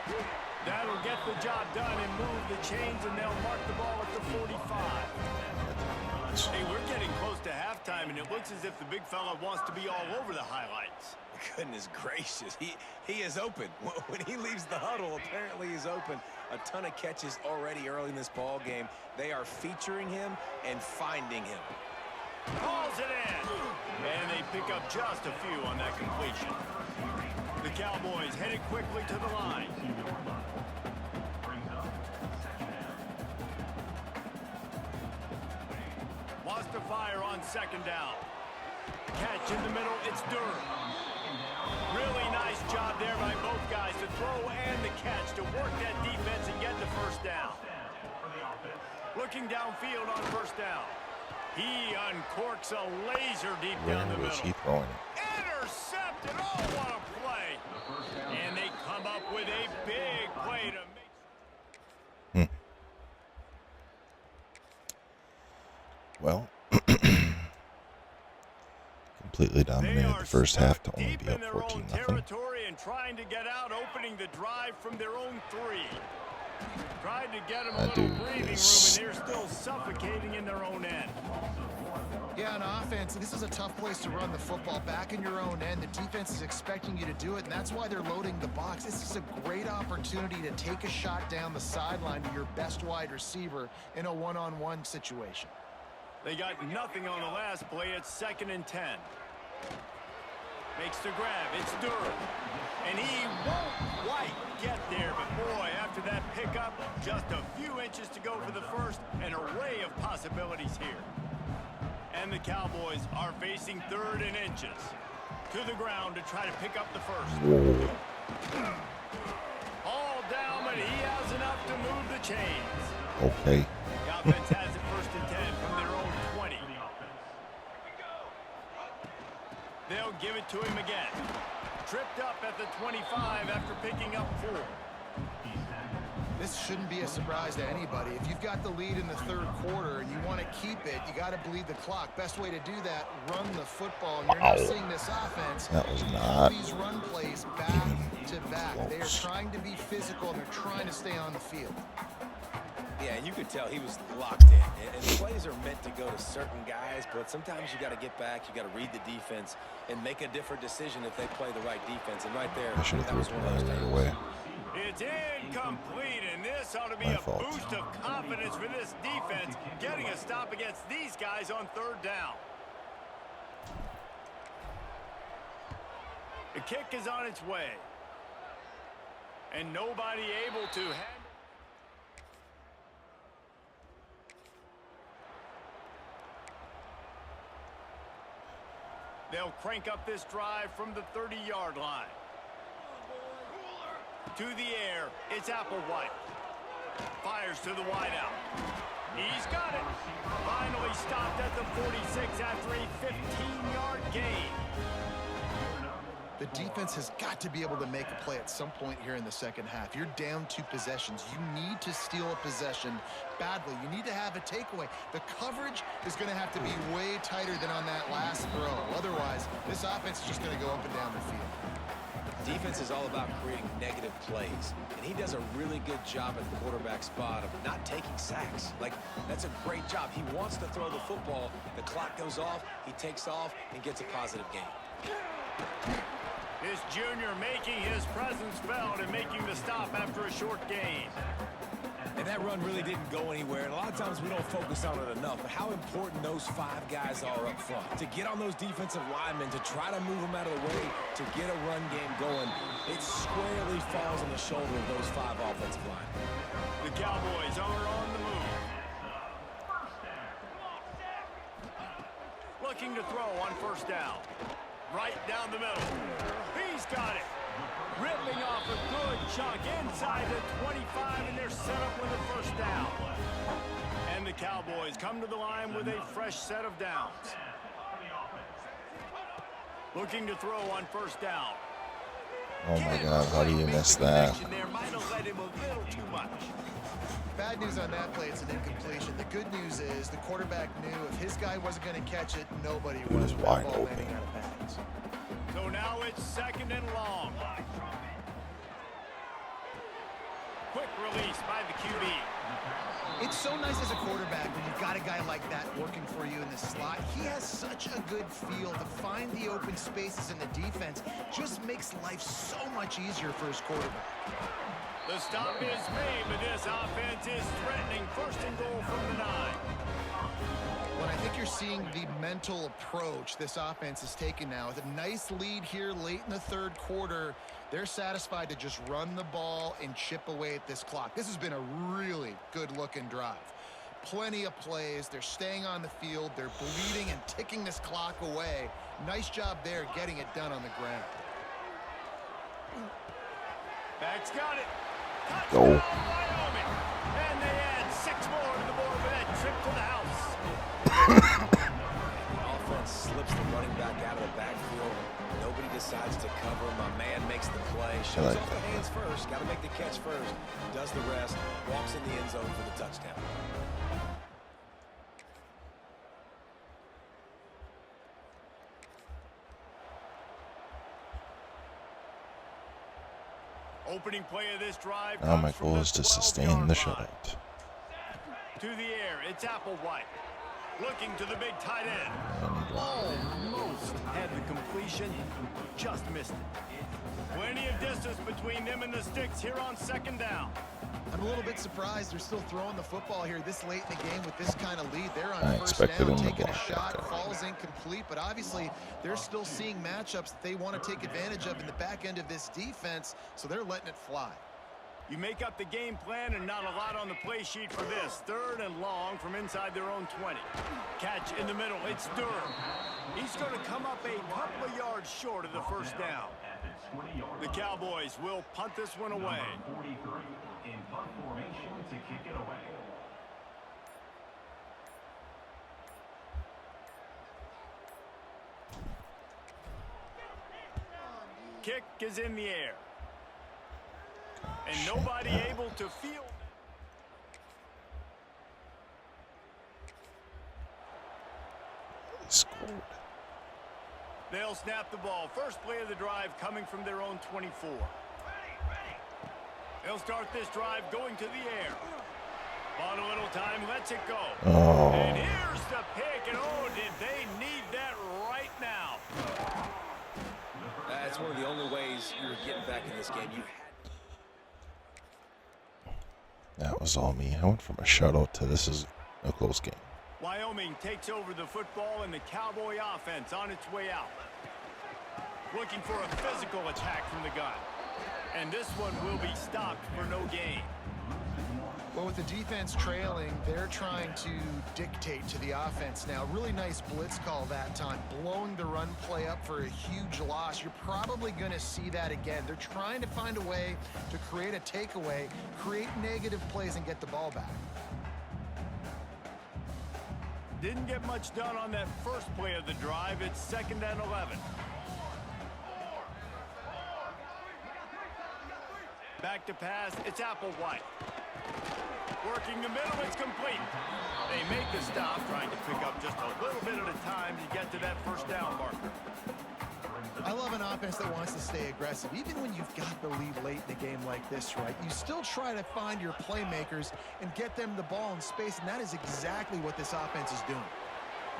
That'll get the job done and move the chains, and they'll mark the ball at the 45. Hey, we're getting close to halftime, and it looks as if the big fella wants to be all over the highlights. Goodness gracious, he is open. When he leaves the huddle, apparently he's open. A ton of catches already early in this ball game. They are featuring him and finding him. Hauls it in. And they pick up just a few on that completion. The Cowboys headed quickly to the line. Wants to fire on second down. Catch in the middle, it's Durham. Really nice job there by both guys to throw and the catch to work that defense and get the first down. Looking downfield on first down. He uncorks a laser deep down the middle. Where was he throwing it? Intercepted. Oh, what a play. And they come up with a big play to make. Well, completely dominated the first half to only be up 14-0. Territory and trying to get out, opening the drive from their own 3. Tried to get them a little breathing room, and they're still suffocating in their own end. Yeah, on offense, this is a tough place to run the football. Back in your own end, the defense is expecting you to do it, and that's why they're loading the box. This is a great opportunity to take a shot down the sideline to your best wide receiver in a one-on-one situation. They got nothing on the last play. It's 2nd and 10. Makes the grab. It's Durham. And he won't quite get there. But, boy, after that pickup, just a few inches to go for the first. An array of possibilities here. And the Cowboys are facing 3rd and inches. To the ground to try to pick up the first. All down, but he has enough to move the chains. Okay. The offense has it 1st and 10 from their own 20. They'll give it to him again. Tripped up at the 25 after picking up 4. This shouldn't be a surprise to anybody. If you've got the lead in the 3rd quarter and you want to keep it, you got to bleed the clock. Best way to do that, run the football. And you're not seeing this offense. That was not these run plays back to back. They are trying to be physical, and they're trying to stay on the field. Yeah, and you could tell he was locked in. And plays are meant to go to certain guys, but sometimes you got to get back, you got to read the defense, and make a different decision if they play the right defense. And right there, I should have that was threw one it of those right times. away. It's incomplete, and this ought to be My a fault. boost of confidence for this defense, getting a stop against these guys on 3rd down. The kick is on its way. And nobody able to handle. They'll crank up this drive from the 30-yard line. To the air, it's Applewhite. Fires to the wideout. He's got it. Finally stopped at the 46 after a 15-yard gain. The defense has got to be able to make a play at some point here in the second half. You're down 2 possessions. You need to steal a possession badly. You need to have a takeaway. The coverage is going to have to be way tighter than on that last throw. Otherwise, this offense is just going to go up and down the field. Defense is all about creating negative plays, and he does a really good job at the quarterback spot of not taking sacks. Like, that's a great job. He wants to throw the football. The clock goes off, he takes off, and gets a positive gain. This junior making his presence felt and making the stop after a short gain. And that run really didn't go anywhere, and a lot of times we don't focus on it enough, but how important those 5 guys are up front. To get on those defensive linemen, to try to move them out of the way, to get a run game going, it squarely falls on the shoulder of those 5 offensive linemen. The Cowboys are on the move. Looking to throw on first down. Right down the middle. He's got it. Ripping off a good chunk inside the 25, and they're set up with a first down. And the Cowboys come to the line with a fresh set of downs. Looking to throw on first down. Oh my God, how do you miss that? Might have let him a little too much. Bad news on that play, it's an incompletion. The good news is the quarterback knew if his guy wasn't going to catch it, nobody He was would. wide Ball open. landing out of bounds. So now it's 2nd and long. Quick release by the QB. It's so nice as a quarterback when you've got a guy like that working for you in the slot. He has such a good feel to find the open spaces in the defense. Just makes life so much easier for his quarterback. The stop is made, but this offense is threatening. First and goal from the 9. Well, I think you're seeing the mental approach this offense is taking now. With a nice lead here late in the third quarter, they're satisfied to just run the ball and chip away at this clock. This has been a really good-looking drive. Plenty of plays. They're staying on the field. They're bleeding and ticking this clock away. Nice job there getting it done on the ground. Back's got it. Go. Touchdown, Wyoming. And they add 6 more to the board for that trip to the house. Offense slips the running back out of the backfield. Nobody decides to cover. My man makes the play. Shows off the hands first. Got to make the catch first. Does the rest. Walks in the end zone for the touchdown. Opening play of this drive. Now my goal is to sustain the shutout. To the air, it's Applewhite. Looking to the big tight end. Almost had the completion, just missed it. Plenty of distance between them and the sticks here on second down. I'm a little bit surprised they're still throwing the football here this late in the game with this kind of lead. They're on I first expected down, him to taking a block shot, that. falls incomplete, but obviously they're still seeing matchups that they want to take advantage of in the back end of this defense, so they're letting it fly. You make up the game plan and not a lot on the play sheet for this. Third and long from inside their own 20. Catch in the middle. It's Durham. He's going to come up a couple of yards short of the first down. The Cowboys will punt this one away. In punt formation to kick it away. Kick is in the air. And nobody able to field. Scored. They'll snap the ball. First play of the drive coming from their own 24. They'll start this drive going to the air. Bought a little time, lets it go. Oh. And here's the pick, and oh, did they need that right now. That's one of the only ways you're getting back in this game. That was all me. I went from a shutout to this is a close game. Wyoming takes over the football and the Cowboy offense on its way out. Looking for a physical attack from the gun. And this one will be stopped for no gain. Well, with the defense trailing, they're trying to dictate to the offense now. Really nice blitz call that time, blowing the run play up for a huge loss. You're probably going to see that again. They're trying to find a way to create a takeaway, create negative plays, and get the ball back. Didn't get much done on that first play of the drive. It's 2nd and 11. Back to pass, it's Applewhite. Working the middle, it's complete. They make the stop, trying to pick up just a little bit at a time to get to that first down marker. I love an offense that wants to stay aggressive. Even when you've got the lead late in a game like this, right, you still try to find your playmakers and get them the ball in space, and that is exactly what this offense is doing.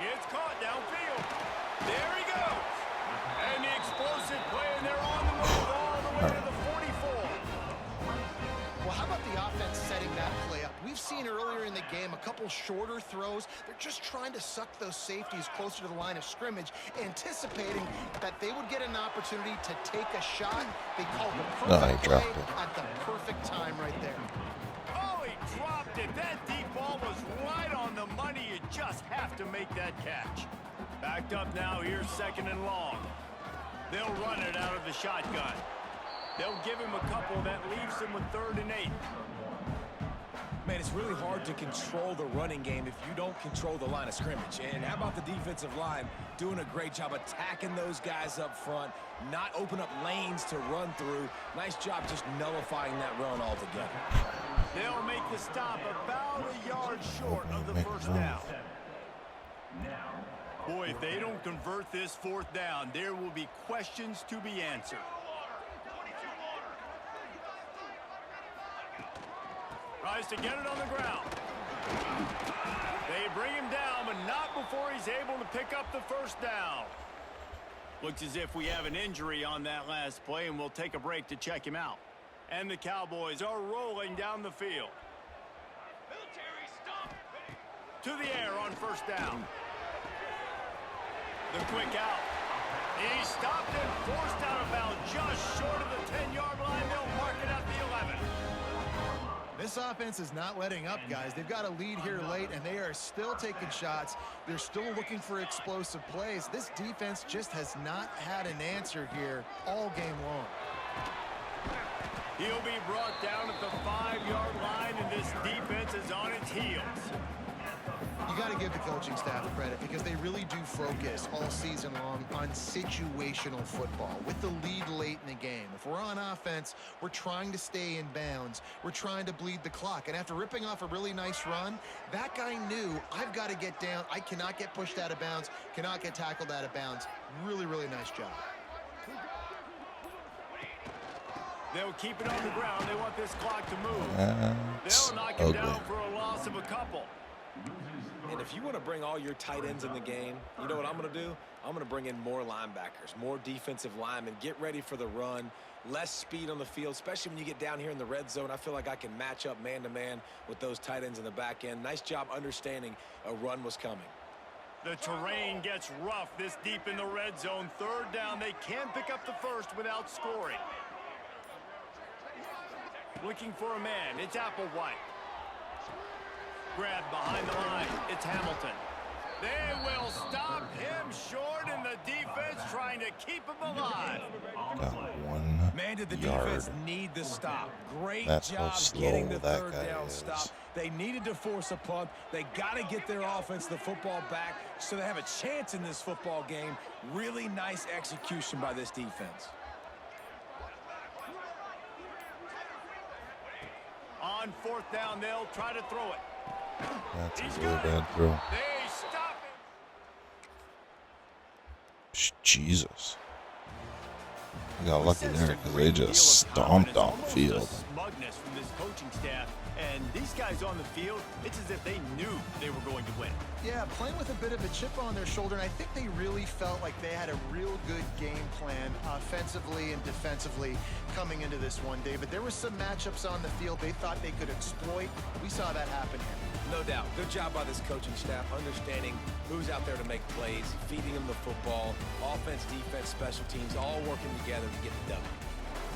It's caught downfield. There he goes. And the explosive play, and they're on the move all the way to the 44. Well, how about the offense setting that play up? We've seen earlier in the game a couple shorter throws. They're just trying to suck those safeties closer to the line of scrimmage, anticipating that they would get an opportunity to take a shot. They called the perfect play at the perfect time right there. Oh, he dropped it. That deep ball was right on the money. You just have to make that catch. Backed up now. Here's 2nd and long. They'll run it out of the shotgun. They'll give him a couple. That leaves him with 3rd and 8. Man, it's really hard to control the running game if you don't control the line of scrimmage. And how about the defensive line doing a great job attacking those guys up front, not open up lanes to run through. Nice job just nullifying that run altogether. They'll make the stop about a yard short of the first down. Boy, if they don't convert this 4th down, there will be questions to be answered. Tries to get it on the ground. They bring him down, but not before he's able to pick up the first down. Looks as if we have an injury on that last play, and we'll take a break to check him out. And the Cowboys are rolling down the field. To the air on first down. The quick out. He stopped and forced out of bounds just short of the 10-yard line. They'll mark it at the 11. This offense is not letting up, guys. They've got a lead here late, and they are still taking shots. They're still looking for explosive plays. This defense just has not had an answer here all game long. He'll be brought down at the 5-yard line, and this defense is on its heels. You got to give the coaching staff credit because they really do focus all season long on situational football with the lead late in the game. If we're on offense, we're trying to stay in bounds. We're trying to bleed the clock. And after ripping off a really nice run, that guy knew, I've got to get down. I cannot get pushed out of bounds, cannot get tackled out of bounds. Really, really nice job. They'll keep it on the ground. They want this clock to move. That's They'll knock him ugly. down for a loss of a couple. And if you want to bring all your tight ends in the game, you know what I'm going to do? I'm going to bring in more linebackers, more defensive linemen, get ready for the run, less speed on the field, especially when you get down here in the red zone. I feel like I can match up man-to-man with those tight ends in the back end. Nice job understanding a run was coming. The terrain gets rough this deep in the red zone. Third down, they can pick up the first without scoring. Looking for a man, it's Applewhite. Grab behind the line, it's Hamilton. They will stop him short, and the defense trying to keep him alive. Got 1 Man, did the yard. defense need the stop. Great That's how job slow getting the that third guy down is. stop. They needed to force a punt. They got to get their offense the football back so they have a chance in this football game. Really nice execution by this defense. On fourth down, they'll try to throw it. That's He's a really got it. bad throw. They stop it. Jesus. I got lucky there because they just stomped on the field. Smugness from this coaching staff, and these guys on the field, it's as if they knew they were going to win. Yeah, playing with a bit of a chip on their shoulder, and I think they really felt like they had a real good game plan offensively and defensively coming into this one, David. There were some matchups on the field they thought they could exploit. We saw that happen here. No doubt. Good job by this coaching staff, understanding who's out there to make plays, feeding them the football, offense, defense, special teams, all working together to get the W.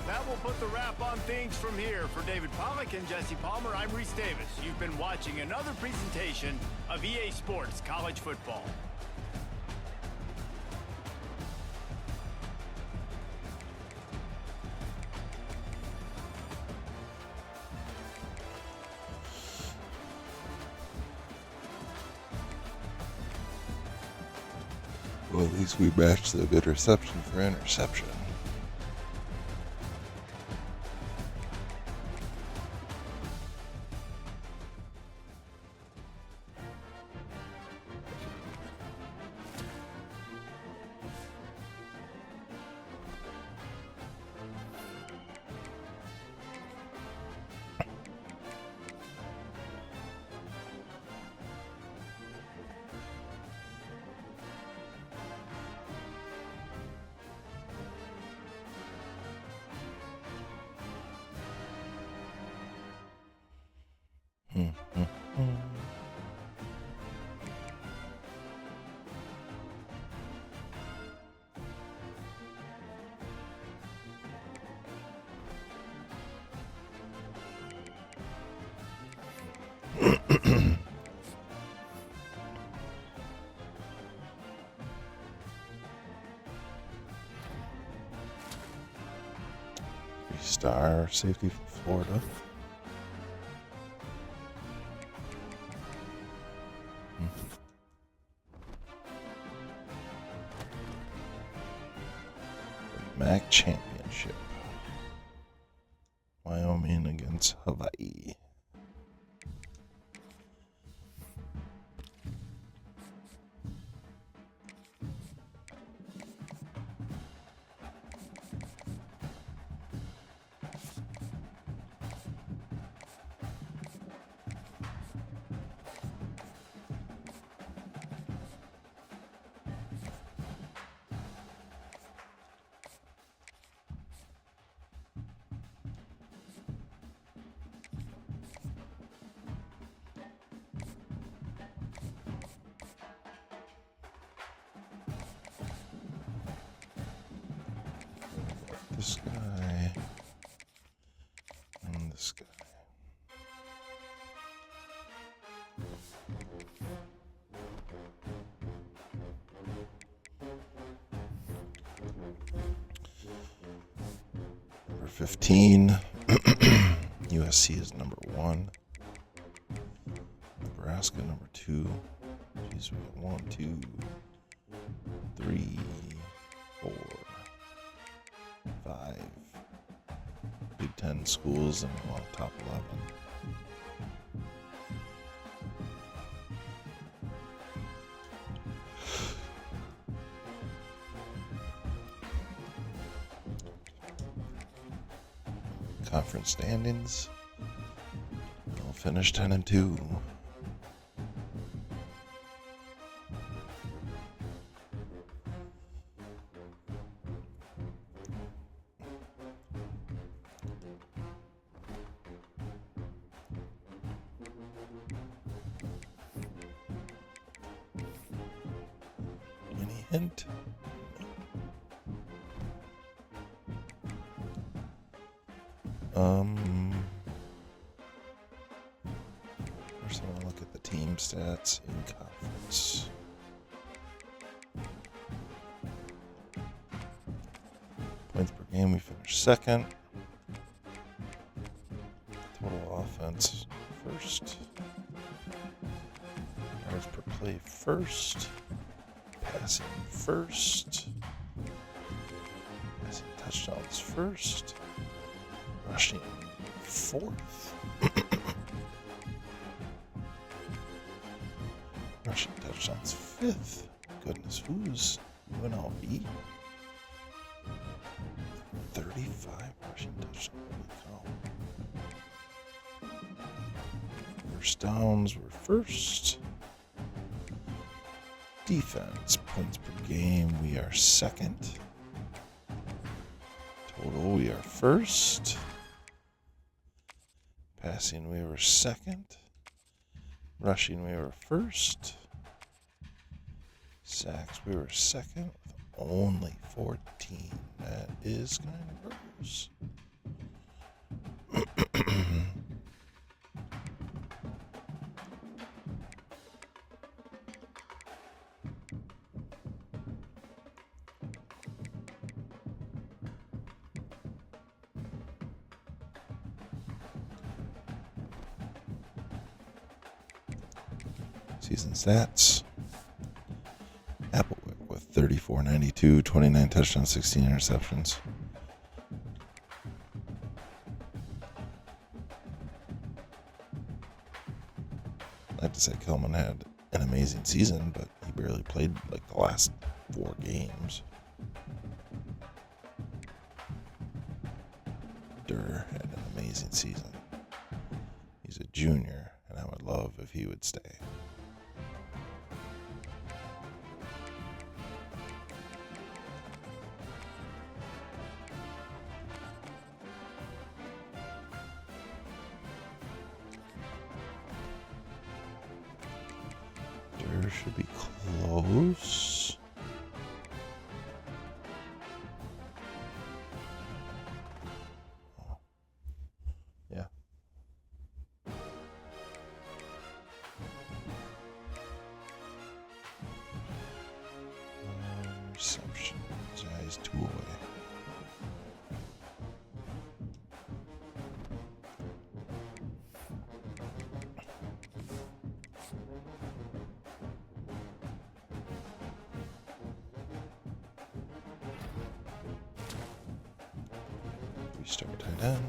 That will put the wrap on things from here. For David Pollack and Jesse Palmer, I'm Reese Davis. You've been watching another presentation of EA Sports College Football. Well, at least we matched the interception for interception. Star safety from Florida. MAC Championship. Wyoming against Hawaii. this guy, and this guy. Number 15. USC is number 1. Nebraska number 2. Jeez, we got 1, 2, 3, 4, 5 Big Ten schools, and we want top 11. Conference standings. We'll finish 10-2. Any hint? First I want to look at the team stats in conference. Points per game, we finished 2nd. Total offense, 1st. Yards per play, 1st. Passing, 1st. Passing touchdowns, 1st. Rushing, 4th. Rushing touchdowns, 5th. Goodness, who's UNLV? 35 rushing touchdowns. Holy cow. First downs were 1st. Defense, points per game, we are 2nd. Total, we are 1st. Passing, we were 2nd. Rushing, we were 1st. Sacks, we were 2nd with only 14. That is kind of gross. Season stats. Applewick with 3492, 29 touchdowns, 16 interceptions. I'd like to say Kelman had an amazing season, but he barely played like the last 4 games. Durr had an amazing season. He's a junior, and I would love if he would stay. Should be close. Oh. Yeah. Reception. He's 2 away. Start tight end.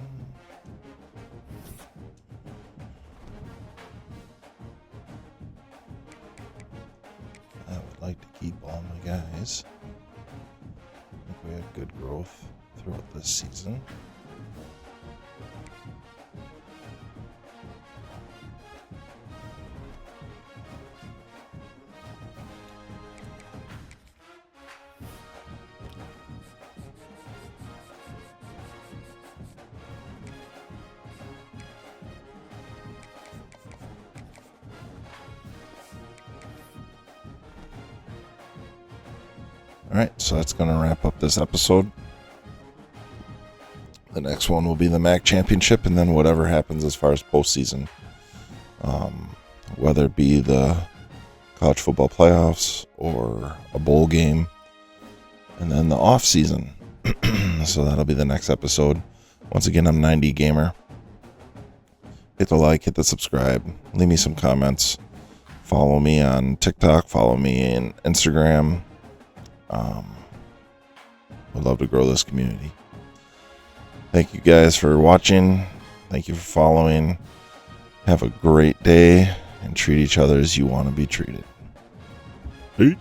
I would like to keep all my guys. I think we had good growth throughout this season. All right, so that's going to wrap up this episode. The next one will be the MAC championship, and then whatever happens as far as postseason, whether it be the college football playoffs or a bowl game, and then the off season. So that'll be the next episode. Once again, I'm 90 Gamer. Hit the like, hit the subscribe, leave me some comments. Follow me on TikTok, follow me on Instagram. Would love to grow this community. Thank you guys for watching. Thank you for following. Have a great day and treat each other as you want to be treated. Peace.